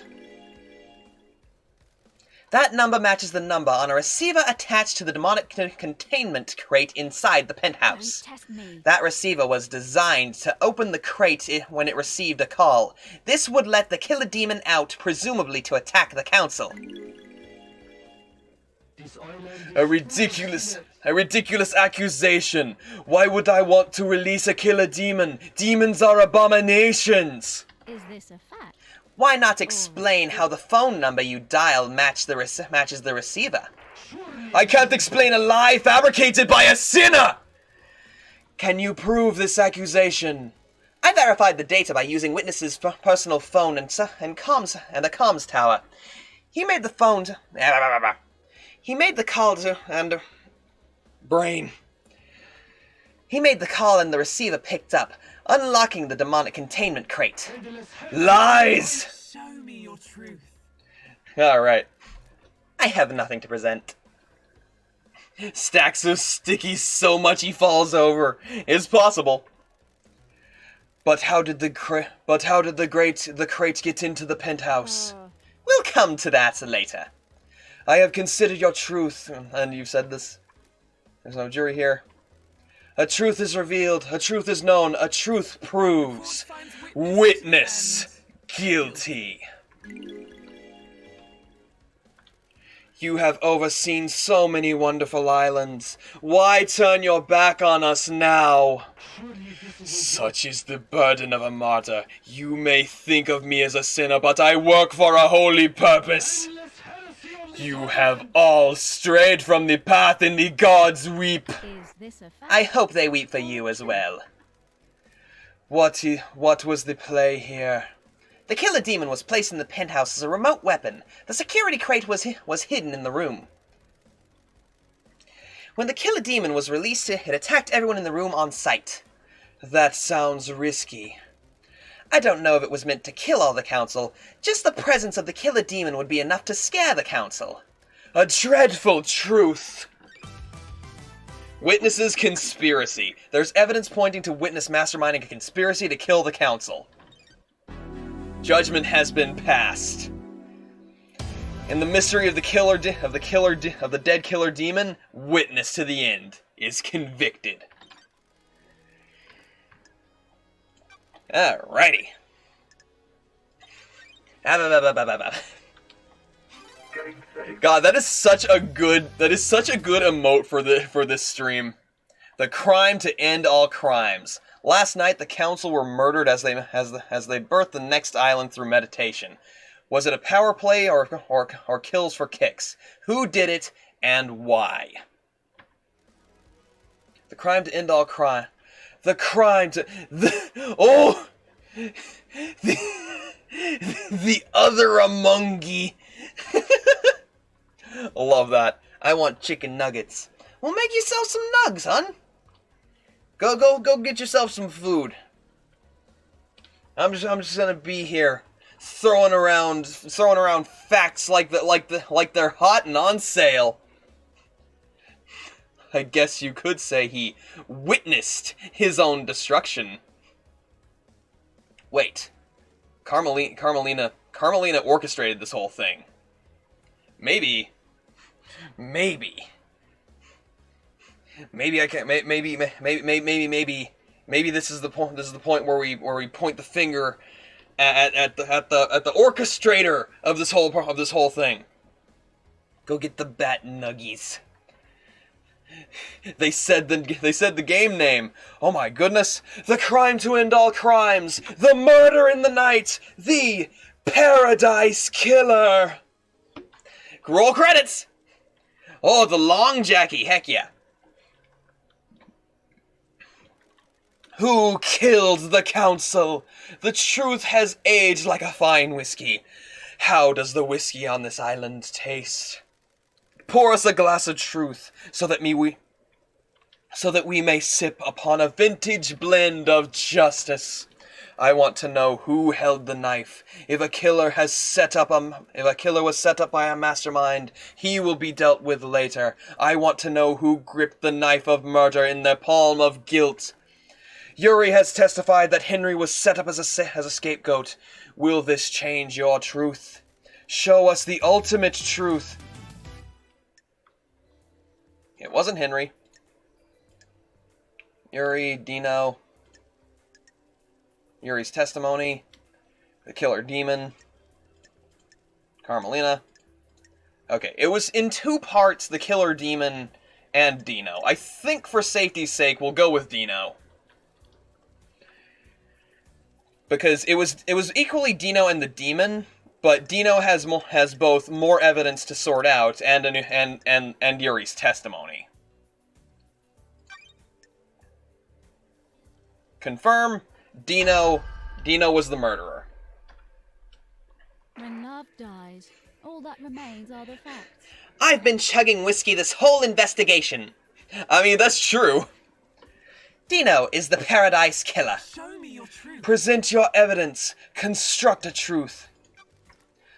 That number matches the number on a receiver attached to the demonic containment crate inside the penthouse. Don't test me. That receiver was designed to open the crate when it received a call. This would let the killer demon out, presumably to attack the council. this island is A ridiculous accusation. Why would I want to release a killer demon? Demons are abominations. Is this a fact? Why not explain how the phone number you dialed matches the receiver? I can't explain a lie fabricated by a sinner. Can you prove this accusation? I verified the data by using witness's personal phone and a comms tower. He made the phone to... He made the call to... and... Brain. He made the call and the receiver picked up, unlocking the demonic containment crate. Lies! Show me your truth. Alright. I have nothing to present. Stacks of sticky so much he falls over. It's possible. But how did the crate get into the penthouse? We'll come to that later. I have considered your truth, and you said this. There's no jury here. A truth is revealed, a truth is known, a truth proves. Witness guilty. You have overseen so many wonderful islands. Why turn your back on us now? Such is the burden of a martyr. You may think of me as a sinner, but I work for a holy purpose. You have all strayed from the path, and the gods weep. Is this a fact? I hope they weep for you as well. What was the play here? The killer demon was placed in the penthouse as a remote weapon. The security crate was hidden in the room. When the killer demon was released, it attacked everyone in the room on sight. That sounds risky. I don't know if it was meant to kill all the council. Just the presence of the killer demon would be enough to scare the council. A dreadful truth. Witnesses conspiracy. There's evidence pointing to witness masterminding a conspiracy to kill the council. Judgment has been passed. In the mystery of the dead killer demon, witness to the end is convicted. Alrighty. God, that is such a good emote for this stream. The crime to end all crimes. Last night, the council were murdered as they birthed the next island through meditation. Was it a power play or kills for kicks? Who did it and why? The crime to end all crime. The crime to the other among ye. Love that. I want chicken nuggets. Well, make yourself some nugs, hun. Go get yourself some food. I'm just gonna be here, throwing around facts like they're hot and on sale. I guess you could say he witnessed his own destruction. Wait, Carmelina orchestrated this whole thing. Maybe I can't. Maybe this is the point. This is the point where we point the finger at the orchestrator of this whole thing. Go get the bat nuggies. They said the game name. Oh my goodness! The crime to end all crimes. The murder in the night. The Paradise Killer. Roll credits. Oh, the long Jackie. Heck yeah. Who killed the council? The truth has aged like a fine whiskey. How does the whiskey on this island taste? Pour us a glass of truth, so that we may sip upon a vintage blend of justice. I want to know who held the knife. If a killer was set up by a mastermind, he will be dealt with later. I want to know who gripped the knife of murder in the palm of guilt. Yuri has testified that Henry was set up as a scapegoat. Will this change your truth? Show us the ultimate truth. It wasn't Henry. Yuri, Dino. Yuri's testimony. The killer demon. Carmelina. Okay, it was in two parts, the killer demon and Dino. I think for safety's sake, we'll go with Dino. Because it was equally Dino and the demon, but Dino has both more evidence to sort out and Yuri's testimony. confirm, Dino was the murderer. When love dies, all that remains are the facts. I've been chugging whiskey this whole investigation. I mean, that's true. Dino is the Paradise Killer. Show me your truth. Present your evidence. Construct a truth.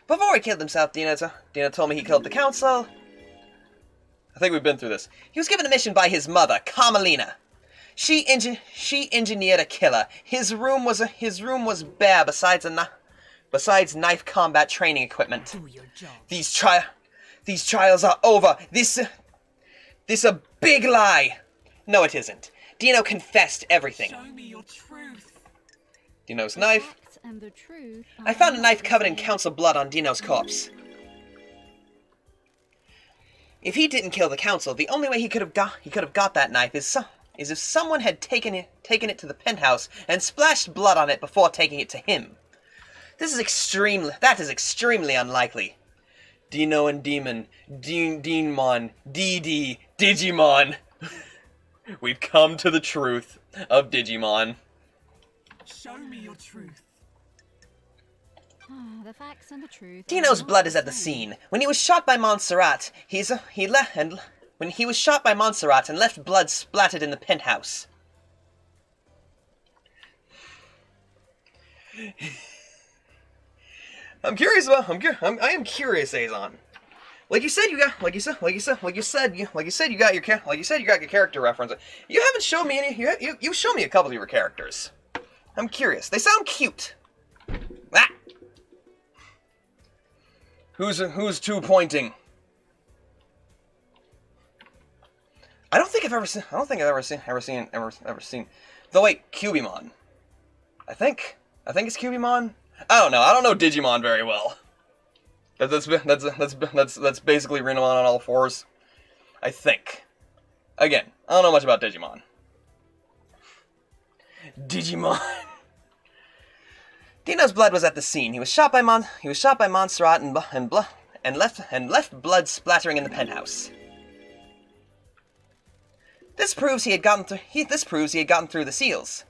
Before he killed himself, Dino told me he killed the council. I think we've been through this. He was given a mission by his mother, Carmelina. She engineered a killer. His room was bare besides knife combat training equipment. Do your job. These trials are over. This a big lie. No, it isn't. Dino confessed everything. Show me your truth. Dino's The knife. facts and the truth I are found a not knife the covered in same. council blood on Dino's corpse. If he didn't kill the council, the only way he could have got that knife is if someone had taken it to the penthouse and splashed blood on it before taking it to him. That is extremely unlikely. Dino and Demon, Deanmon, DD, Digimon. We've come to the truth of Digimon. Show me your truth. Ah, the facts and the truth. are Dino's not blood is at the same. scene. When he was shot by Montserrat, when he was shot by Montserrat and left blood splattered in the penthouse. I am curious, Azon. Like you said, you got your character reference. You haven't shown me any. You showed me a couple of your characters. I'm curious. They sound cute. Ah! Who's two pointing? I don't think I've ever seen. Though wait, Cubimon. I think it's Cubimon. I don't know. I don't know Digimon very well. That's basically Renamon on all fours. I think. Again, I don't know much about Digimon. Digimon. Dino's blood was at the scene. He was shot by Montserrat and left blood splattering in the penthouse. This proves he had gotten through the seals.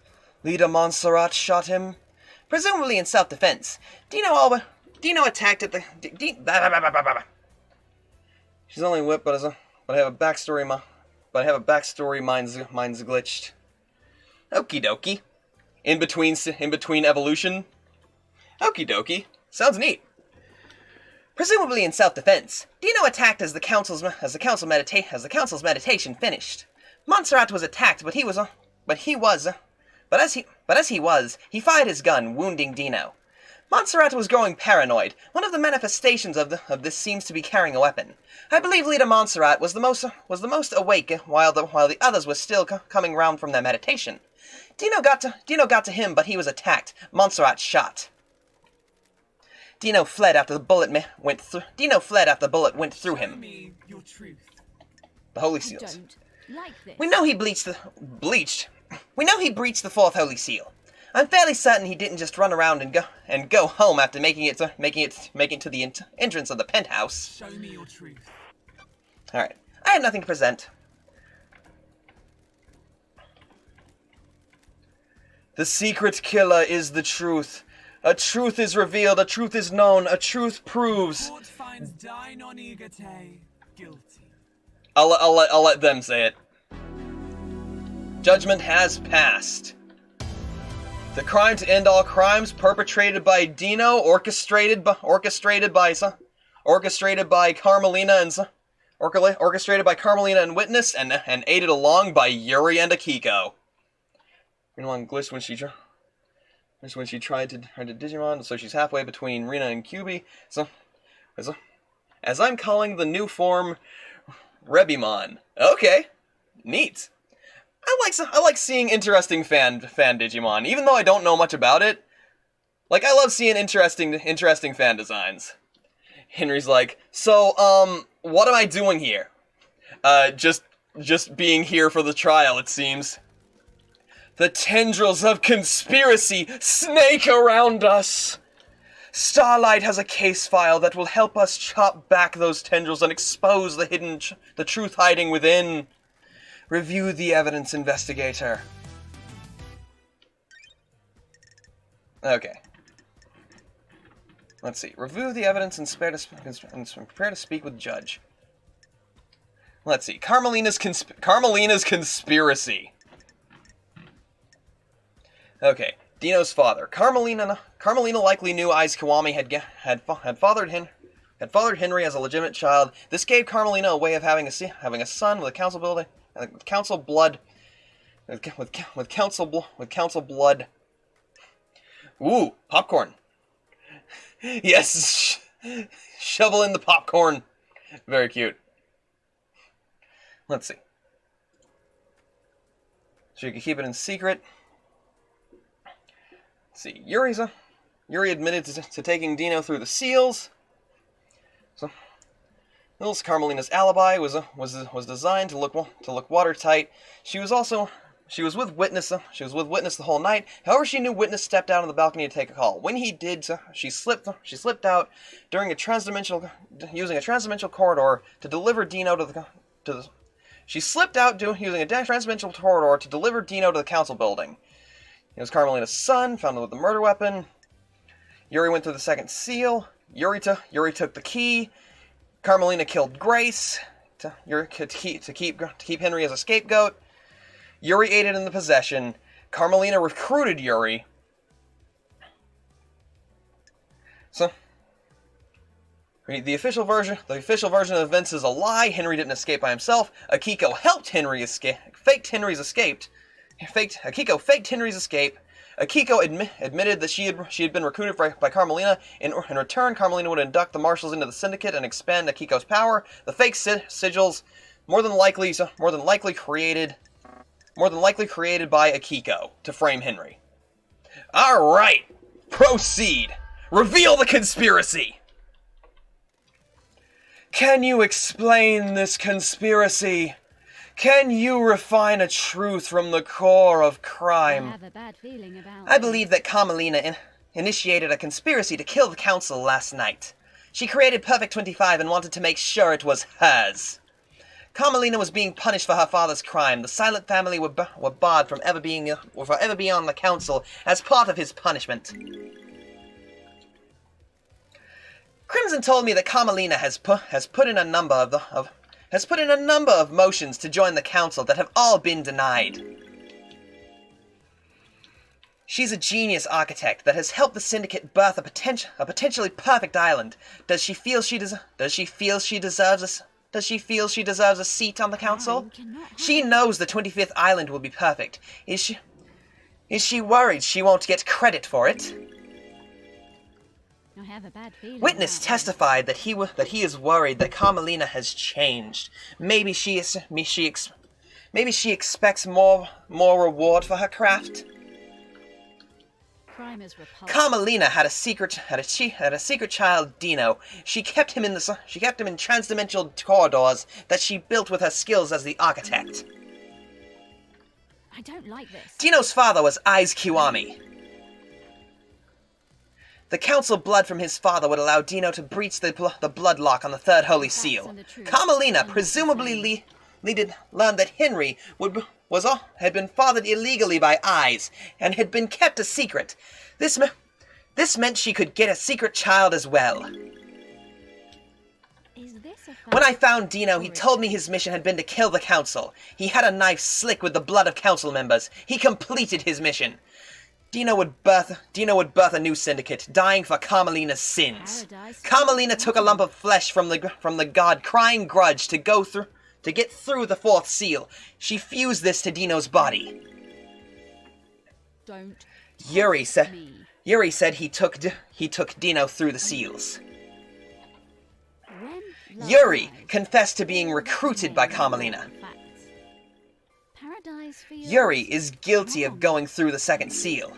Leader Montserrat shot him, presumably in self-defense. Dino attacked at the. She's only whipped, but I have a backstory. Mine's glitched. Okie dokie. In between evolution. Okie dokie. Sounds neat. Presumably in self-defense, Dino attacked as the council's meditation finished. Montserrat was attacked, he fired his gun, wounding Dino. Montserrat was growing paranoid. One of the manifestations of this seems to be carrying a weapon. I believe Leader Montserrat was the most awake while the others were still coming round from their meditation. Dino got to him, but he was attacked. Montserrat shot. Dino fled after the bullet went through Show him. me your truth. The Holy I Seals. don't like this. We know he breached the fourth Holy Seal. I'm fairly certain he didn't just run around and go home after making it to the entrance of the penthouse. Show me your truth. All right, I have nothing to present. The secret killer is the truth. A truth is revealed, a truth is known, a truth proves. Court finds Dino Nigate guilty. I'll let them say it. Judgment has passed. The crime to end all crimes perpetrated by Dino, orchestrated by Carmelina and Witness, and aided along by Yuri and Akiko. Rena glitched when she tried to Digimon, so she's halfway between Rena and Kyubi. So, as I'm calling the new form, Rebimon. Okay, neat. I like seeing interesting fan Digimon, even though I don't know much about it. Like, I love seeing interesting fan designs. Henry's like, so, what am I doing here? Just being here for the trial, it seems. The tendrils of conspiracy snake around us. Starlight has a case file that will help us chop back those tendrils and expose the truth hiding within. Review the evidence, investigator. Okay. Let's see. Review the evidence and prepare to speak with judge. Let's see. Carmelina's conspiracy. Okay. Dino's father. Carmelina likely knew Aiz Kiwami had fathered Henry as a legitimate child. This gave Carmelina a way of having a son with a council building, with council blood. With council blood. Ooh, popcorn. Yes, shovel in the popcorn. Very cute. Let's see. So you can keep it in secret. Let's see. Yuri admitted to taking Dino through the seals. So, Nils Carmelina's alibi was designed to look watertight. She was with Witness the whole night. However, she knew Witness stepped out on the balcony to take a call. When he did, she slipped out using a transdimensional corridor to deliver Dino to the. She slipped out using a transdimensional corridor to deliver Dino to the council building. It was Carmelina's son, found with the murder weapon. Yuri went through the second seal. Yuri took the key. Carmelina killed Grace to keep Henry as a scapegoat. Yuri aided in the possession. Carmelina recruited Yuri. So, the official version of events is a lie. Henry didn't escape by himself. Akiko helped Henry escape. Akiko faked Henry's escape. Akiko admitted that she had been recruited by Carmelina. In return, Carmelina would induct the marshals into the syndicate and expand Akiko's power. The fake sigils, more than likely created by Akiko to frame Henry. All right, proceed. Reveal the conspiracy. Can you explain this conspiracy? Can you refine a truth from the core of crime? I have a bad feeling about I believe that Carmelina initiated a conspiracy to kill the council last night. She created Perfect 25 and wanted to make sure it was hers. Carmelina was being punished for her father's crime. The Silent family were barred from ever being on the council as part of his punishment. Crimson told me that Carmelina has put in a number of motions to join the council that have all been denied. She's a genius architect that has helped the syndicate birth a potentially perfect island. Does she feel she deserves a seat on the council? She knows the 25th island will be perfect. Is she worried she won't get credit for it? I have a bad feeling Witness about testified that he is worried that Carmelina has changed. Maybe she expects more reward for her craft. crime is repulsive. Carmelina had a secret child, Dino. She kept him in transdimensional corridors that she built with her skills as the architect. I don't like this. Dino's father was Aiz Kiwami. The council blood from his father would allow Dino to breach the blood lock on the third holy seal. Carmelina presumably learned that Henry had been fathered illegally by Aiz and had been kept a secret. This meant she could get a secret child as well. Is this a When I found Dino, he told me his mission had been to kill the council. He had a knife slick with the blood of council members. He completed his mission. Dino would birth a new syndicate, dying for Carmelina's sins. Carmelina took a lump of flesh from the god Crying Grudge to get through the fourth seal. She fused this to Dino's body. Don't Yuri said me. he took Dino through the seals. When love Yuri dies, confessed to being recruited by Carmelina. facts. Paradise feels Yuri is guilty of going through the second seal.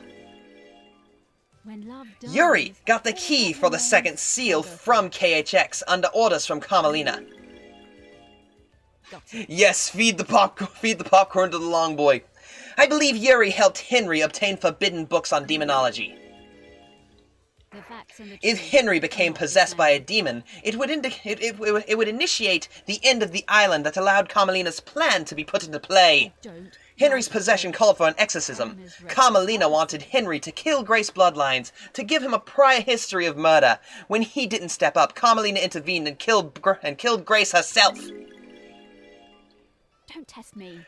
when love dies, Yuri got the key for the second seal from KHX under orders from Carmelina. Got it. Yes, feed the popcorn to the long boy. I believe Yuri helped Henry obtain forbidden books on demonology. The facts and the If truth Henry became cannot be possessed by a found. demon, it would initiate the end of the island that allowed Carmelina's plan to be put into play. Don't Henry's possession called for an exorcism. Carmelina wanted Henry to kill Grace bloodlines, to give him a prior history of murder. When he didn't step up, Carmelina intervened and killed Grace herself. Don't test me.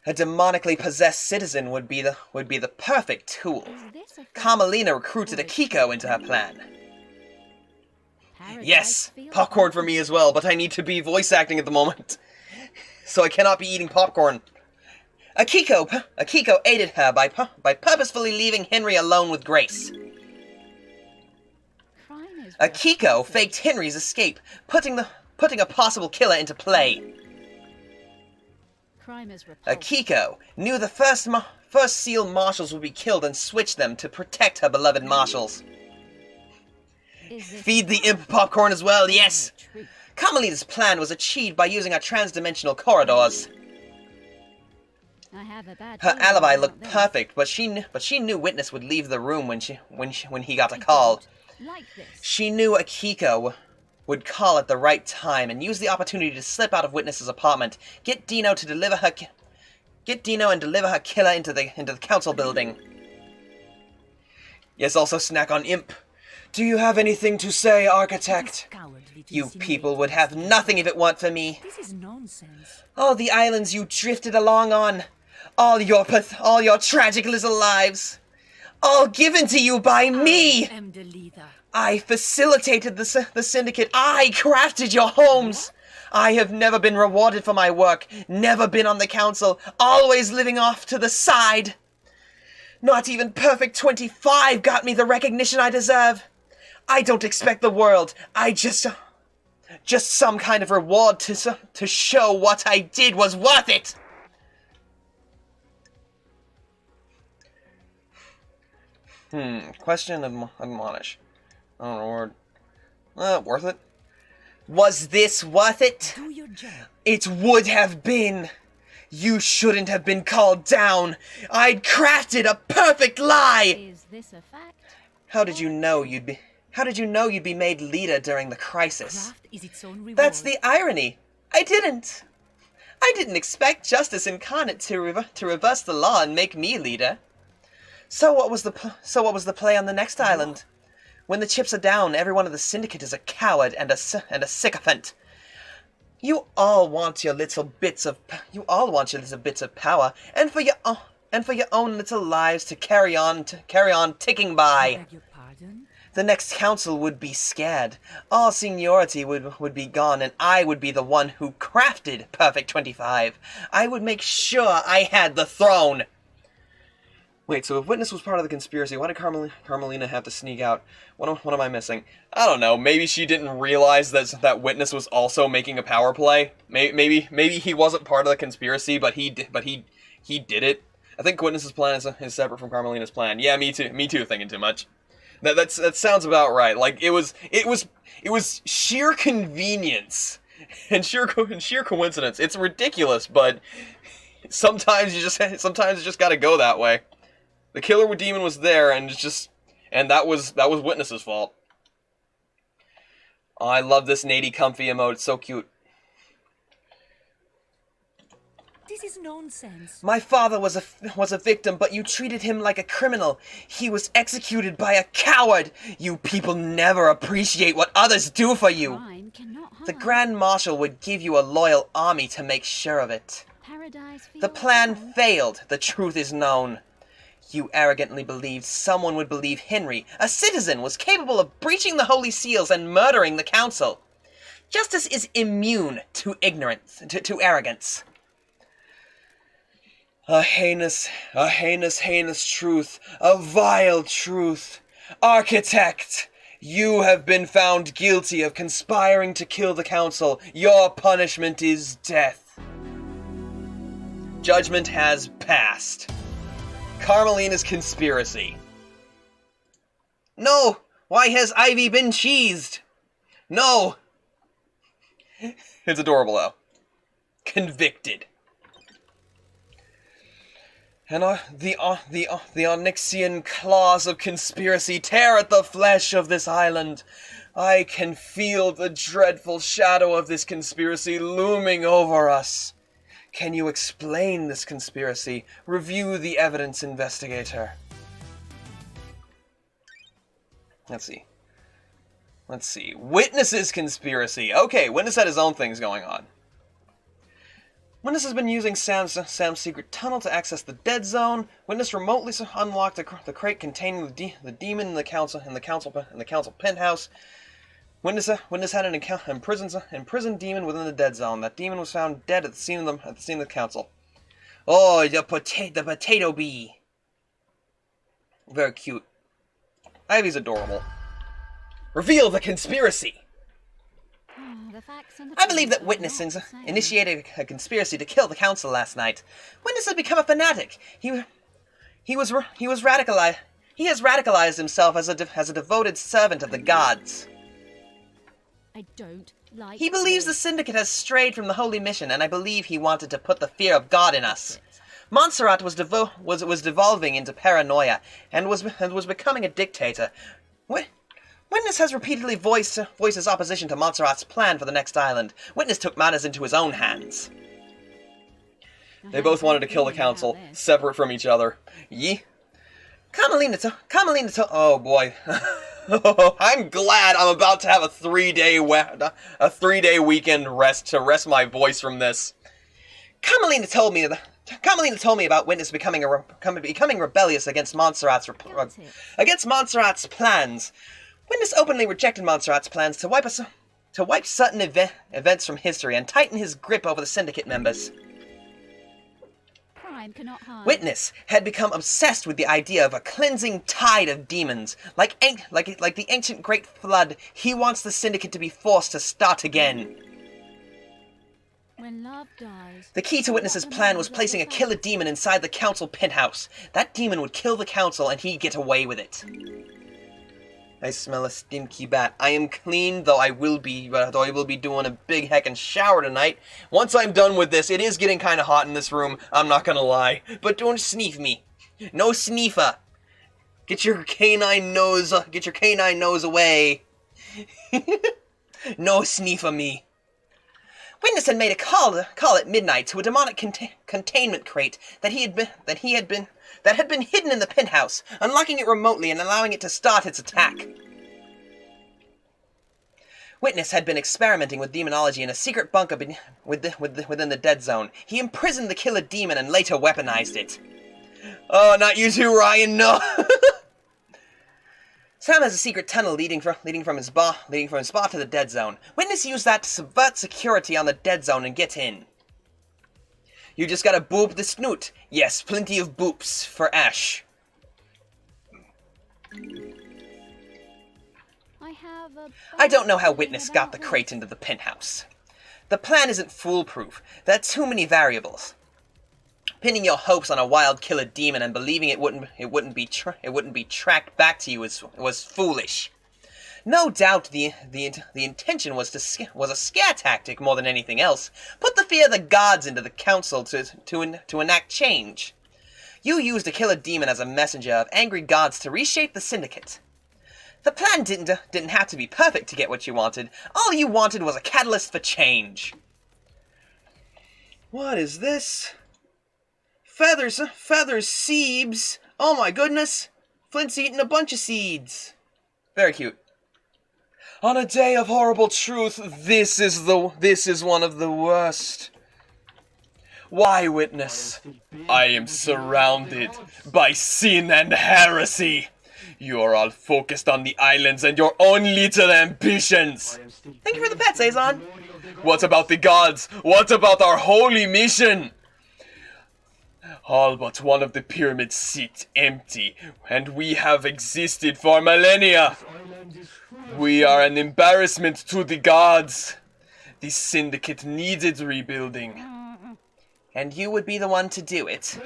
A demonically possessed citizen would be the perfect tool. Is this a Carmelina recruited Akiko into her plan. paradise Yes, field? popcorn for me as well, but I need to be voice acting at the moment, so I cannot be eating popcorn. Akiko aided her by purposefully leaving Henry alone with Grace. Crime is Akiko faked Henry's escape, putting a possible killer into play. Crime is repulsive. Akiko knew the first seal marshals would be killed and switched them to protect her beloved marshals. Is this Feed the imp popcorn as well, yes! truth? Carmelina's plan was achieved by using our trans-dimensional corridors. I have a bad Her feeling alibi about looked this. perfect, but she knew Witness would leave the room when he got a I call. don't like this. She knew Akiko would call at the right time and use the opportunity to slip out of Witness's apartment, get Dino and deliver her killer into the council building. Yes, also snack on imp. Do you have anything to say, Architect? Cowardly to You insinuate people would this have to me. nothing if it weren't for me. This is nonsense. All the islands you drifted along on, all your tragic little lives, all given to you by me. I am the leader. I facilitated the syndicate. I crafted your homes. I have never been rewarded for my work, never been on the council, always living off to the side. Not even Perfect 25 got me the recognition I deserve. I don't expect the world. I just some kind of reward to show what I did was worth it. Question admonish. Oh, Lord. Worth it? Was this worth it? Do your job. It would have been. You shouldn't have been called down. I'd crafted a perfect lie. Is this a fact? How did you know you'd be made leader during the crisis? Craft is its own reward. That's the irony. I didn't expect Justice Incarnate to reverse the law and make me leader. So what was the play on the next island? When the chips are down, everyone of the syndicate is a coward and a sycophant. You all want your little bits of power, and for your own little lives to carry on ticking I by. beg your pardon? The next council would be scared. All seniority would be gone, and I would be the one who crafted Perfect 25. I would make sure I had the throne. Wait, so if Witness was part of the conspiracy, why did Carmelina have to sneak out? What am I missing? I don't know. Maybe she didn't realize that Witness was also making a power play. Maybe he wasn't part of the conspiracy, but he did it. I think Witness's plan is separate from Carmelina's plan. Yeah, me too. Me too. Thinking too much. That sounds about right. Like it was sheer convenience and sheer coincidence. It's ridiculous, but sometimes you just got to go that way. The killer demon was there, and that was Witness's fault. Oh, I love this Nady comfy emote. It's so cute. This is nonsense. My father was a victim, but you treated him like a criminal. He was executed by a coward. You people never appreciate what others do for you. Crime cannot harm. The Grand Marshal would give you a loyal army to make sure of it. Paradise field. The plan failed. The truth is known. You arrogantly believed someone would believe Henry, a citizen, was capable of breaching the Holy Seals and murdering the Council. Justice is immune to ignorance, to arrogance. A heinous truth, a vile truth. Architect, you have been found guilty of conspiring to kill the Council. Your punishment is death. Judgment has passed. Carmelina's conspiracy. No! Why has Ivy been cheesed? No! It's adorable, though. Convicted. And the Onyxian claws of conspiracy tear at the flesh of this island. I can feel the dreadful shadow of this conspiracy looming over us. Can you explain this conspiracy? Review the evidence, investigator. Let's see. Witness's conspiracy. Okay, Witness had his own things going on. Witness has been using Sam's secret tunnel to access the dead zone. Witness remotely unlocked the crate containing the demon in the council penthouse. Witness had an imprisoned demon within the dead zone. That demon was found dead at the scene of the council. Oh, the potato bee. Very cute. Ivy's adorable. Reveal the conspiracy. The facts and the I believe that truth are Witness not the same. initiated a conspiracy to kill the council last night. Witness has become a fanatic. He has radicalized himself as a devoted servant of the gods. I don't like He believes the this. Syndicate has strayed from the holy mission, and I believe he wanted to put the fear of God in us. Montserrat was devolving into paranoia and was becoming a dictator. Witness has repeatedly voiced his opposition to Montserrat's plan for the next island. Witness took matters into his own hands. They both wanted to kill the council, separate from each other. Carmelina, oh boy. I'm glad I'm about to have a 3-day weekend rest to rest my voice from this. Carmelina told me about Witness becoming rebellious against Montserrat's plans. Witness openly rejected Montserrat's plans to wipe certain events from history and tighten his grip over the Syndicate members. Crime cannot hide. Witness had become obsessed with the idea of a cleansing tide of demons. Like the ancient Great Flood, he wants the Syndicate to be forced to start again. When love dies. The key to Witness's plan was placing a killer demon inside the council penthouse. That demon would kill the council and he'd get away with it. I smell a stinky bat. I am clean, though I will be doing a big heckin' shower tonight. Once I'm done with this, it is getting kinda hot in this room, I'm not gonna lie. But don't sneef me. No sneefa. Get your canine nose away. No sneefa me. Witness had made a call at midnight to a demonic containment crate that had been hidden in the penthouse, unlocking it remotely and allowing it to start its attack. Witness had been experimenting with demonology in a secret bunker within the dead zone. He imprisoned the killer demon and later weaponized it. Oh, not you too, Ryan, no! Sam has a secret tunnel leading from his bar to the dead zone. Witness used that to subvert security on the dead zone and get in. You just gotta boop the snoot. Yes, plenty of boops for Ash. I don't know how Witness got the crate into the penthouse. The plan isn't foolproof. There are too many variables. Pinning your hopes on a wild killer demon and believing it wouldn't be tracked back to you was foolish. No doubt the intention was a scare tactic more than anything else. Put the fear of the gods into the council to enact change. You used a killer demon as a messenger of angry gods to reshape the Syndicate. The plan didn't have to be perfect to get what you wanted. All you wanted was a catalyst for change. What is this? Feathers, seeds. Oh my goodness. Flint's eating a bunch of seeds. Very cute. On a day of horrible truth, this is one of the worst. Why, Witness? I am surrounded by sin and heresy. You are all focused on the islands and your own little ambitions. Thank you for the pet, Saison. What about the gods? What about our holy mission? All but one of the pyramids sit empty, and we have existed for millennia. We are an embarrassment to the gods. The Syndicate needed rebuilding. And you would be the one to do it.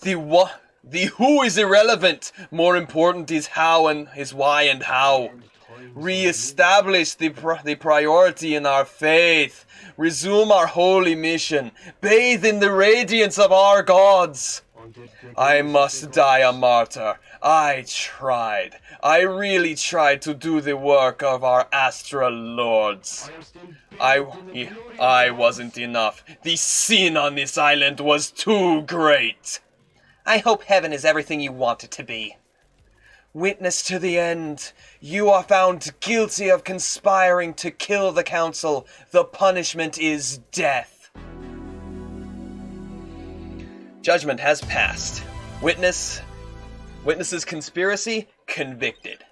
The who is irrelevant. More important is how and is why and how. Re-establish the priority in our faith. Resume our holy mission. Bathe in the radiance of our gods. I must die a martyr. I tried. I really tried to do the work of our astral lords. I wasn't enough. The sin on this island was too great. I hope heaven is everything you want it to be. Witness to the end. You are found guilty of conspiring to kill the council. The punishment is death. Judgment has passed. Witnesses conspiracy, convicted.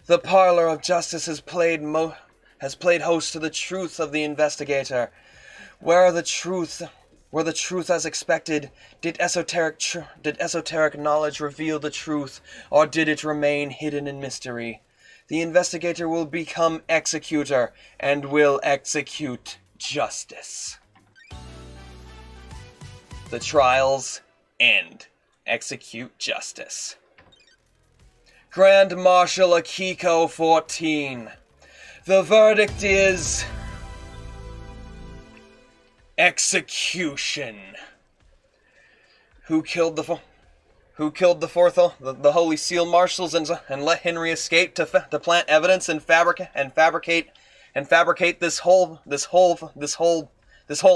The parlor of justice has played host to the truth of the investigator. Where the truth as expected, did esoteric knowledge reveal the truth, or did it remain hidden in mystery? The investigator will become executor, and will execute justice. The trials end. Execute justice. Grand Marshal Akiko 14. The verdict is... execution. Who killed the Holy Seal Marshals and let Henry escape to plant evidence and fabricate this whole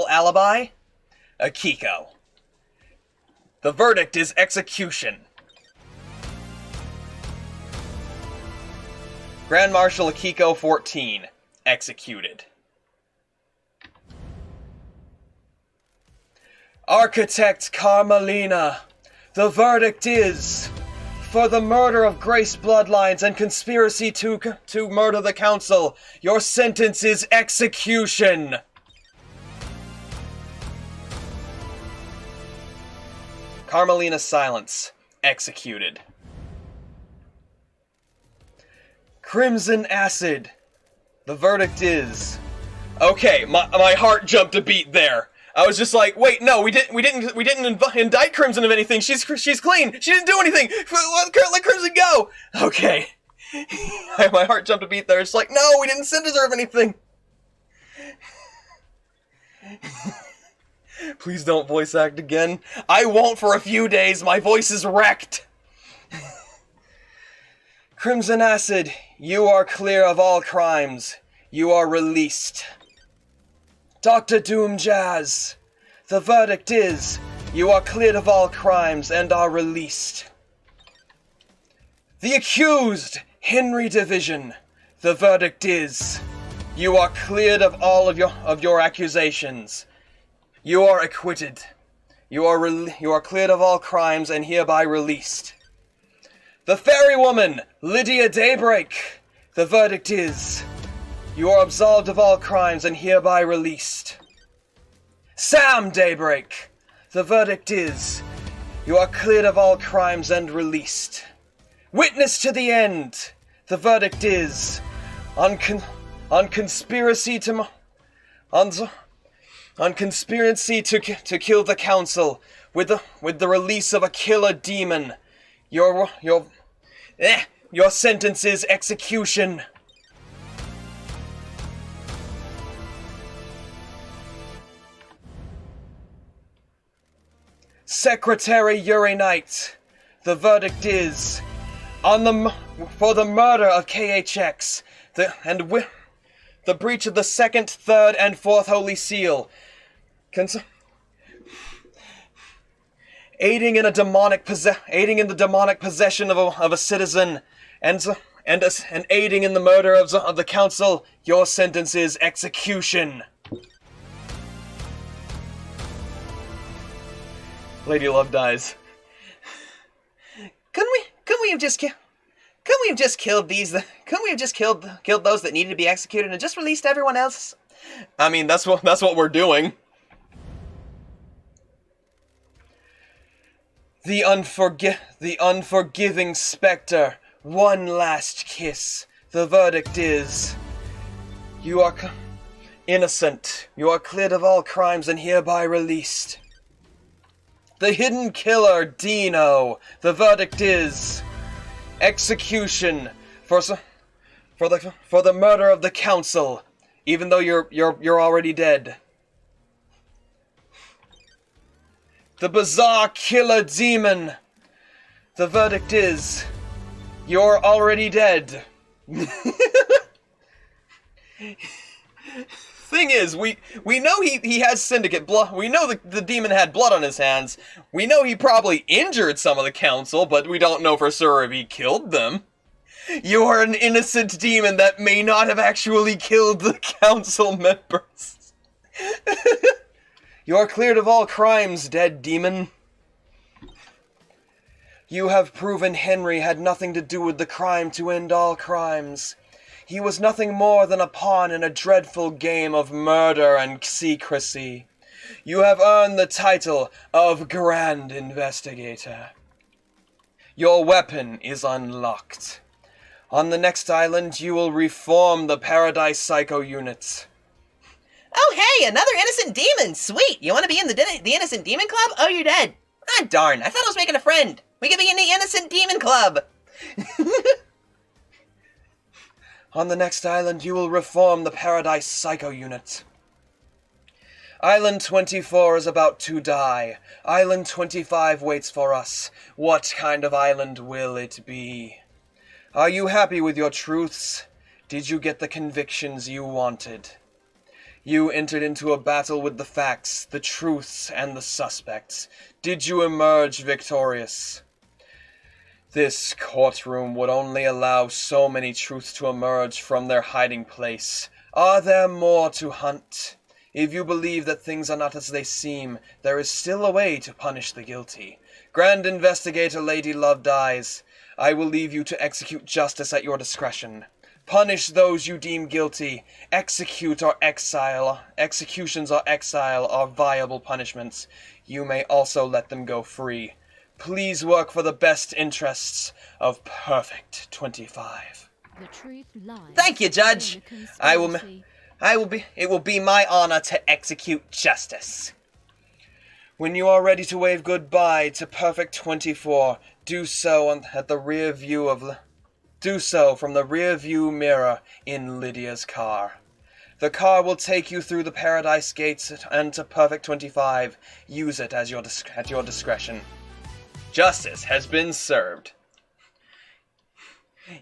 alibi? Akiko. The verdict is execution. Grand Marshal Akiko 14, executed. Architect Carmelina, the verdict is, for the murder of Grace bloodlines and conspiracy to murder the council, your sentence is execution. Carmelina Silence, executed. Crimson Acid, the verdict is... Okay, my heart jumped a beat there. I was just like, wait, no, we didn't indict Crimson of anything. She's clean. She didn't do anything. Let Crimson go. Okay. My heart jumped a beat there. It's like, no, we didn't sentence her of anything. Please don't voice act again. I won't for a few days. My voice is wrecked. Crimson Acid, you are clear of all crimes. You are released. Dr. Doom Jazz, the verdict is, you are cleared of all crimes and are released. The accused, Henry Division, the verdict is, you are cleared of all of your accusations. You are acquitted. You are cleared of all crimes and hereby released. The Fairy Woman, Lydia Daybreak, the verdict is, you are absolved of all crimes and hereby released. Sam Daybreak, the verdict is, you are cleared of all crimes and released. Witness to the end, the verdict is, on conspiracy to kill the council with the release of a killer demon. Your sentence is execution. Secretary Yuri Knight, the verdict is, for the murder of KHX, the breach of the 2nd, 3rd, and 4th Holy Seal, aiding in the demonic possession of a citizen, and aiding in the murder of the council, your sentence is execution. Lady Love dies. Couldn't we have just killed those that needed to be executed and just released everyone else? I mean, that's what we're doing. The unforgiving specter, one last kiss. The verdict is, you are innocent. You are cleared of all crimes and hereby released. The hidden killer, Dino. The verdict is, execution for the murder of the council, even though you're already dead. The bizarre killer demon. The verdict is, you're already dead. Thing is, we know he has syndicate blood. We know the demon had blood on his hands. We know he probably injured some of the council, but we don't know for sure if he killed them. You are an innocent demon that may not have actually killed the council members. You are cleared of all crimes, dead demon. You have proven Henry had nothing to do with the crime to end all crimes. He was nothing more than a pawn in a dreadful game of murder and secrecy. You have earned the title of Grand Investigator. Your weapon is unlocked. On the next island, you will reform the Paradise Psycho Unit. Oh, hey, another innocent demon! Sweet! You want to be in the Innocent Demon Club? Oh, you're dead. Ah, darn. I thought I was making a friend. We could be in the Innocent Demon Club. On the next island, you will reform the Paradise Psycho Unit. Island 24 is about to die. Island 25 waits for us. What kind of island will it be? Are you happy with your truths? Did you get the convictions you wanted? You entered into a battle with the facts, the truths, and the suspects. Did you emerge victorious? This courtroom would only allow so many truths to emerge from their hiding place. Are there more to hunt? If you believe that things are not as they seem, there is still a way to punish the guilty. Grand Investigator Lady Lovedyes, I will leave you to execute justice at your discretion. Punish those you deem guilty. Execute or exile. Executions or exile are viable punishments. You may also let them go free. Please work for the best interests of Perfect 25. The truth lies. Thank you, Judge. in the conspiracy. It will be my honor to execute justice. When you are ready to wave goodbye to Perfect 24, do so at the rear view of Do so from the rear view mirror in Lydia's car. The car will take you through the Paradise Gates and to Perfect 25. Use it at your discretion. Justice has been served.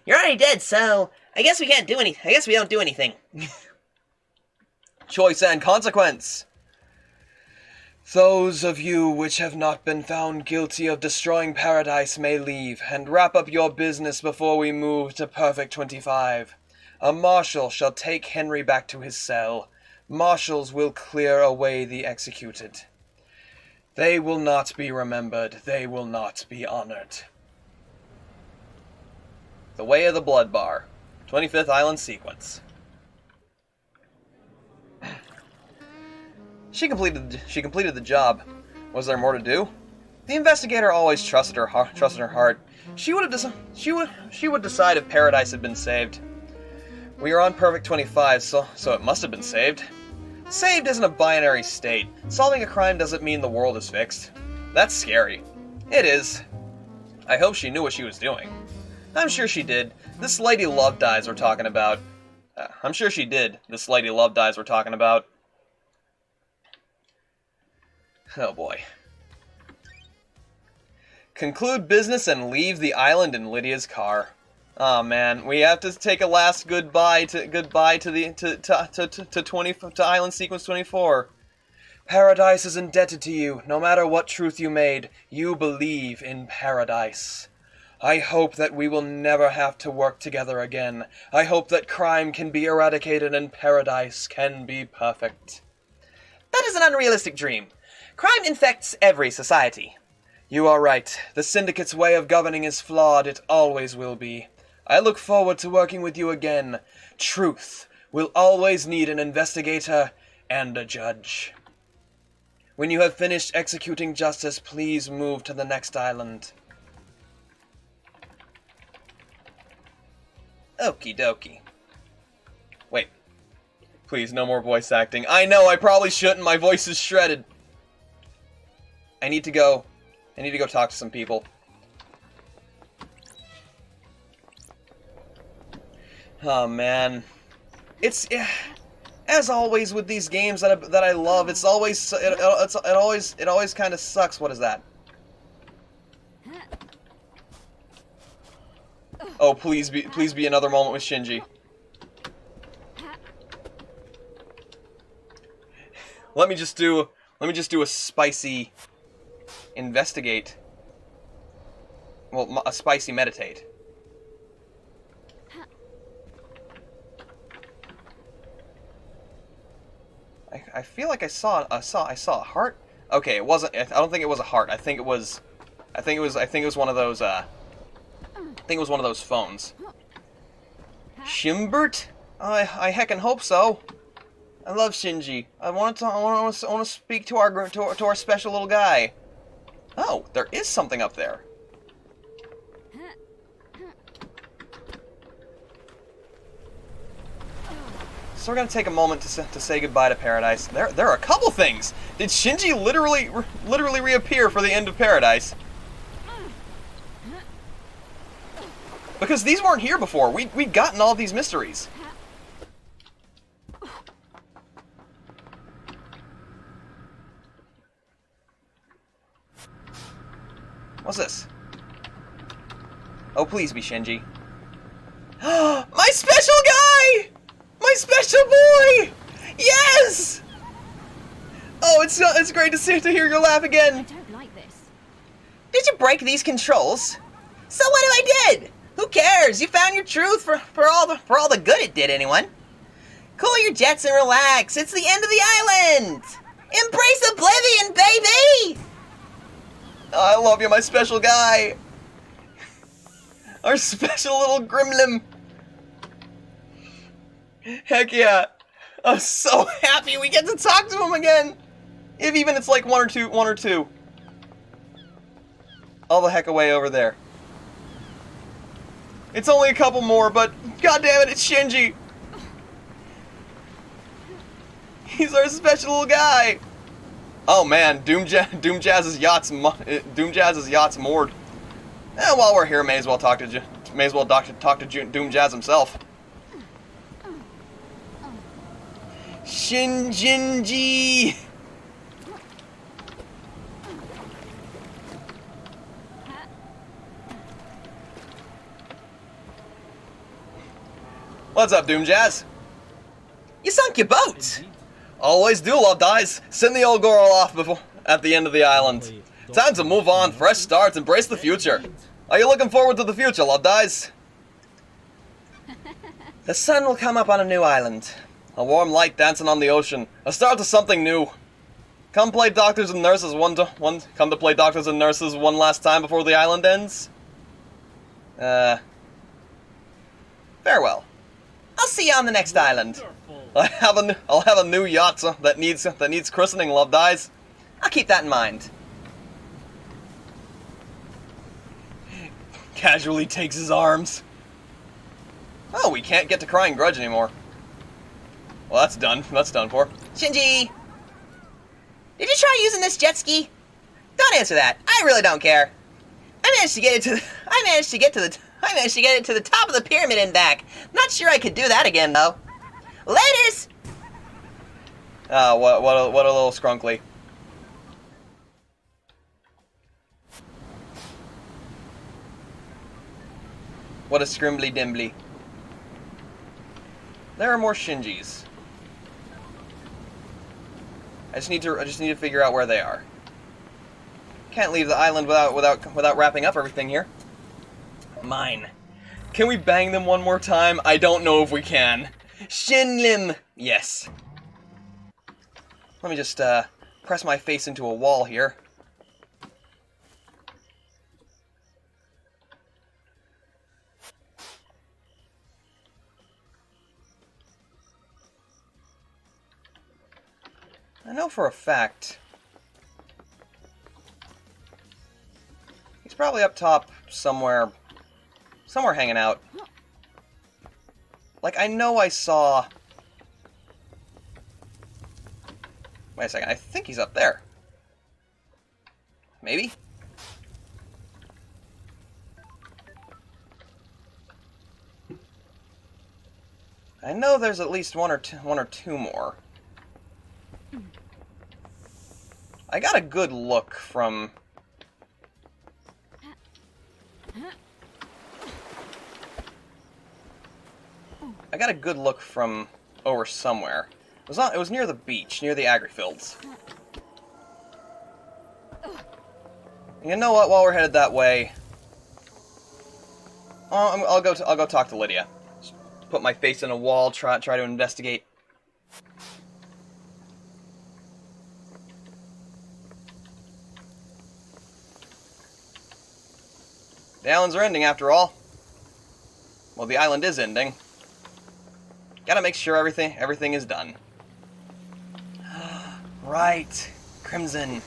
You're already dead, so I guess we can't do anything. I guess we don't do anything. Choice and consequence. Those of you which have not been found guilty of destroying Paradise may leave, and wrap up your business before we move to Perfect 25. A marshal shall take Henry back to his cell. Marshals will clear away the executed. They will not be remembered. They will not be honored. The Way of the Blood Bar. 25th Island Sequence. She completed the job. Was there more to do? The investigator always trusted her heart. She would decide if Paradise had been saved. We are on Perfect 25, so it must have been saved. Saved isn't a binary state. Solving a crime doesn't mean the world is fixed. That's scary. It is. I hope she knew what she was doing. I'm sure she did. This Lady Lovedyes we're talking about. I'm sure she did. This Lady Lovedyes we're talking about. Oh boy. Conclude business and leave the island in Lydia's car. Oh man, we have to take a last goodbye to Island Sequence 24. Paradise is indebted to you. No matter what truth you made, you believe in Paradise. I hope that we will never have to work together again. I hope that crime can be eradicated and Paradise can be perfect. That is an unrealistic dream. Crime infects every society. You are right. The Syndicate's way of governing is flawed. It always will be. I look forward to working with you again. Truth will always need an investigator and a judge. When you have finished executing justice, please move to the next island. Okie dokie. Wait. Please, no more voice acting. I know, I probably shouldn't. My voice is shredded. I need to go talk to some people. Oh man. As always with these games that I love, it's always it always kind of sucks. What is that? Oh, please be another moment with Shinji. Let me just do a spicy investigate. Well, a spicy meditate. I feel like I saw a heart. Okay, it wasn't. I don't think it was a heart. I think it was one of those. I think it was one of those phones. Shimbert? I heckin' hope so. I love Shinji. I want to speak to our special little guy. Oh, there is something up there. So we're gonna take a moment to say goodbye to Paradise. There are a couple things. Did Shinji literally reappear for the end of Paradise? Because these weren't here before. We'd gotten all these mysteries. What's this? Oh, please be Shinji. My special guy! My special boy! Yes! Oh, it's great to hear your laugh again. I don't like this. Did you break these controls? So what if I did? Who cares? You found your truth for all the good it did, anyone. Cool your jets and relax. It's the end of the island. Embrace oblivion, baby! I love you, my special guy. Our special little gremlin. Heck yeah. I'm so happy we get to talk to him again. If even it's like one or two. All the heck away over there. It's only a couple more, but god damn it, it's Shinji. He's our special little guy. Oh man, Doom Jazz's yacht's moored. And while we're here, may as well talk to Doom Jazz himself. Shinjinji. What's up, Doom Jazz? You sunk your boat. Always do, love dies. Send the old girl off at the end of the island. Time to move on, fresh starts, embrace the future. Are you looking forward to the future, love dies? The sun will come up on a new island. A warm light dancing on the ocean. A start to something new. Come play doctors and nurses come to play doctors and nurses one last time before the island ends. Farewell. I'll see you on the next island. I'll have a new yacht that needs christening, love dies. I'll keep that in mind. Casually takes his arms. Oh, we can't get to Crying Grudge anymore. Well, that's done. That's done for. Shinji, did you try using this jet ski? Don't answer that. I really don't care. I managed to get it to the top of the pyramid and back. Not sure I could do that again though. Laters. What a little scrunkly. What a scrimbly dimbly. There are more Shinjis. I just need to figure out where they are. Can't leave the island without wrapping up everything here. Mine. Can we bang them one more time? I don't know if we can. Shinlim! Yes. Let me just press my face into a wall here. I know for a fact he's probably up top somewhere hanging out. Like, I know I saw... Wait a second, I think he's up there. Maybe? I I know there's at least one or two more. I got a good look from... over somewhere. It was near the beach, near the agri-fields. You know what? While we're headed that way, I'll go talk to Lydia. Just put my face in a wall, try to investigate. The islands are ending, after all. Well, the island is ending. Gotta make sure everything is done. Right, Crimson.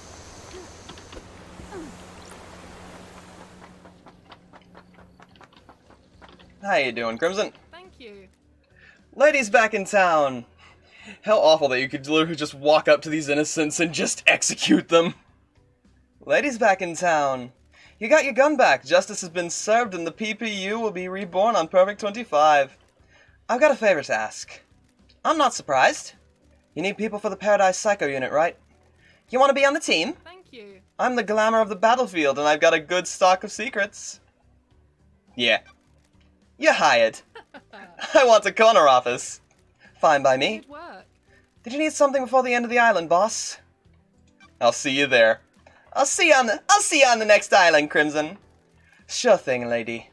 How you doing, Crimson? Thank you. Ladies back in town. How awful that you could literally just walk up to these innocents and just execute them. Ladies back in town. You got your gun back. Justice has been served and the PPU will be reborn on Perfect 25. I've got a favor to ask. I'm not surprised. You need people for the Paradise Psycho unit, right? You want to be on the team? Thank you. I'm the glamour of the battlefield and I've got a good stock of secrets. Yeah. You're hired. I want a corner office. Fine by me. Good work. Did you need something before the end of the island, boss? I'll see you there. I'll see you on the next island, Crimson. Sure thing, lady.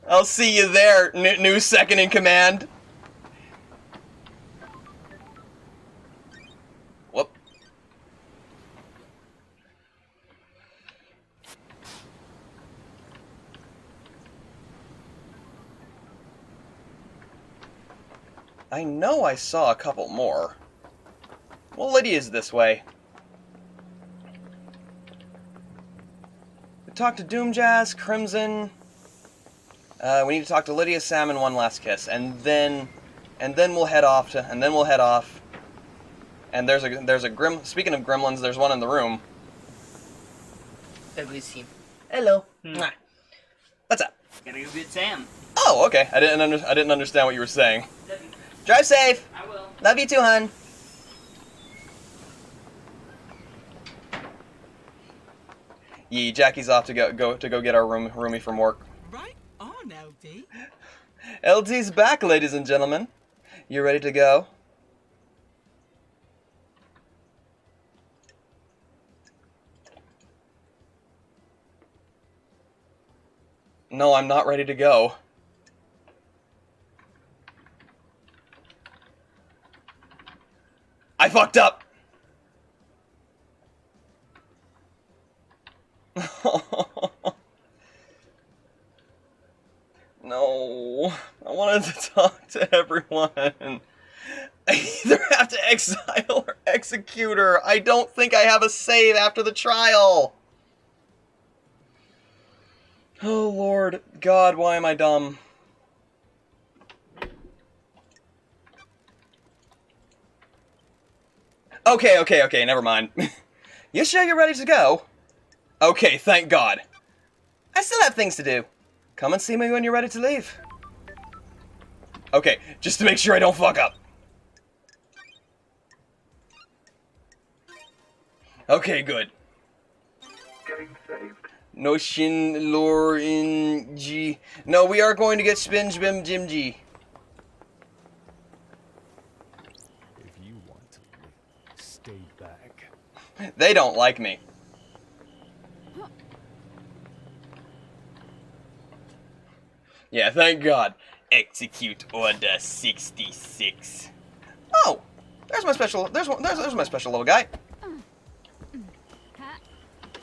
I'll see you there, new second in command. Whoop. I know I saw a couple more. Well, Lydia's this way. We talked to Doomjazz, Crimson. We need to talk to Lydia, Sam, and one last kiss, and then we'll head off. And there's a grim. Speaking of gremlins, there's one in the room. Ugly scene. Hello. Mwah. What's up? Gotta go get Sam. Oh, okay. I didn't understand what you were saying. Love you. Drive safe. I will. Love you too, hun. Yee, Jackie's off to go get our roomie from work. Right on, LD. LT's back, ladies and gentlemen. You ready to go? No, I'm not ready to go. I fucked up! No, I wanted to talk to everyone. I either have to exile or execute her. I don't think I have a save after the trial. Oh Lord, God, why am I dumb? Okay, never mind. You sure you're ready to go? Okay, thank God. I still have things to do. Come and see me when you're ready to leave. Okay, just to make sure I don't fuck up. Okay, good. No shin lore in G. No, we are going to get Spinge Bim Jim G. If you want to live, stay back. They don't like me. Yeah, thank God. Execute Order 66. Oh, there's my special. There's my special little guy.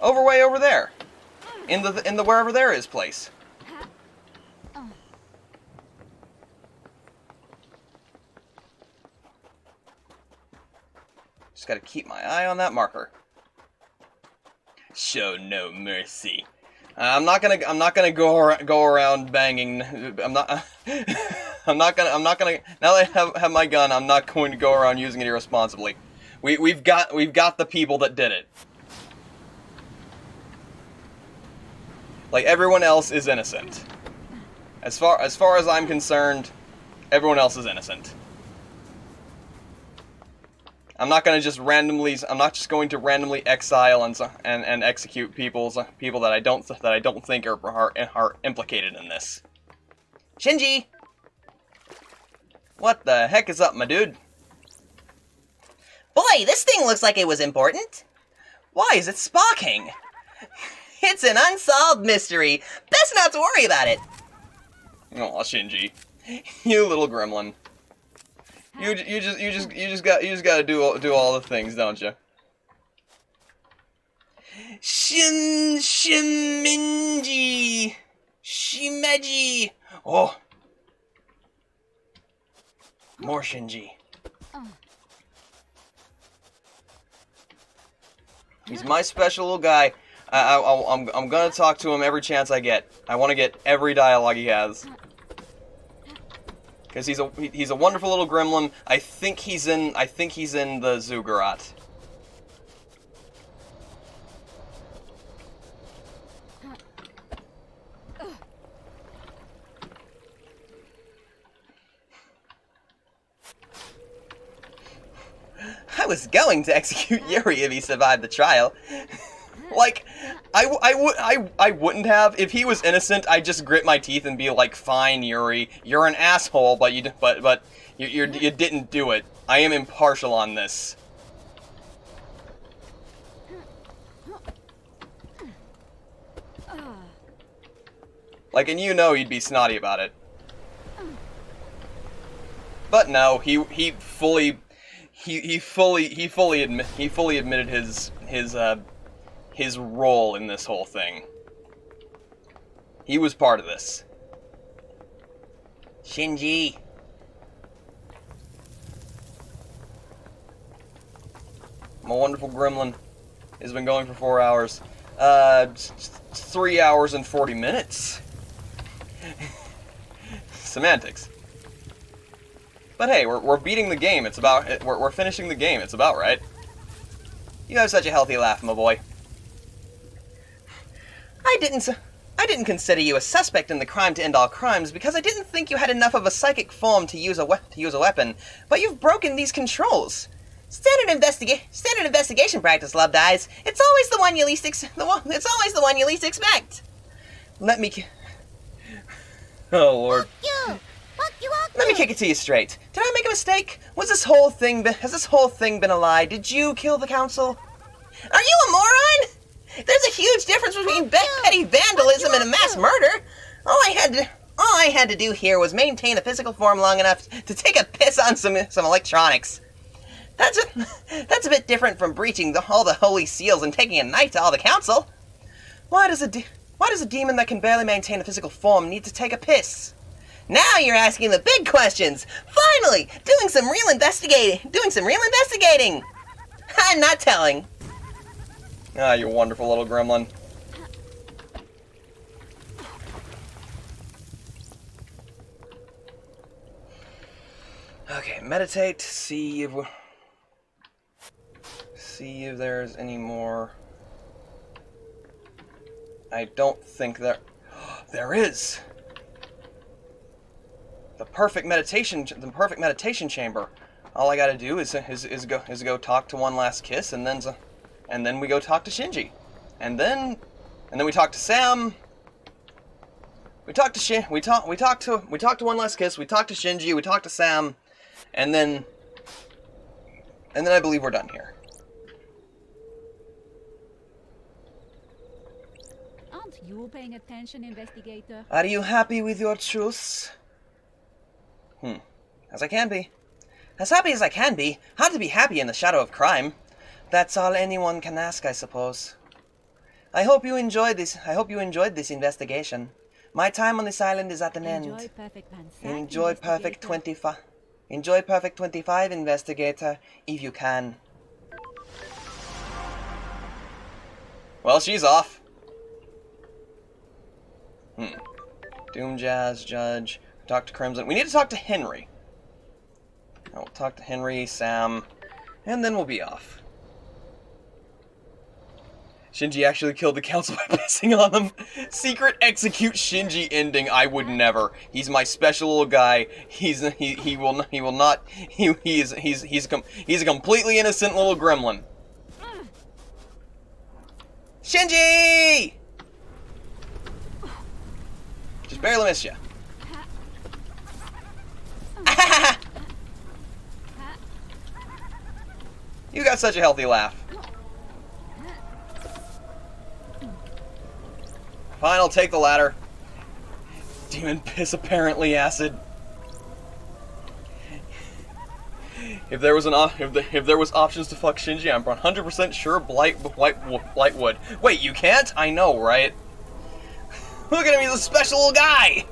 Way over there, in the wherever there is place. Just gotta keep my eye on that marker. Show no mercy. I'm not gonna go around banging. I'm not gonna. Now that I have my gun, I'm not going to go around using it irresponsibly. We've got the people that did it. Like everyone else is innocent. As far as I'm concerned, Everyone else is innocent. I'm not going to just randomly. I'm not just going to randomly exile and execute people that I don't think are implicated in this. Shinji! What the heck is up, my dude? Boy, this thing looks like it was important. Why is it sparking? It's an unsolved mystery. Best not to worry about it. Aw, Shinji, you little gremlin. You just gotta do all the things, don't you? Shimeji. Shimeji. Oh. More Shinji. He's my special little guy. I'm gonna talk to him every chance I get. I want to get every dialogue he has. Because he's a wonderful little gremlin. I think he's in the Zuggurat. I was going to execute Yuri if he survived the trial. Like, I wouldn't have. If he was innocent, I'd just grit my teeth and be like, "Fine, Yuri, you're an asshole, but you didn't do it. I am impartial on this." Like, and you know he'd be snotty about it. But no, he fully admitted his role in this whole thing. He was part of this. Shinji. My wonderful gremlin has been going for 4 hours. 3 hours and 40 minutes. Semantics. But hey, we're beating the game. It's about we're finishing the game. It's about right. You have such a healthy laugh, my boy. I didn't consider you a suspect in the crime to end all crimes because I didn't think you had enough of a psychic form to use a weapon. But you've broken these controls. Standard investigation practice, loved eyes. It's always the one you least expect. Let me... Oh Lord. Let me kick it to you straight. Did I make a mistake? Has this whole thing been a lie? Did you kill the council? Are you a moron? There's a huge difference between petty vandalism and a mass murder. All I had to do here was maintain a physical form long enough to take a piss on some electronics. That's a bit different from breaching all the holy seals and taking a knife to all the council. Why does a demon that can barely maintain a physical form need to take a piss? Now you're asking the big questions. Finally, doing some real investigating. I'm not telling. Ah, you wonderful little gremlin. Okay, meditate. See if there's any more. I don't think there is. The perfect meditation chamber. All I gotta do is go talk to One Last Kiss, and then we go talk to Shinji, and then we talk to Sam. We talk to One Last Kiss. We talk to Shinji. We talk to Sam, and then I believe we're done here. Aren't you paying attention, investigator? Are you happy with your truths? As I can be. As happy as I can be. Hard to be happy in the shadow of crime. That's all anyone can ask, I suppose. I hope you enjoyed this investigation. My time on this island is at an end. Enjoy Perfect 25. Enjoy Perfect 25, investigator, if you can. Well, she's off. Doom Jazz, Judge. Talk to Crimson. We need to talk to Henry. We'll talk to Henry, Sam, and then we'll be off. Shinji actually killed the council by pissing on them. Secret execute Shinji ending. I would never. He's my special little guy. He's a completely innocent little gremlin. Shinji! Just barely missed you. You got such a healthy laugh. Fine, I'll take the ladder. Demon piss, apparently acid. If there was options to fuck Shinji, I'm 100% sure Blight would. Wait, you can't? I know, right? Look at him, he's a special little guy!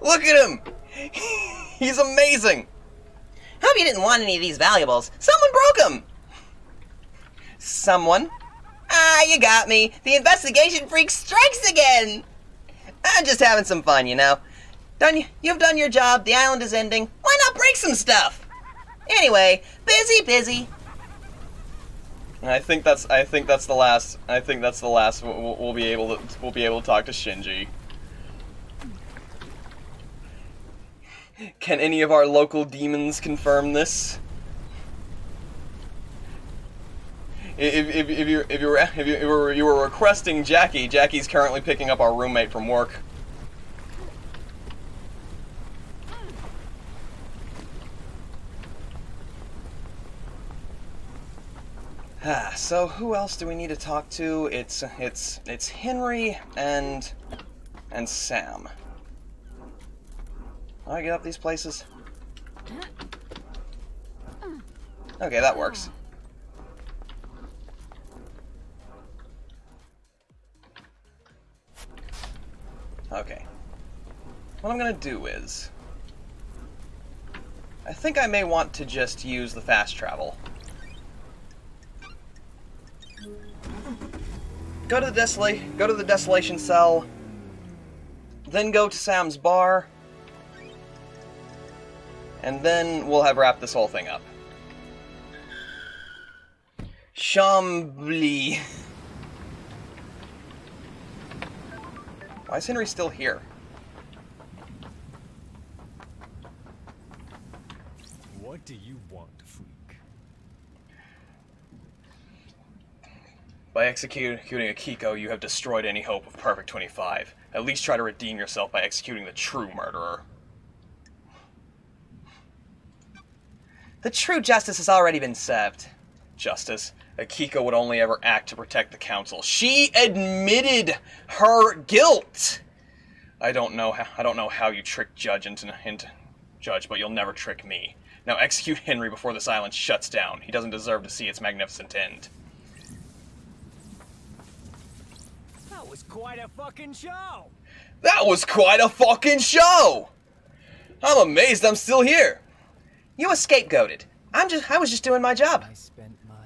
Look at him! He's amazing! Hope you didn't want any of these valuables. Someone broke them! Someone? Ah, you got me. The investigation freak strikes again! I'm just having some fun, you know. You've done your job, the island is ending. Why not break some stuff? Anyway, busy. I think that's the last we'll be able to talk to Shinji. Can any of our local demons confirm this? If you were requesting Jackie, Jackie's currently picking up our roommate from work. So who else do we need to talk to? It's Henry and Sam. How do I get up these places? Okay, that works. Okay. What I'm gonna do is, I think I may want to just use the fast travel. Go to the desolation cell, then go to Sam's bar, and then we'll have wrapped this whole thing up. Chambly. Why is Henry still here? What do you want, freak? By executing Akiko, you have destroyed any hope of Perfect 25. At least try to redeem yourself by executing the true murderer. The true justice has already been served. Justice? Akiko would only ever act to protect the council. She admitted her guilt! I don't know how you trick Judge into Judge, but you'll never trick me. Now execute Henry before this island shuts down. He doesn't deserve to see its magnificent end. That was quite a fucking show! That was quite a fucking show! I'm amazed I'm still here. You were scapegoated. I was just doing my job.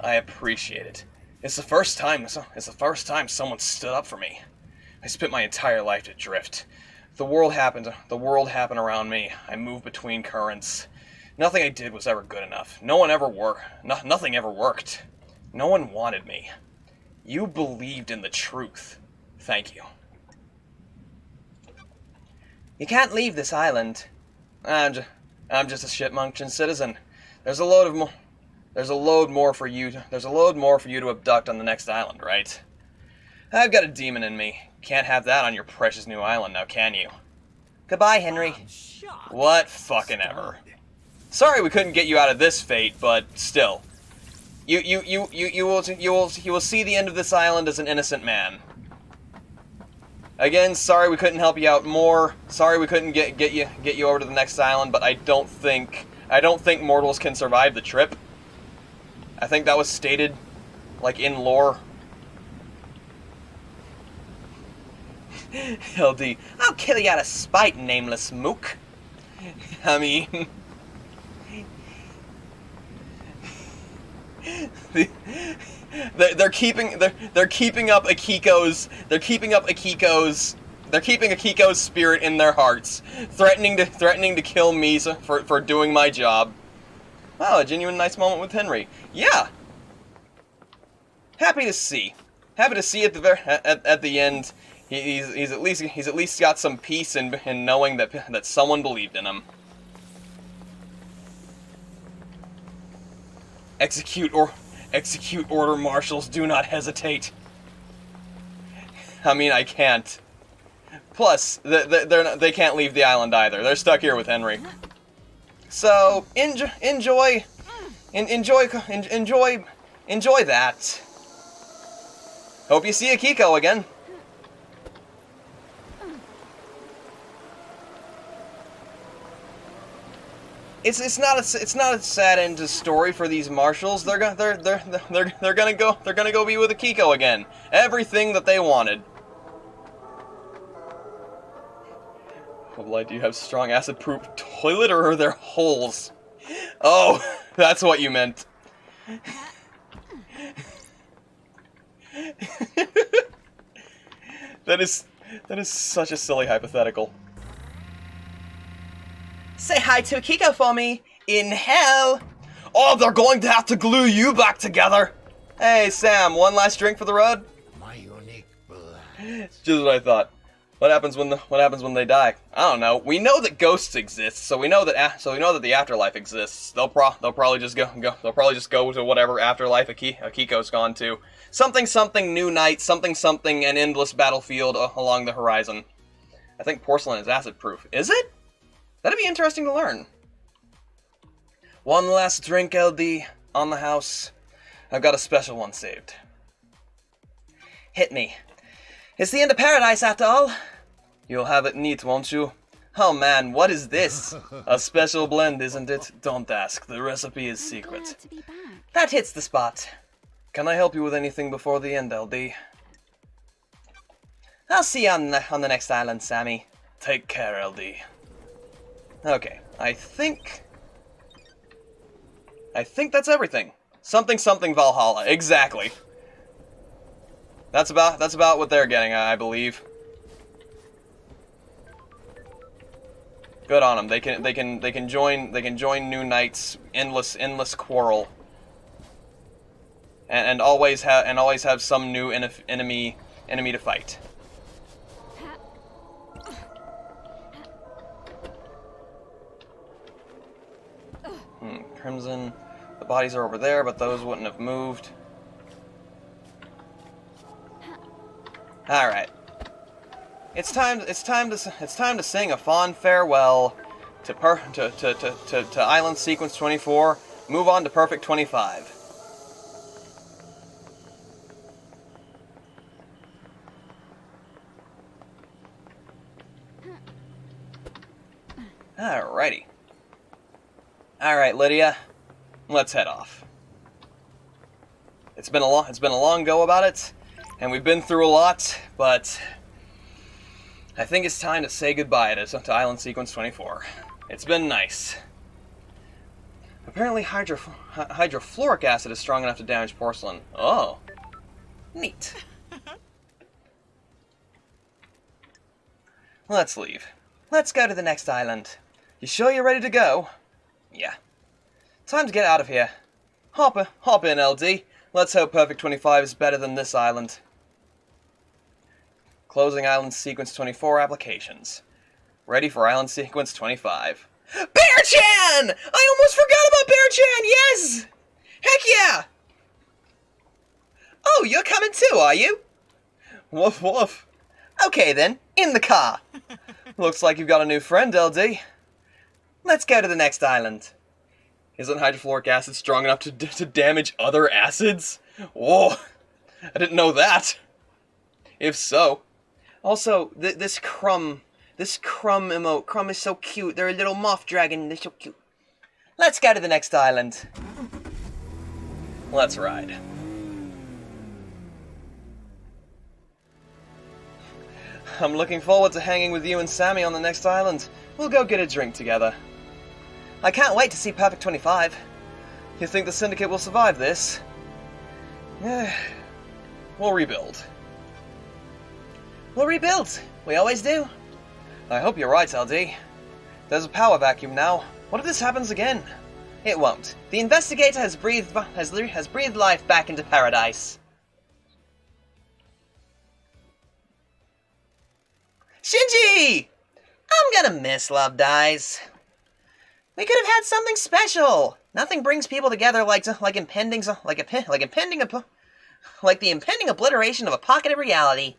I appreciate it. It's the first time someone stood up for me. I spent my entire life adrift. The world happened around me. I moved between currents. Nothing I did was ever good enough. Nothing ever worked. No one wanted me. You believed in the truth. Thank you. You can't leave this island. I'm just a shit-munching citizen. There's a load more for you to abduct on the next island, right? I've got a demon in me. Can't have that on your precious new island, now can you? Goodbye, Henry. What fucking ever. Sorry we couldn't get you out of this fate, but still. You will see the end of this island as an innocent man. Again, sorry we couldn't help you out more. Sorry we couldn't get you over to the next island, but I don't think mortals can survive the trip. I think that was stated, like, in lore. LD, I'll kill you out of spite, nameless mook. I mean... They're keeping up Akiko's spirit in their hearts, threatening to kill me for doing my job. Wow, a genuine nice moment with Henry. Yeah. happy to see. Happy to see at the end, he's at least got some peace in knowing that someone believed in him. Execute order, marshals. Do not hesitate. I mean, I can't. Plus, they can't leave the island either. They're stuck here with Henry. So enjoy that. Hope you see Akiko again. It's not a sad end to story for these marshals. They're gonna go be with Akiko again. Everything that they wanted. Oh, Blight, do you have strong acid-proof toilet, or are there holes? Oh, that's what you meant. That is such a silly hypothetical. Say hi to Akiko for me. In hell. Oh, they're going to have to glue you back together. Hey, Sam, one last drink for the road? My unique blood. It's just what I thought. What happens when they die? I don't know. We know that ghosts exist, so we know that the afterlife exists. They'll probably just go to whatever afterlife Akiko's gone to. Something new night, something an endless battlefield along the horizon. I think porcelain is acid proof. Is it? That'd be interesting to learn. One last drink, LD, on the house. I've got a special one saved. Hit me. It's the end of paradise after all. You'll have it neat, won't you? Oh man, what is this? A special blend, isn't it? Don't ask. The recipe is secret. Glad to be back. That hits the spot. Can I help you with anything before the end, LD? I'll see you on the next island, Sammy. Take care, LD. Okay, I think that's everything. Something Valhalla. Exactly. That's about what they're getting, I believe. Good on them. They can join New Knight's endless quarrel. And always have some new enemy to fight. Crimson. The bodies are over there, but those wouldn't have moved. All right. It's time to sing a fond farewell to Island Sequence 24. Move on to Perfect 25. Alrighty. Alright, Lydia. Let's head off. It's been a long go about it, and we've been through a lot, but I think it's time to say goodbye to Island Sequence 24. It's been nice. Apparently hydrofluoric acid is strong enough to damage porcelain. Oh. Neat. Let's leave. Let's go to the next island. You sure you're ready to go? Yeah. Time to get out of here. Hop in, LD. Let's hope Perfect 25 is better than this island. Closing Island Sequence 24 applications. Ready for Island Sequence 25. Bear-chan! I almost forgot about Bear-chan, yes! Heck yeah! Oh, you're coming too, are you? Woof woof. Okay then, in the car. Looks like you've got a new friend, LD. Let's go to the next island. Isn't hydrofluoric acid strong enough to damage other acids? Whoa, I didn't know that. If so. Also, this Crumb emote. Crumb is so cute. They're a little moth dragon. They're so cute. Let's go to the next island. Let's ride. I'm looking forward to hanging with you and Sammy on the next island. We'll go get a drink together. I can't wait to see Perfect 25. You think the Syndicate will survive this? Yeah. We'll rebuild. We'll rebuild. We always do. I hope you're right, LD. There's a power vacuum now. What if this happens again? It won't. The investigator has breathed life back into paradise. Shinji! I'm gonna miss Love Dies. We could have had something special. Nothing brings people together like the impending obliteration of a pocket of reality.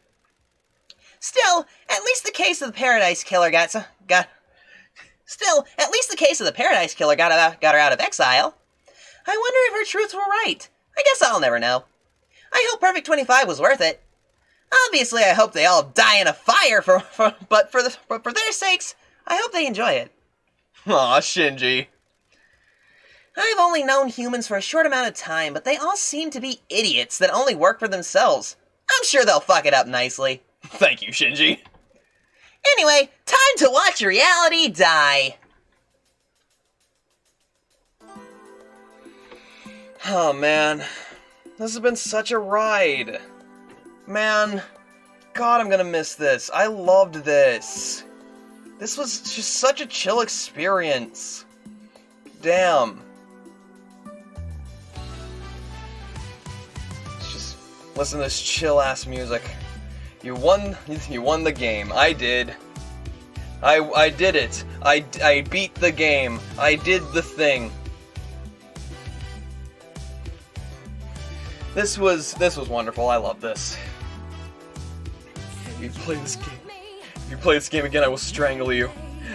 Still, at least the case of the Paradise Killer got her out of exile. I wonder if her truths were right. I guess I'll never know. I hope Perfect 25 was worth it. Obviously, I hope they all die in a fire, but for their sakes, I hope they enjoy it. Aw, Shinji. I've only known humans for a short amount of time, but they all seem to be idiots that only work for themselves. I'm sure they'll fuck it up nicely. Thank you, Shinji. Anyway, time to watch reality die. Oh, man. This has been such a ride. Man, God, I'm gonna miss this. I loved this. This was just such a chill experience. Damn. Let's just listen to this chill-ass music. You won the game. I did. I did it. I beat the game. I did the thing. This was wonderful. I love this. If you play this game again, I will strangle you.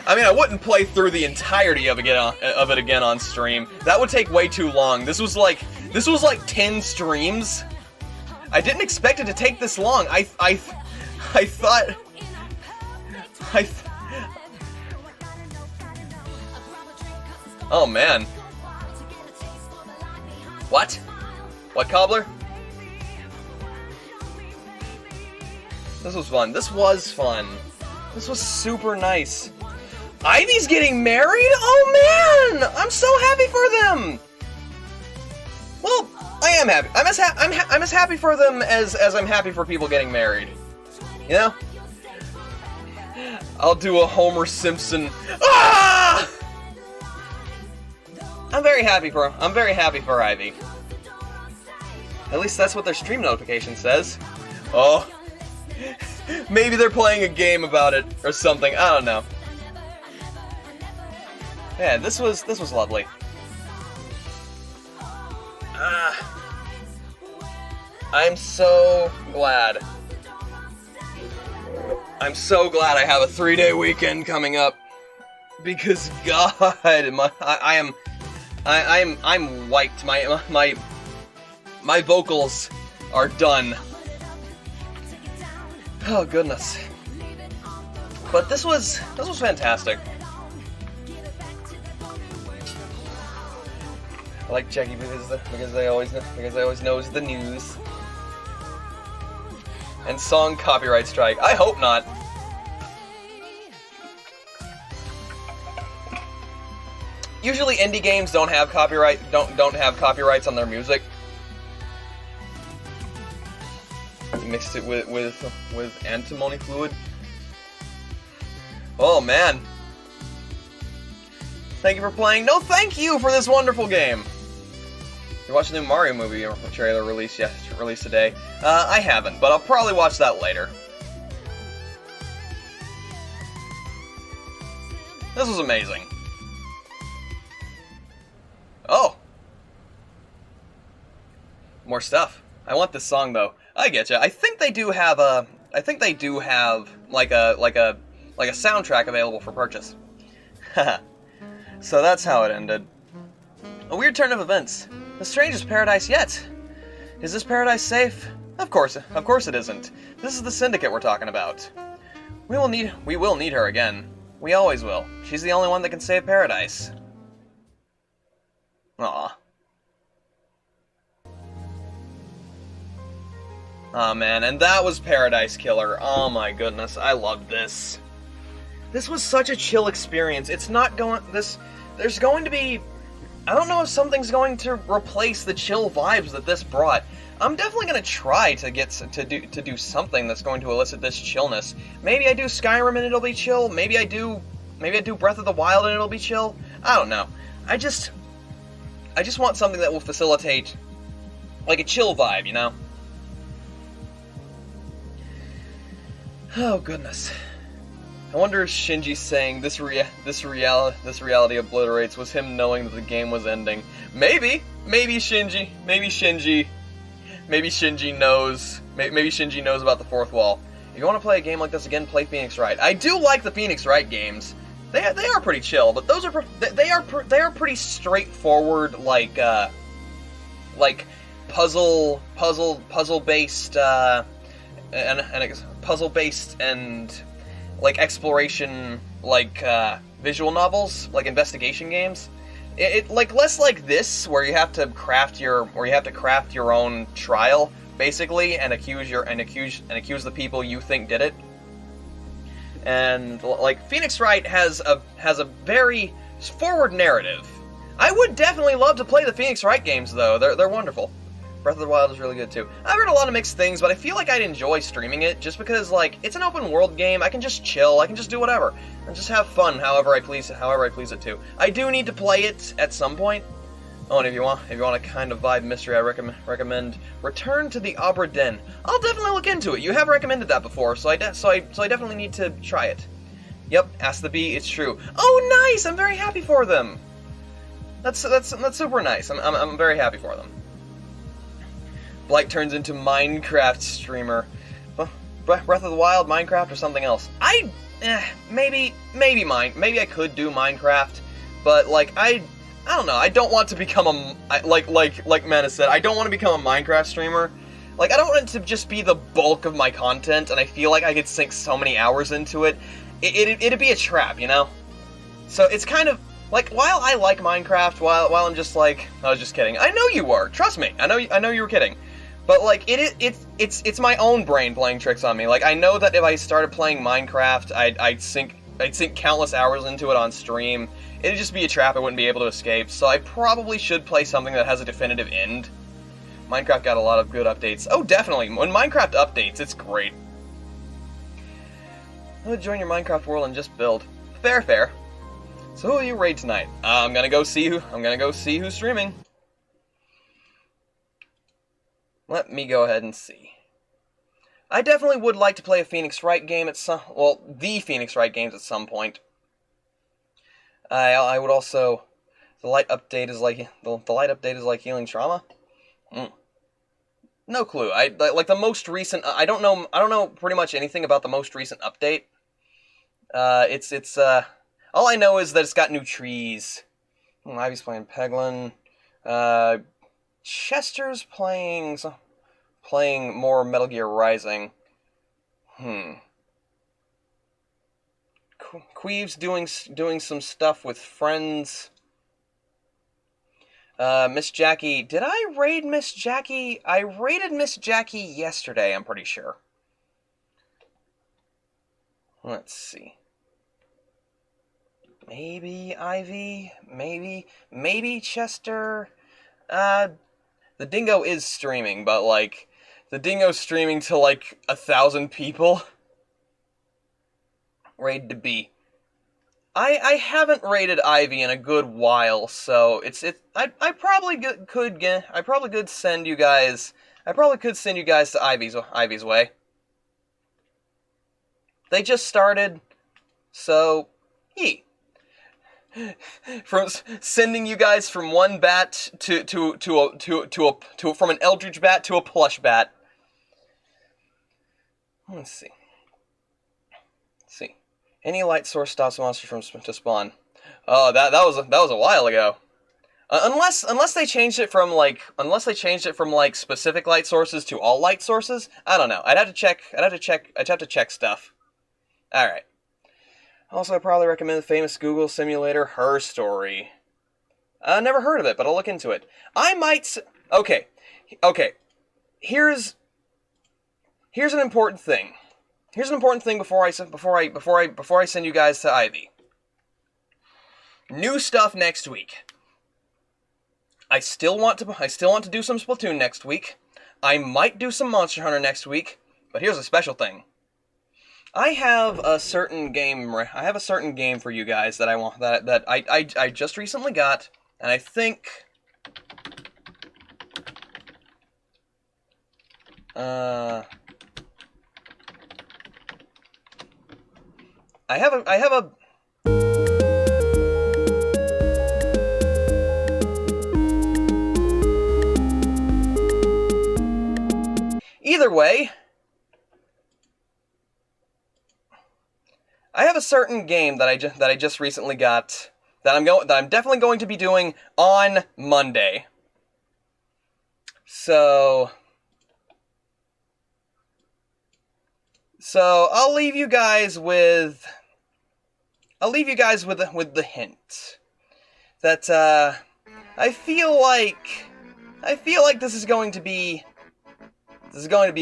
I mean, I wouldn't play through the entirety of it again on stream. That would take way too long. This was like 10 streams. I didn't expect it to take this long. I thought. Oh man. What? What, Cobbler? This was fun. This was fun. This was super nice. Ivy's getting married? Oh man! I'm so happy for them! Well, I am happy. I'm as happy for them as I'm happy for people getting married. You know? I'll do a Homer Simpson. Ah! I'm very happy for Ivy. At least that's what their stream notification says. Oh. Maybe they're playing a game about it or something. I don't know. Yeah, this was lovely. I'm so glad. I'm so glad I have a 3-day weekend coming up, because God, I'm wiped. My vocals are done. Oh goodness. But this was fantastic. I like Jackie because they always knows the news. And song copyright strike. I hope not. Usually indie games don't have copyrights on their music. Mixed it with antimony fluid. Oh man. Thank you for playing. No, thank you for this wonderful game. You watched the new Mario movie trailer released today. I haven't, but I'll probably watch that later. This was amazing. Oh. More stuff. I want this song though. I getcha. I think they do have like a soundtrack available for purchase. Haha. So that's how it ended. A weird turn of events. The strangest paradise yet. Is this paradise safe? Of course it isn't. This is the Syndicate we're talking about. We will need her again. We always will. She's the only one that can save paradise. Aw. Oh man, and that was Paradise Killer. Oh my goodness, I loved this. This was such a chill experience. It's not going... There's going to be... I don't know if something's going to replace the chill vibes that this brought. I'm definitely going to try to do something that's going to elicit this chillness. Maybe I do Skyrim and it'll be chill. Maybe I do Breath of the Wild and it'll be chill. I don't know. I just want something that will facilitate like a chill vibe, you know? Oh goodness. I wonder if Shinji saying this reality obliterates was him knowing that the game was ending. Maybe Shinji knows. Maybe Shinji knows about the fourth wall. If you want to play a game like this again, play Phoenix Wright. I do like the Phoenix Wright games. They are pretty chill, but those are they are pretty straightforward, like puzzle based and puzzle based and like exploration, like visual novels, like investigation games. It like less like this, where you have to craft your own trial, basically, and accuse the people you think did it. And like Phoenix Wright has a very forward narrative. I would definitely love to play the Phoenix Wright games, though. They're wonderful. Breath of the Wild is really good too. I've heard a lot of mixed things, but I feel like I'd enjoy streaming it just because, like, it's an open world game. I can just chill. I can just do whatever and just have fun however I please it to. I do need to play it at some point. Oh, and if you want a kind of vibe mystery, I recommend Return to the Abra Den. I'll definitely look into it. You have recommended that before, so I definitely need to try it. Yep, Ask the Bee, it's true. Oh, nice! I'm very happy for them. That's super nice. I'm very happy for them. Blight turns into Minecraft streamer. Breath of the Wild, Minecraft, or something else. Maybe I could do Minecraft, but like I don't know. I don't want to become like Mana said. I don't want to become a Minecraft streamer. Like, I don't want it to just be the bulk of my content, and I feel like I could sink so many hours into it. It'd be a trap, you know. So it's kind of like, while I like Minecraft, while I'm just like, I was just kidding. I know you were. Trust me. I know you were kidding. But like it's my own brain playing tricks on me. Like, I know that if I started playing Minecraft, I'd sink countless hours into it on stream. It'd just be a trap I wouldn't be able to escape. So I probably should play something that has a definitive end. Minecraft got a lot of good updates. Oh, definitely. When Minecraft updates, it's great. I'll join your Minecraft world and just build. Fair. So who will you raid tonight? I'm gonna go see who's streaming. Let me go ahead and see. I definitely would like to play a Phoenix Wright game at the Phoenix Wright games at some point. I would also. The light update is like healing trauma. No clue. Like the most recent. I don't know pretty much anything about the most recent update. It's all I know is that it's got new trees. Ivy's playing Peglin. Chester's playing more Metal Gear Rising. Queeve's doing some stuff with friends. Miss Jackie, did I raid Miss Jackie? I raided Miss Jackie yesterday, I'm pretty sure. Let's see. Maybe Ivy, maybe Chester. The Dingo is streaming, but like, the Dingo's streaming to like 1,000 people. Raid to B. I haven't raided Ivy in a good while, so I probably could send you guys to Ivy's way. They just started, so yee. From sending you guys from one bat from an Eldritch bat to a plush bat. Let's see. Any light source stops monsters to spawn. Oh, that was a while ago. Unless they changed it from like specific light sources to all light sources. I don't know. I'd have to check stuff. All right. Also, I probably recommend the famous Google simulator Her Story. I never heard of it, but I'll look into it. I might. Okay. Here's an important thing. Before I send you guys to Ivy. New stuff next week. I still want to do some Splatoon next week. I might do some Monster Hunter next week, but here's a special thing. I have a certain game for you guys that I want that I just recently got, and I think I have a Either way, I have a certain game that I just recently got that I'm definitely going to be doing on Monday. So I'll leave you guys with the hint that I feel like this is going to be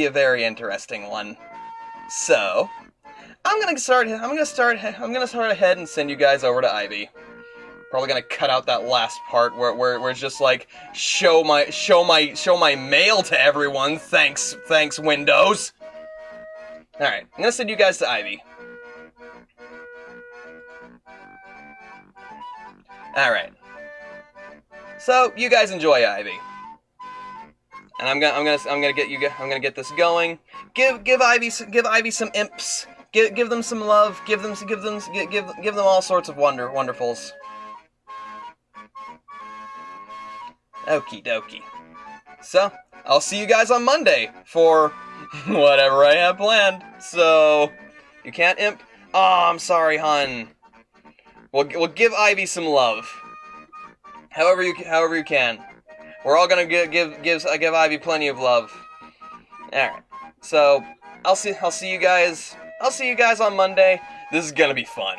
a very interesting one. So I'm gonna start ahead and send you guys over to Ivy. Probably gonna cut out that last part where it's just like show my mail to everyone. Thanks Windows. All right, I'm gonna send you guys to Ivy. All right. So you guys enjoy Ivy, and I'm gonna get this going. Give Ivy some imps. Give them some love. Give them all sorts of wonderfuls. Okie dokie. So I'll see you guys on Monday for whatever I have planned. So you can't imp. Oh, I'm sorry, hun. We'll give Ivy some love. However you can. We're all gonna give Ivy plenty of love. All right. So I'll see you guys on Monday. This is gonna be fun.